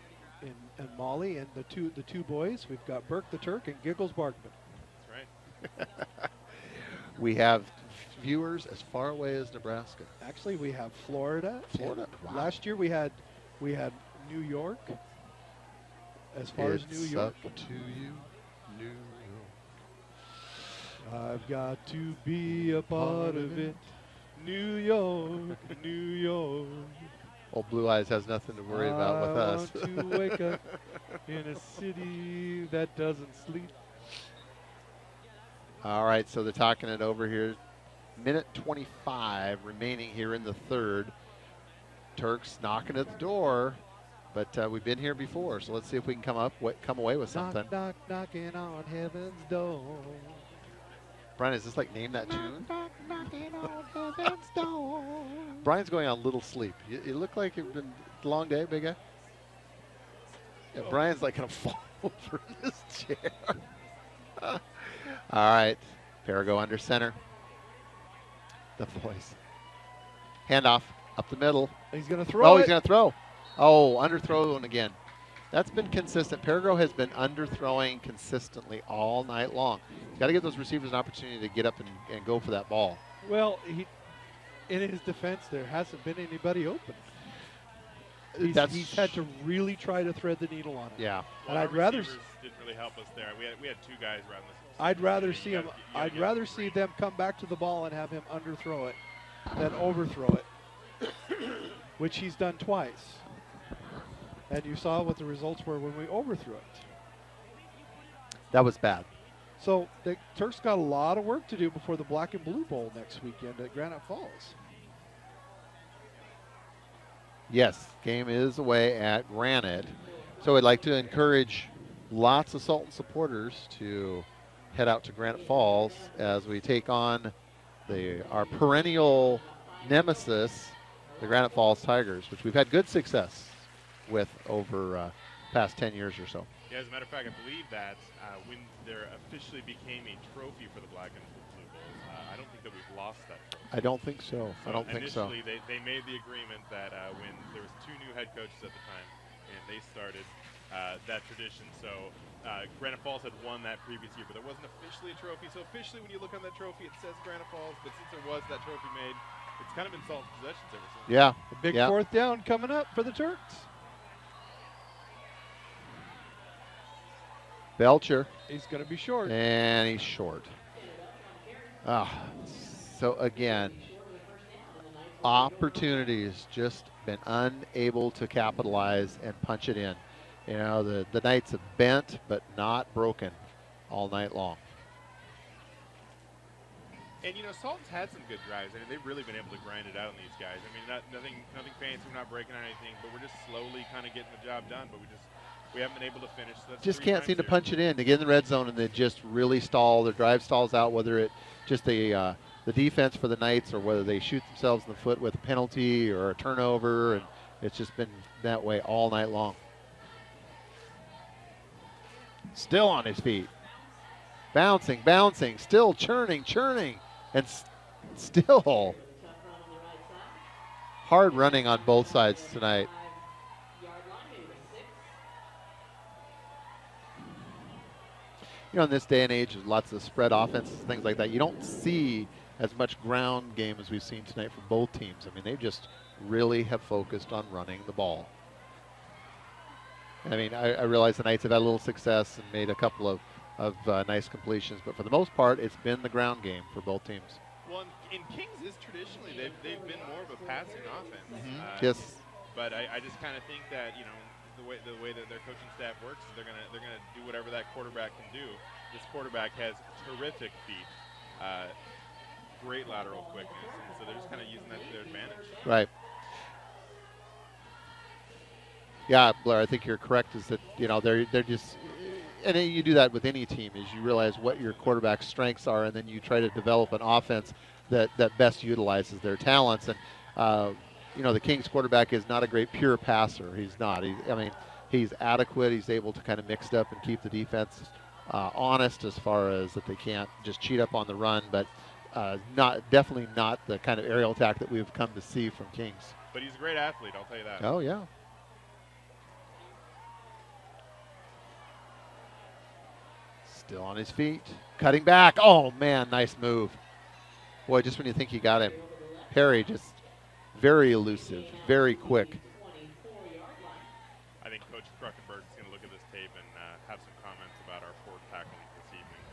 Molly and the two boys. We've got Burke the Turk and Giggles Barkman. That's right. We have viewers as far away as Nebraska. Actually, we have Florida. Florida. Wow. Last year we had New York. As far as New York. Up to you, New York. I've got to be a part of it. New York, New York. Old Blue Eyes has nothing to worry about with us. I want to wake up in a city that doesn't sleep. All right, so they're talking it over here. Minute 25 remaining here in the third. Turks knocking at the door, but we've been here before, so let's see if we can come away with something. Knock, knock, knocking on heaven's door. Brian, is this like name that tune? Knock, knocking on heaven's door. Brian's going on a little sleep. You look like it's been a long day, big guy. Yeah, Brian's like going to fall over this chair. All right, Perigo under center. The voice. Handoff up the middle. He's going to throw Oh, it. he's going to throw. Oh, underthrown again. That's been consistent. Perigo has been underthrowing consistently all night long. He's got to give those receivers an opportunity to get up and go for that ball. Well, in his defense, there hasn't been anybody open. He's had to really try to thread the needle on it. Yeah. And Well, I'd rather didn't really help us there. We had two guys around this. I'd rather see him. I'd rather see them come back to the ball and have him underthrow it than overthrow it, which he's done twice. And you saw what the results were when we overthrew it. That was bad. So the Turks got a lot of work to do before the Black and Blue Bowl next weekend at Granite Falls. Yes, game is away at Granite. So I'd like to encourage lots of Sultan supporters to head out to Granite Falls as we take on our perennial nemesis, the Granite Falls Tigers, which we've had good success with over past 10 years or so. Yeah, as a matter of fact, I believe that when there officially became a trophy for the Black and Blue Bulls, I don't think that we've lost that trophy. I don't think so. I don't think so. Initially, they made the agreement that when there was 2 new head coaches at the time, and they started that tradition. So Granite Falls had won that previous year, but there wasn't officially a trophy. So officially, when you look on that trophy, it says Granite Falls. But since there was that trophy made, it's kind of been Sultan's possessions ever since. Yeah. A big yeah. 4th down coming up for the Turks. Belcher. He's going to be short. And he's short. So again, opportunities, just been unable to capitalize and punch it in. You know, the Knights have bent but not broken all night long. And, you know, Sultan's had some good drives. I mean, they've really been able to grind it out on these guys. I mean, nothing fancy. We're not breaking on anything, but we're just slowly kind of getting the job done. But we haven't been able to finish. So that's Just 3 can't times seem to here. punch it in. They get in the red zone and they just really stall. Their drive stalls out, whether it just the defense for the Knights or whether they shoot themselves in the foot with a penalty or a turnover, and it's just been that way all night long. Still on his feet. Bouncing, still churning, and still hard running on both sides tonight. You know, in this day and age, there's lots of spread offenses, things like that. You don't see as much ground game as we've seen tonight from both teams. I mean, they just really have focused on running the ball. I mean, I realize the Knights have had a little success and made a couple of nice completions, but for the most part, it's been the ground game for both teams. Well, in Kings is traditionally they've been more of a passing offense. Yes. But I just kind of think that, you know, the way that their coaching staff works, they're gonna do whatever that quarterback can do. This quarterback has terrific feet, great lateral quickness, and so they're just kind of using that to their advantage. Right. Yeah, Blair, I think you're correct. Is that, you know, they're just, and you do that with any team, is you realize what your quarterback's strengths are, and then you try to develop an offense that best utilizes their talents. And you know, the Kings quarterback is not a great pure passer. He's not. He's adequate. He's able to kind of mix it up and keep the defense honest as far as that they can't just cheat up on the run, but definitely not the kind of aerial attack that we've come to see from Kings. But he's a great athlete, I'll tell you that. Oh, yeah. Still on his feet. Cutting back. Oh, man, nice move. Boy, just when you think you got him. Perry just very elusive, very quick. I think Coach Kruckenberg is going to look at this tape and have some comments about our forward tackling this evening.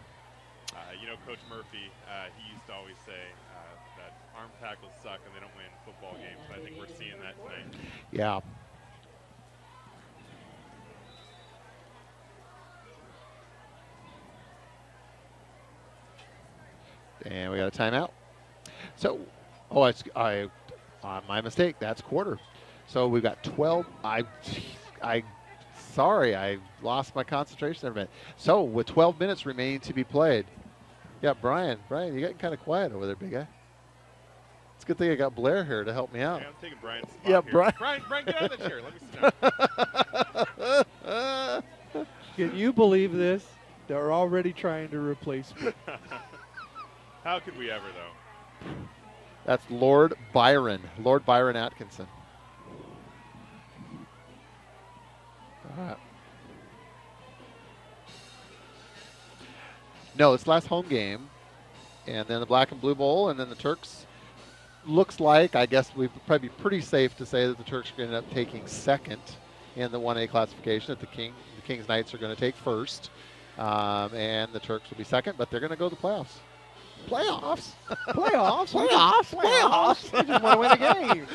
You know, Coach Murphy, he used to always say that arm tackles suck and they don't win football games. And I think we're seeing that tonight. Yeah. And we got a timeout. So, my mistake. That's quarter. So we've got 12. Sorry, I lost my concentration there a minute. So with 12 minutes remaining to be played. Yeah, Brian, you're getting kind of quiet over there, big guy. It's a good thing I got Blair here to help me out. Yeah, I'm taking Brian's spot Yeah, here. Brian, get out of the chair. Let me sit down. Can you believe this? They're already trying to replace me. How could we ever, though? That's Lord Byron Atkinson. All right. No, it's last home game, and then the Black and Blue Bowl, and then the Turks. Looks like, I guess we'd probably be pretty safe to say that the Turks are going to end up taking second in the 1A classification. That the Kings Knights are going to take first, and the Turks will be second, but they're going to go to the playoffs. Playoffs? Playoffs? You just want to win a game.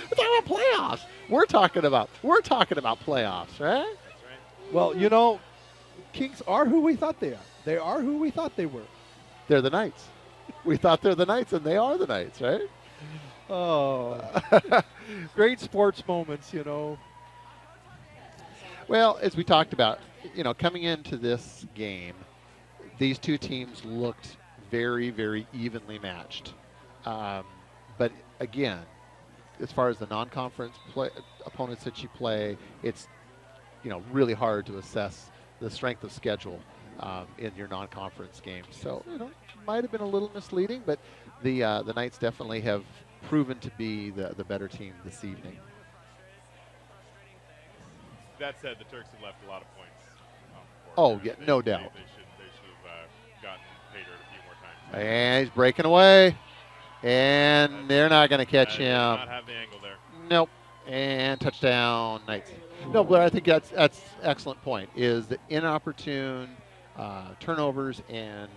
We're talking about playoffs. We're talking about playoffs, right? That's right. Well, you know, Kings are who we thought they are. They are who we thought they were. They're the Knights. We thought they're the Knights, and they are the Knights, right? Oh, great sports moments, you know. Well, as we talked about, you know, coming into this game, these two teams looked very, very evenly matched. But again, as far as the non-conference opponents that you play, it's, you know, really hard to assess the strength of schedule in your non-conference games. So might have been a little misleading, but the Knights definitely have proven to be the better team this evening. That said, the Turks have left a lot of points. Oh, yeah, no doubt. They should have gotten paid a few more times. And he's breaking away, and they're not going to catch him. Not have the angle there. Nope. And touchdown, Knights. No, Blair, I think that's excellent point. Is that inopportune turnovers and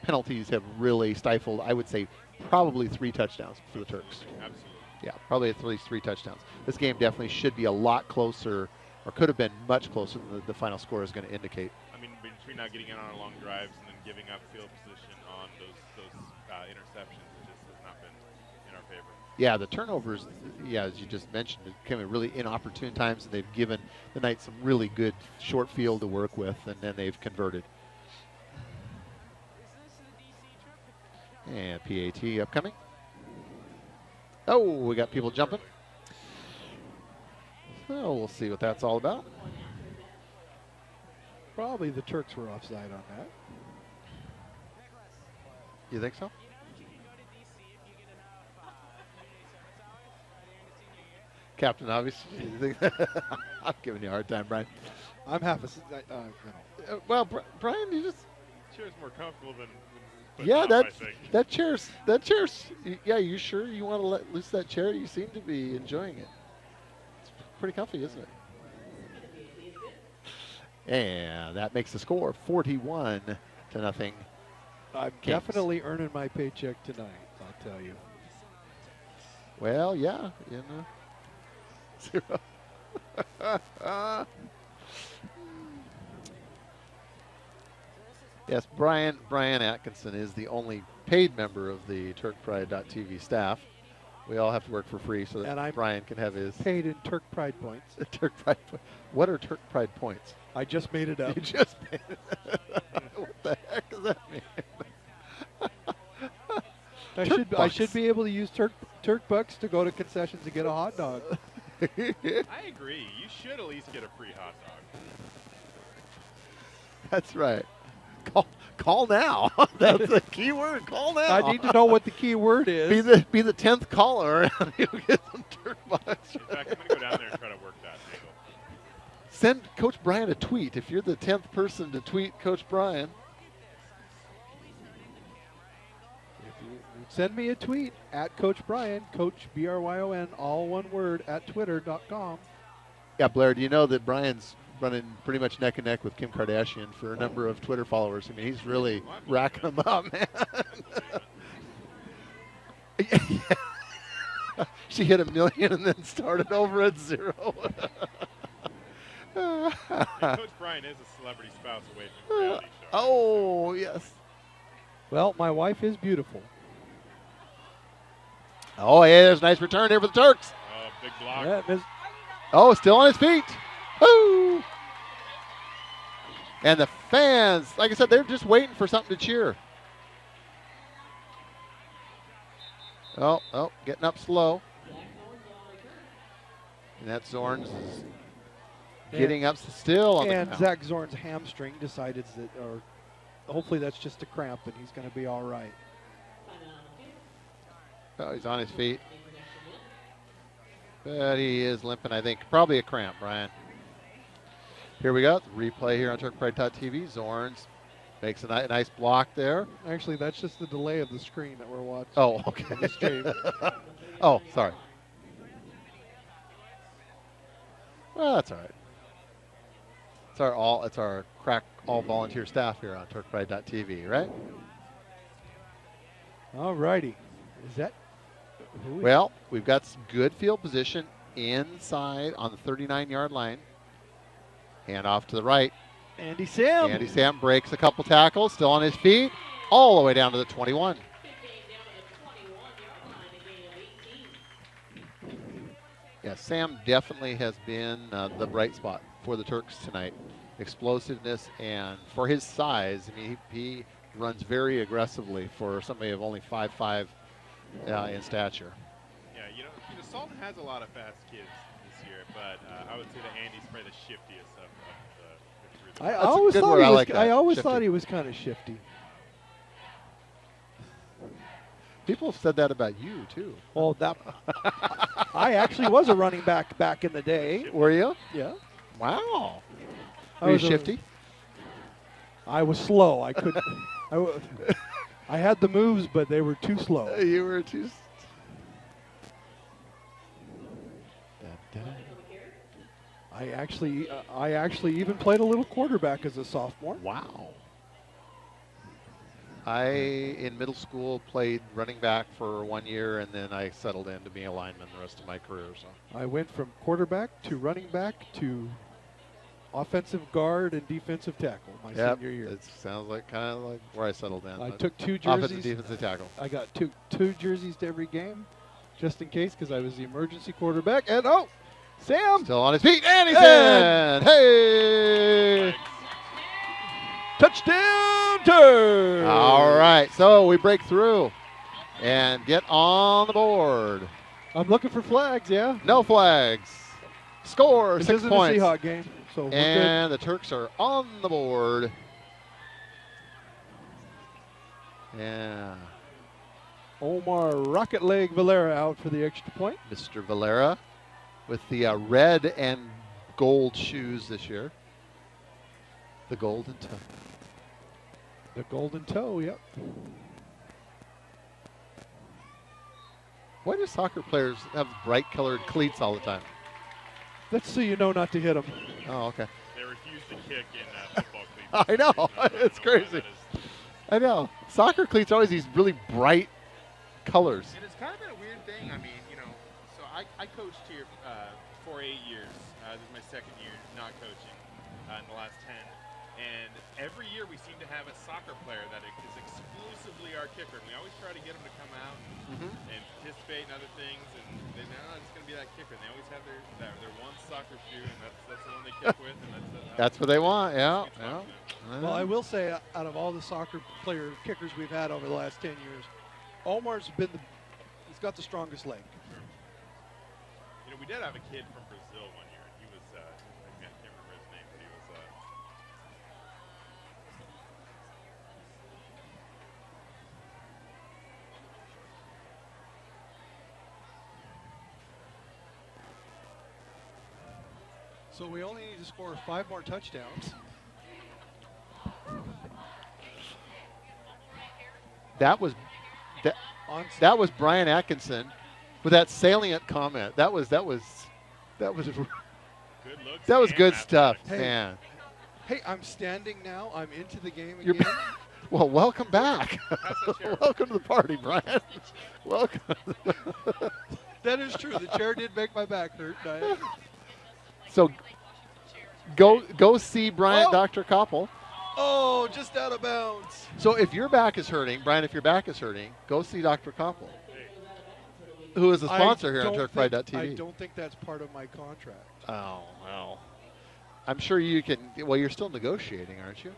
penalties have really stifled, I would say, probably 3 touchdowns for the Turks. Absolutely. Yeah, probably at least 3 touchdowns. This game definitely should be a lot closer, or could have been much closer than the final score is going to indicate. I mean, between not getting in on our long drives and then giving up field position on those interceptions, it just has not been in our favor. Yeah, the turnovers, as you just mentioned, came at really inopportune times, and they've given the Knights some really good short field to work with, and then they've converted. And PAT upcoming. Oh, we got people jumping. So we'll see what that's all about. Probably the Turks were offside on that. You think so? Captain Obvious. I'm giving you a hard time, Brian. I'm half a. Well, Brian, you just. Chair's more comfortable than. Yeah, that chair's. Yeah, you sure you want to let loose that chair? You seem to be enjoying it. It's pretty comfy, isn't it? And that makes the score 41-0. I'm definitely earning my paycheck tonight, I'll tell you. Well, yeah, 0. Yes, Brian Atkinson is the only paid member of the TurkPride.tv staff. We all have to work for free so that Brian can have his paid in Turk Pride points. Turk Pride. What are Turk Pride points? I just made it up. You just made it up. What the heck does that mean? I should be able to use Turk bucks to go to concessions to get a hot dog. I agree. You should at least get a free hot dog. That's right. Call now. That's the key word. Call now. I need to know what the key word is. Be the 10th caller, and you'll get some Turk bucks. In fact, I'm going to go down there and try to work that angle. Send Coach Brian a tweet. If you're the 10th person to tweet Coach Brian. Send me a tweet at Coach Brian, Coach Bryon, all one word, at twitter.com. Yeah, Blair, do you know that Brian's running pretty much neck and neck with Kim Kardashian for a number of Twitter followers? I mean, he's really racking them up, man. She hit 1 million and then started over at 0. Coach Brian is a celebrity spouse away from the reality show. Oh, yes. Well, my wife is beautiful. Oh, yeah, there's a nice return here for the Turks. Oh, big block. Yeah, oh, still on his feet. Woo! And the fans, like I said, they're just waiting for something to cheer. Oh, getting up slow. And that Zorns is getting up still on the And count. Zach Zorn's hamstring decided that, or hopefully that's just a cramp and he's going to be all right. Oh, he's on his feet. But he is limping, I think. Probably a cramp, Brian. Here we go. Replay here on TurkPride.tv. Zorns makes a nice block there. Actually, that's just the delay of the screen that we're watching. Oh, okay. The stream. Oh, sorry. Well, that's all right. It's our crack all volunteer staff here on TurkPride.tv, right? All righty. Is that? Well, we've got some good field position inside on the 39-yard line. Hand off to the right. Andy Sam. Andy Sam breaks a couple tackles, still on his feet, all the way down to the 21. Yeah, Sam definitely has been the bright spot for the Turks tonight. Explosiveness, and for his size, I mean, he runs very aggressively for somebody of only 5'5" in stature. Yeah, Sultan has a lot of fast kids this year, but I would say that Andy's probably the shiftiest of the crew I That's a always good thought word. he I was. like that. I always Shifty. thought he was kind of shifty. People have said that about you too. Well, that I actually was a running back in the day. Were you? Yeah. Wow. I Were you was a- shifty? I was slow. I couldn't. I had the moves, but they were too slow. You were too. I actually even played a little quarterback as a sophomore. Wow. I, in middle school, played running back for 1 year, and then I settled into being a lineman the rest of my career. So I went from quarterback to running back to offensive guard and defensive tackle my senior year. It sounds like kind of like where I settled in. I took 2 offensive jerseys. defensive tackle. I got two jerseys to every game, just in case, because I was the emergency quarterback. And Sam Still on his feet, and he's And- in. Hey! touchdown Turk! All right, so we break through and get on the board. I'm looking for flags. Yeah. No flags. Score This 6 isn't points. a Seahawk game, so we're good. And the Turks are on the board. Yeah. Omar Rocket Leg Valera out for the extra point. Mr. Valera with the red and gold shoes this year. The golden toe. The golden toe. Yep. Why do soccer players have bright colored cleats all the time? That's so you know not to hit them. Oh, okay. They refuse to kick in football cleats. I know. It's I don't know why crazy. that is. I know. Soccer cleats are always these really bright colors. And it's kind of been a weird thing. I mean, so I coached here for 8 years. This is my second year not coaching in the last 10. And every year we seem to have a soccer player that is exclusively our kicker. And we always try to get them to come out and participate in other things. And they know it's going to be that kicker. And they always have their one soccer shoe, and that's the one they kick with. And That's what they want, yeah. it's yeah. fun for them. Well, I will say, out of all the soccer player kickers we've had over the last 10 years, Omar's been he's got the strongest leg. We did have a kid from Brazil one year. He was, I can't remember his name, but he was. So we only need to score 5 more touchdowns. That was that was Brian Atkinson with that salient comment. That was Good looks. that was and good stuff, athletics. Hey. man. Hey, I'm standing now. I'm into the game You're again. Well, welcome back. Pass that chair. Welcome to the party, Brian. Welcome. That is true. The chair did make my back hurt. So go see Brian, Oh. Dr. Koppel. Oh, just out of bounds. So if your back is hurting, Brian, if your back is hurting, go see Dr. Koppel, who is a sponsor here on TurkPride.tv. I don't think that's part of my contract. Oh, well. I'm sure you can. Well, you're still negotiating, aren't you?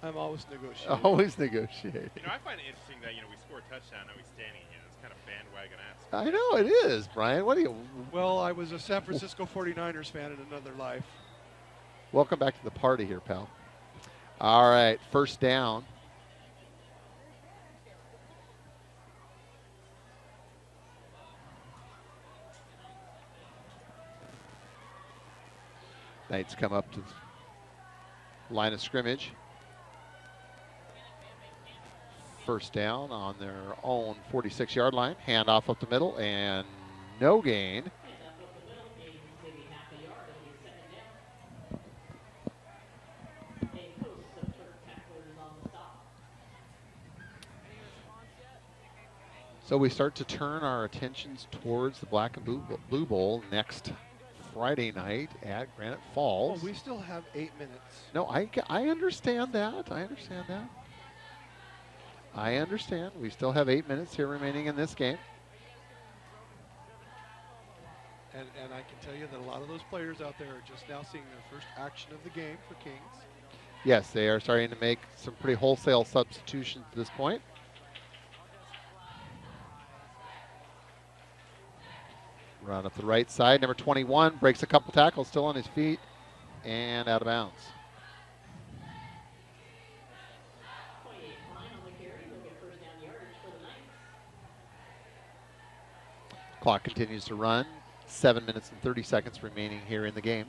I'm always negotiating. Always negotiating. I find it interesting that we score a touchdown and we standing again. It's kind of bandwagon-esque. I know it is, Brian. What do you? Well, I was a San Francisco 49ers fan in another life. Welcome back to the party here, pal. All right, first down. Knights come up to the line of scrimmage. First down on their own 46-yard line. Handoff up the middle and no gain. So we start to turn our attentions towards the Black and Blue Bowl next Friday night at Granite Oh, Falls. we still have 8 minutes. No, I understand that. I understand that. I understand. We still have 8 minutes here remaining in this game. And I can tell you that a lot of those players out there are just now seeing their first action of the game for Kings. Yes, they are starting to make some pretty wholesale substitutions at this point. Run up the right side. Number 21 breaks a couple tackles, still on his feet, and out of bounds. Clock continues to run. 7 minutes and 30 seconds remaining here in the game.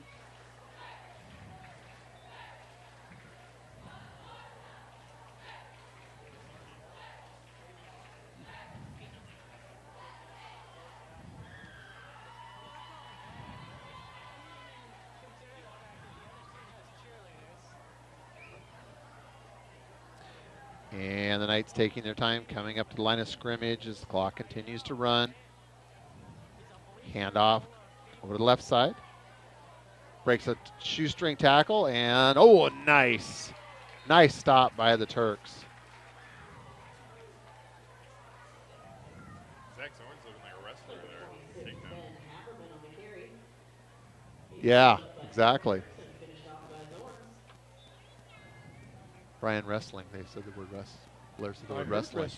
And the Knights taking their time, coming up to the line of scrimmage as the clock continues to run. Handoff over to the left side. Breaks a shoestring tackle, and oh, nice. Nice stop by the Turks. Zach Zorn's looking like a wrestler there. Taking that. Yeah, exactly. Brian wrestling. They said the word Blair said the word wrestling.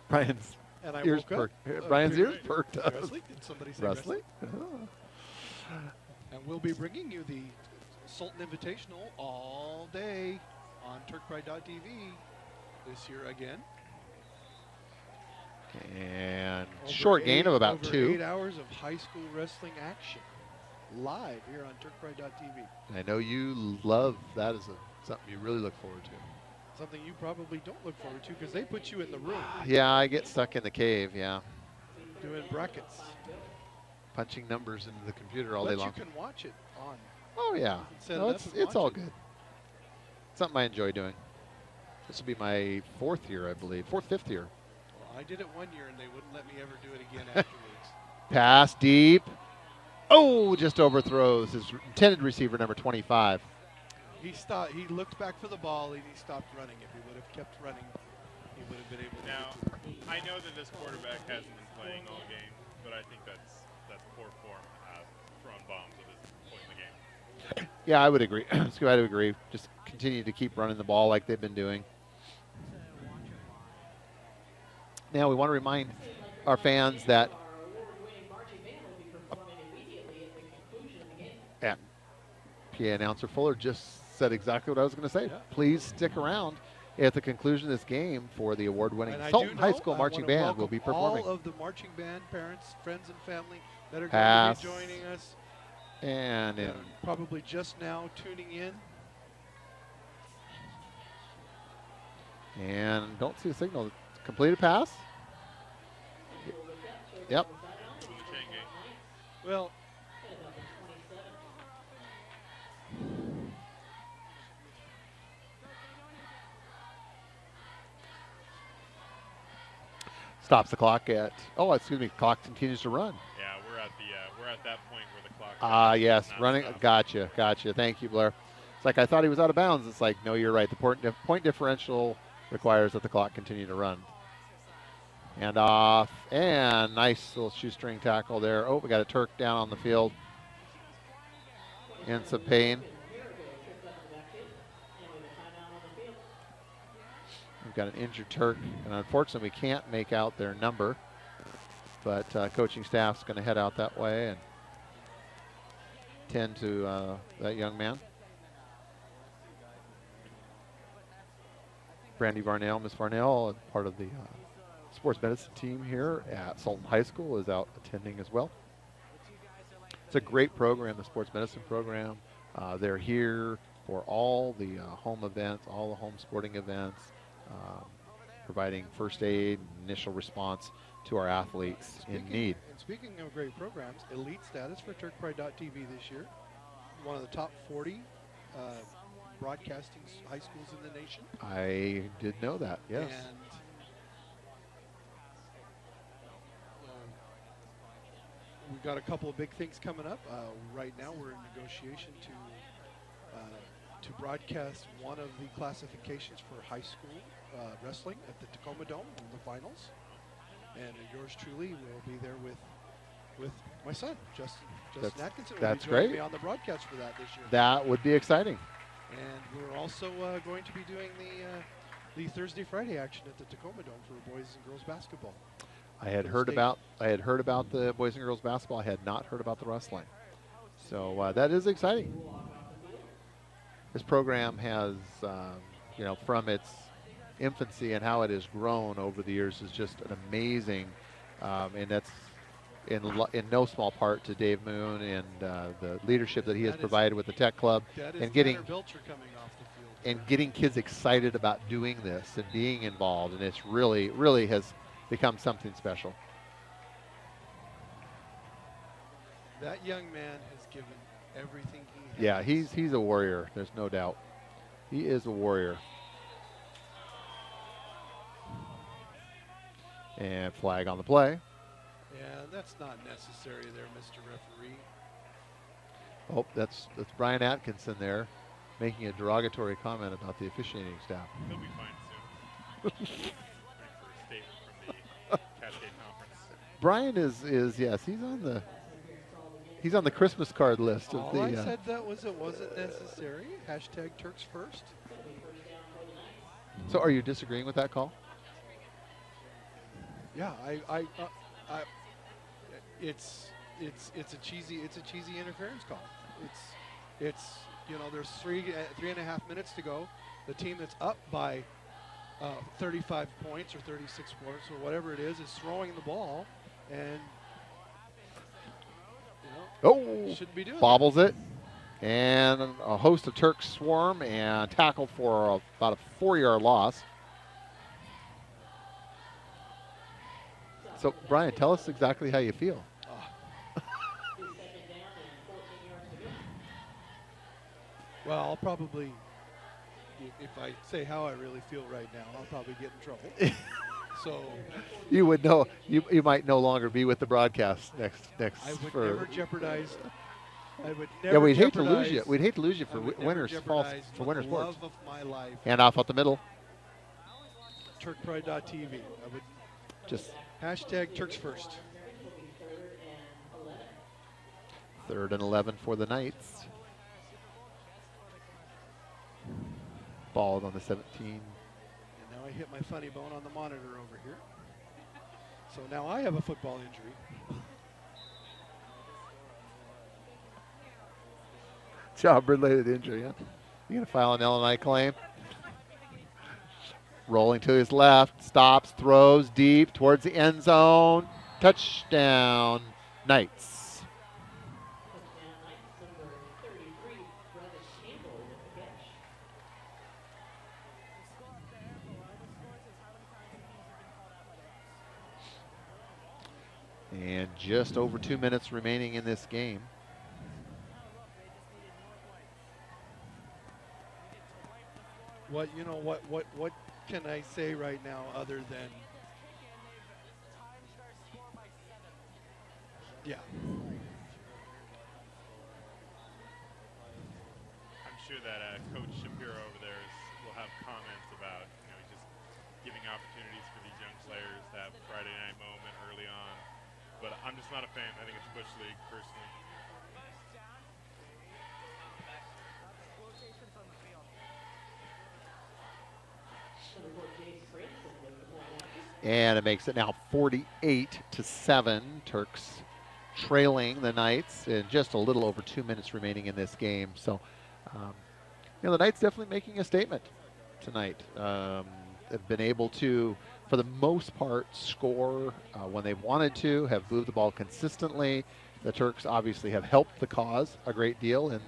Brian's And I ears woke up. perked. Brian's ears perked up. Wrestling? Did somebody say Wrestling? wrestling? And we'll be bringing you the Sultan Invitational all day on TurkPride.tv this year again. And Over short gain of about over 2. 8 hours of high school wrestling action live here on TurkPride.tv. I know you love that as something you really look forward to. Something you probably don't look forward to because they put you in the room Yeah, I get stuck in the cave, yeah. doing brackets. Punching numbers into the computer all day But long. you can watch it on. Oh, yeah. set No, it it's up and it's all watch it. good. Something I enjoy doing. This will be my 4th year, I believe. 5th year. Well, I did it one year and they wouldn't let me ever do it again afterwards. Pass deep. Oh, just overthrows his intended receiver, number 25. He stopped. He looked back for the ball and he stopped running. If he would have kept running, he would have been able to. Now, I know that this quarterback hasn't been playing all game, but I think that's poor form, throwing bombs at this point in the game. Yeah, I would agree. I would agree. Just continue to keep running the ball like they've been doing. Now, we want to remind our fans that PA announcer Fuller just said exactly what I was going to say. Yeah. Please stick around at the conclusion of this game for the award-winning And I Sultan do High know School I Marching wanna Band will be welcome performing. all of the marching band parents, friends, and family that are Pass. going to be joining us. And in. Probably just now tuning in. And don't see the signal. Completed pass. Yep. Well, Stops the clock at. Oh, excuse me. Clock continues to run. Yeah, we're at that point where the clock. Yes, not running. stop. Gotcha. Thank you, Blair. It's like I thought he was out of bounds. It's like, no, you're right. The point differential requires that the clock continue to run. And off, and nice little shoestring tackle there. Oh, we got a Turk down on the field. In some pain. We've got an injured Turk, and unfortunately we can't make out their number. But coaching staff's going to head out that way and tend to that young man. Brandy Varnell, Miss Varnell, part of the sports medicine team here at Sultan High School, is out attending as well. It's a great program, the sports medicine program. They're here for all the home events, all the home sporting events, providing first aid, initial response to our athletes in need. And speaking of great programs, elite status for TurkPride.tv this year. One of the top 40 broadcasting high schools in the nation. I did know that, yes. And we've got a couple of big things coming up. Right now we're in negotiation to broadcast one of the classifications for high school wrestling at the Tacoma Dome in the finals. And yours truly will be there with my son, Justin Atkinson. That's will be joining great. me on the broadcast for that this year. That would be exciting. And we're also going to be doing the Thursday Friday action at the Tacoma Dome for boys and girls basketball. I had heard about the boys and girls basketball. I had not heard about the wrestling. So that is exciting. This program has, from its infancy and how it has grown over the years, is just an amazing And that's in no small part to Dave Moon and the leadership that he has provided with the Tech Club, and getting Belcher coming off the field. And getting kids excited about doing this and being involved, and it's really has become something special. That young man has given everything he has. Yeah, he's a warrior. There's no doubt. He is a warrior. And flag on the play. Yeah, that's not necessary there, Mr. Referee. Oh, that's Brian Atkinson there, making a derogatory comment about the officiating staff. He'll be fine soon. Waiting for a statement from the Cascade Conference. Brian is yes, he's on the Christmas card list of All the. I said that was it wasn't necessary. Hashtag Turks first. So, are you disagreeing with that call? Yeah, it's a cheesy interference call. It's there's 3.5 minutes to go. The team that's up by 35 points or 36 points or whatever it is throwing the ball, and shouldn't be doing Bobbles it, and a host of Turks swarm and tackle for about a 4-yard loss. So, Brian, tell us exactly how you feel. Well, I'll probably, if I say how I really feel right now, I'll probably get in trouble. So you would know. You might no longer be with the broadcast next. I would never jeopardize. I would never. Yeah, we'd hate to lose you. We'd hate to lose you for winners for winter sports. Love of my life. Hand off up the middle. TurkPride.tv. I would just hashtag Turks first. 3rd and 11 for the Knights. Ball on the 17. And now I hit my funny bone on the monitor over here. So now I have a football injury. Job-related injury, huh? You gonna file an LNI claim? Rolling to his left, stops, throws deep towards the end zone. Touchdown, Knights. And just over 2 minutes remaining in this game. What can I say right now other than yeah. I'm sure that Coach Shapiro over there will have comments about just giving opportunities for these young players to have a Friday night moment early on. But I'm just not a fan. I think it's Bush League personally. And it makes it now 48-7. Turks trailing the Knights, and just a little over 2 minutes remaining in this game. So, the Knights definitely making a statement tonight. Have been able to, for the most part, score when they wanted to, have moved the ball consistently. The Turks obviously have helped the cause a great deal in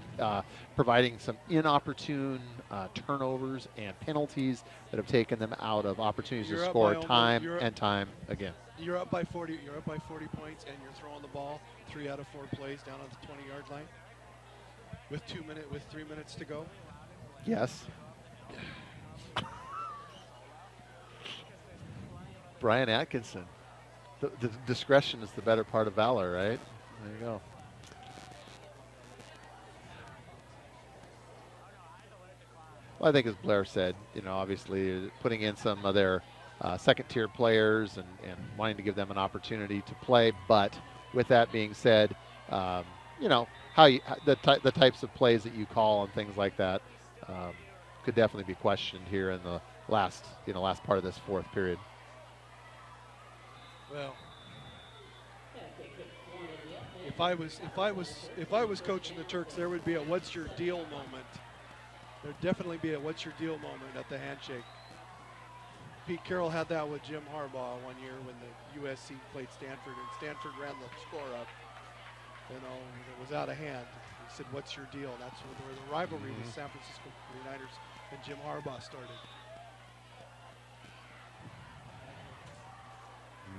providing some inopportune turnovers and penalties that have taken them out of opportunities to score time and time again. You're up by 40. You're up by 40 points, and you're throwing the ball 3 out of 4 plays down on the 20-yard line with 3 minutes to go. Yes. Brian Atkinson. The discretion is the better part of valor, right? There you go. Well, I think as Blair said, obviously putting in some of their second-tier players and wanting to give them an opportunity to play. But with that being said, how the types of plays that you call and things like that could definitely be questioned here in the last part of this fourth period. Well, if I was coaching the Turks, there would be a "What's your deal" moment. There'd definitely be a "What's your deal" moment at the handshake. Pete Carroll had that with Jim Harbaugh one year when the USC played Stanford, and Stanford ran the score up. You know, it was out of hand. He said, "What's your deal?" And that's where the rivalry with San Francisco 49ers and Jim Harbaugh started.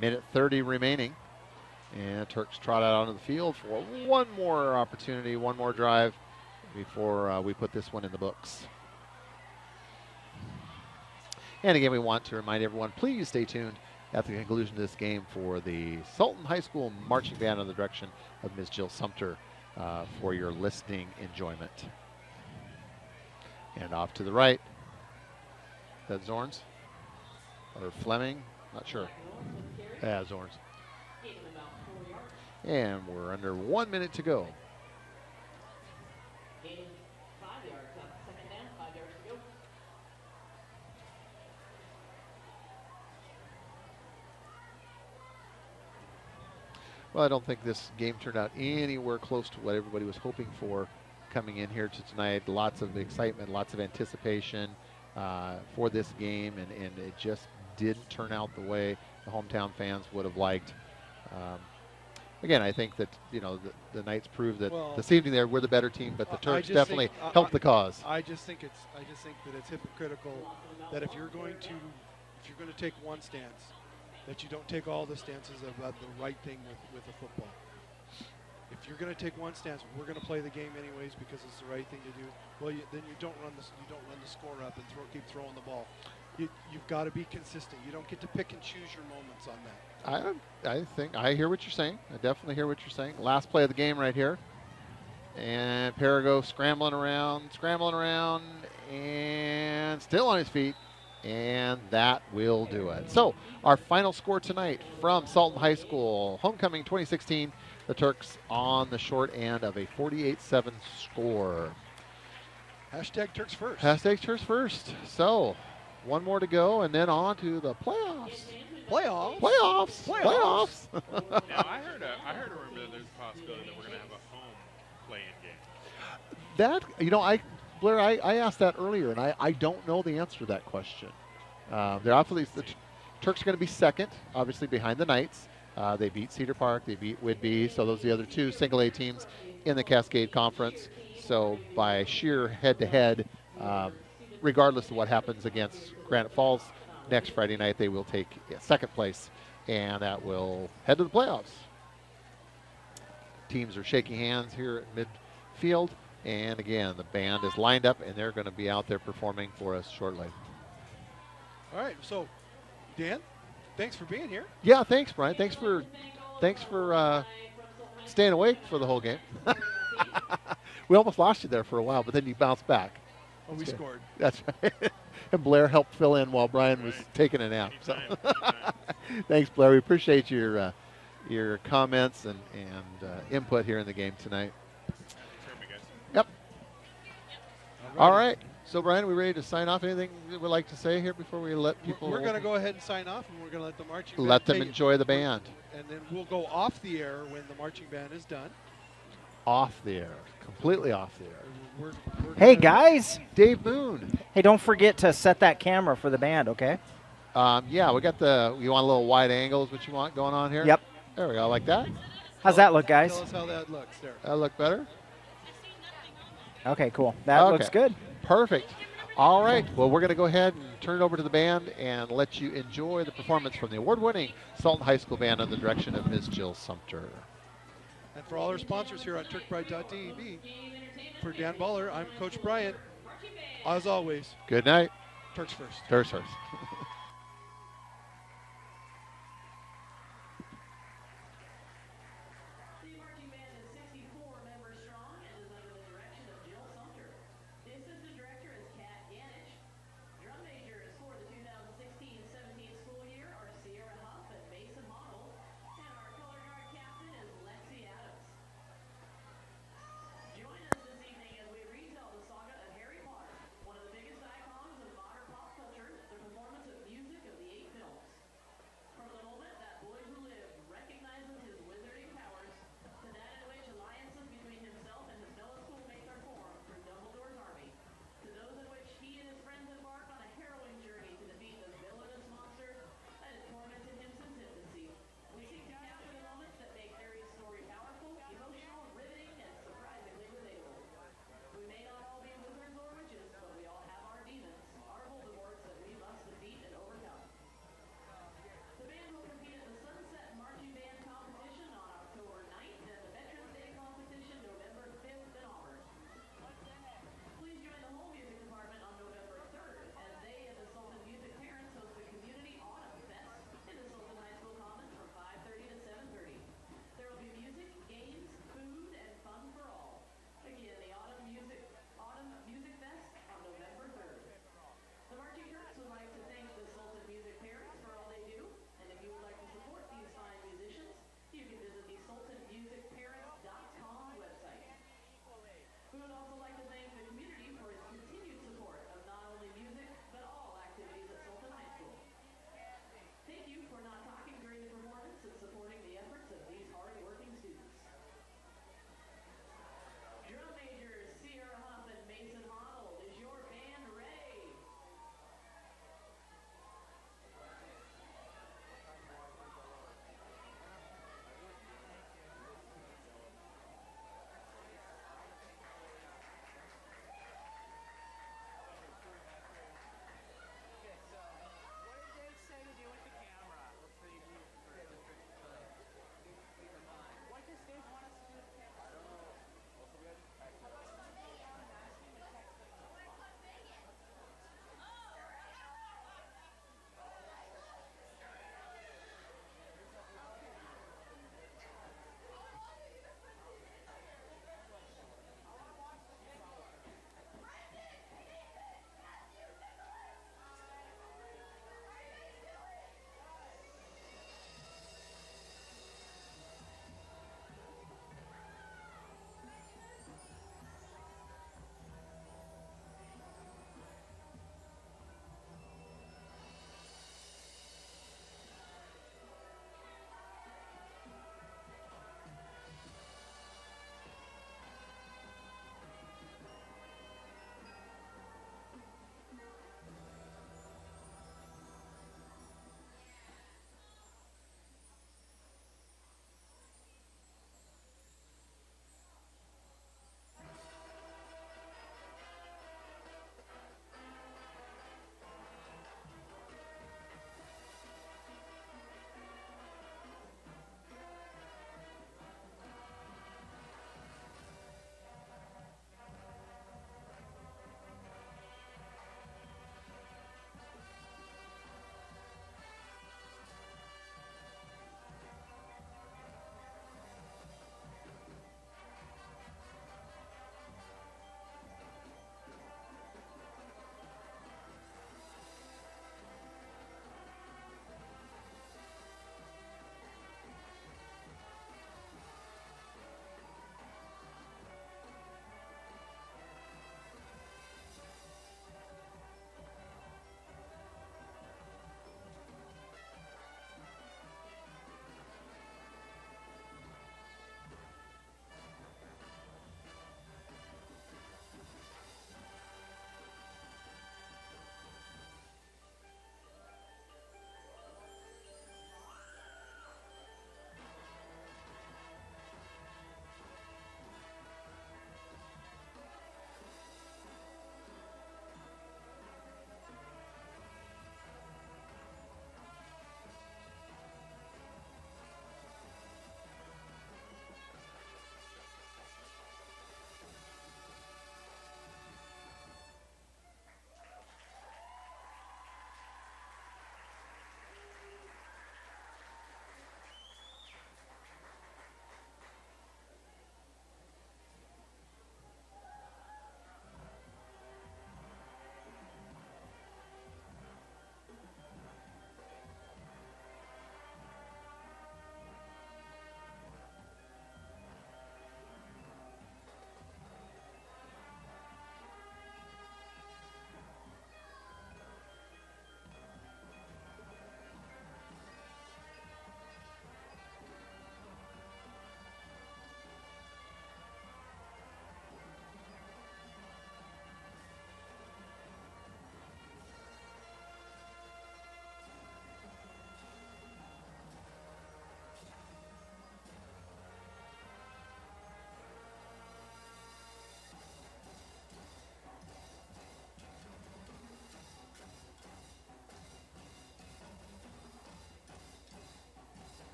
Minute 30 remaining. And Turks trot out onto the field for one more opportunity, one more drive before we put this one in the books. And again, we want to remind everyone, please stay tuned at the conclusion of this game for the Sultan High School Marching Band under the direction of Ms. Jill Sumter for your listening enjoyment. And off to the right. Is that Zorns? Or Fleming? Not sure. Yeah, Zorns. And we're under 1 minute to go. Well, I don't think this game turned out anywhere close to what everybody was hoping for coming in here to tonight. Lots of excitement, lots of anticipation for this game, and it just didn't turn out the way the hometown fans would have liked. Again, I think that the Knights proved that this evening we're the better team, but the Turks definitely helped the cause. I just think that it's hypocritical that if you're going to take one stance, that you don't take all the stances about the right thing with the football. If you're going to take one stance, we're going to play the game anyways because it's the right thing to do. Well, then you don't run the score up and keep throwing the ball. You've got to be consistent. You don't get to pick and choose your moments on that. I think I hear what you're saying. I definitely hear what you're saying. Last play of the game right here. And Perigo scrambling around, and still on his feet. And that will do it. So our final score tonight from Sultan High School, homecoming 2016, the Turks on the short end of a 48-7 score. Hashtag Turks first. Hashtag Turks first. So one more to go, and then on to the playoffs. Playoffs. Now I heard a rumor that there's a possibility that we're going to have a home play-in game. That Blair, I asked that earlier, and I don't know the answer to that question. They're obviously the Turks are going to be second, obviously behind the Knights. They beat Cedar Park, they beat Whitby, so those are the other two single A teams in the Cascade Conference. So by sheer head-to-head, regardless of what happens against Granite Falls next Friday night, they will take second place, and that will head to the playoffs. Teams are shaking hands here at midfield. And again, the band is lined up, and they're going to be out there performing for us shortly. All right, so Dan, thanks for being here. Yeah, thanks, Brian. Thanks for staying awake for the whole game. We almost lost you there for a while, but then you bounced back. Oh, we scored. That's right. And Blair helped fill in while Brian was taking a nap. So. Thanks, Blair. We appreciate your comments and input here in the game tonight. Yep. All right. So, Brian, are we ready to sign off? Anything you would like to say here before we let people? We're going to go ahead and sign off, and we're going to let the marching band. Let them enjoy the band. And then we'll go off the air when the marching band is done. Off the air. Completely off the air. Hey, guys. Dave Moon. Hey, don't forget to set that camera for the band, okay? Yeah, we got you want a little wide angle is what you want going on here? Yep. There we go, like that. How's that look, guys? Tell us how that looks there. That look better? Okay, cool. That looks good. Perfect. All right. Well, we're going to go ahead and turn it over to the band and let you enjoy the performance from the award-winning Sultan High School Band under the direction of Ms. Jill Sumter. And for all our sponsors here on TurkPride.tv, for Dan Baller, I'm Coach Bryant. As always, good night. Turks first. Turks first.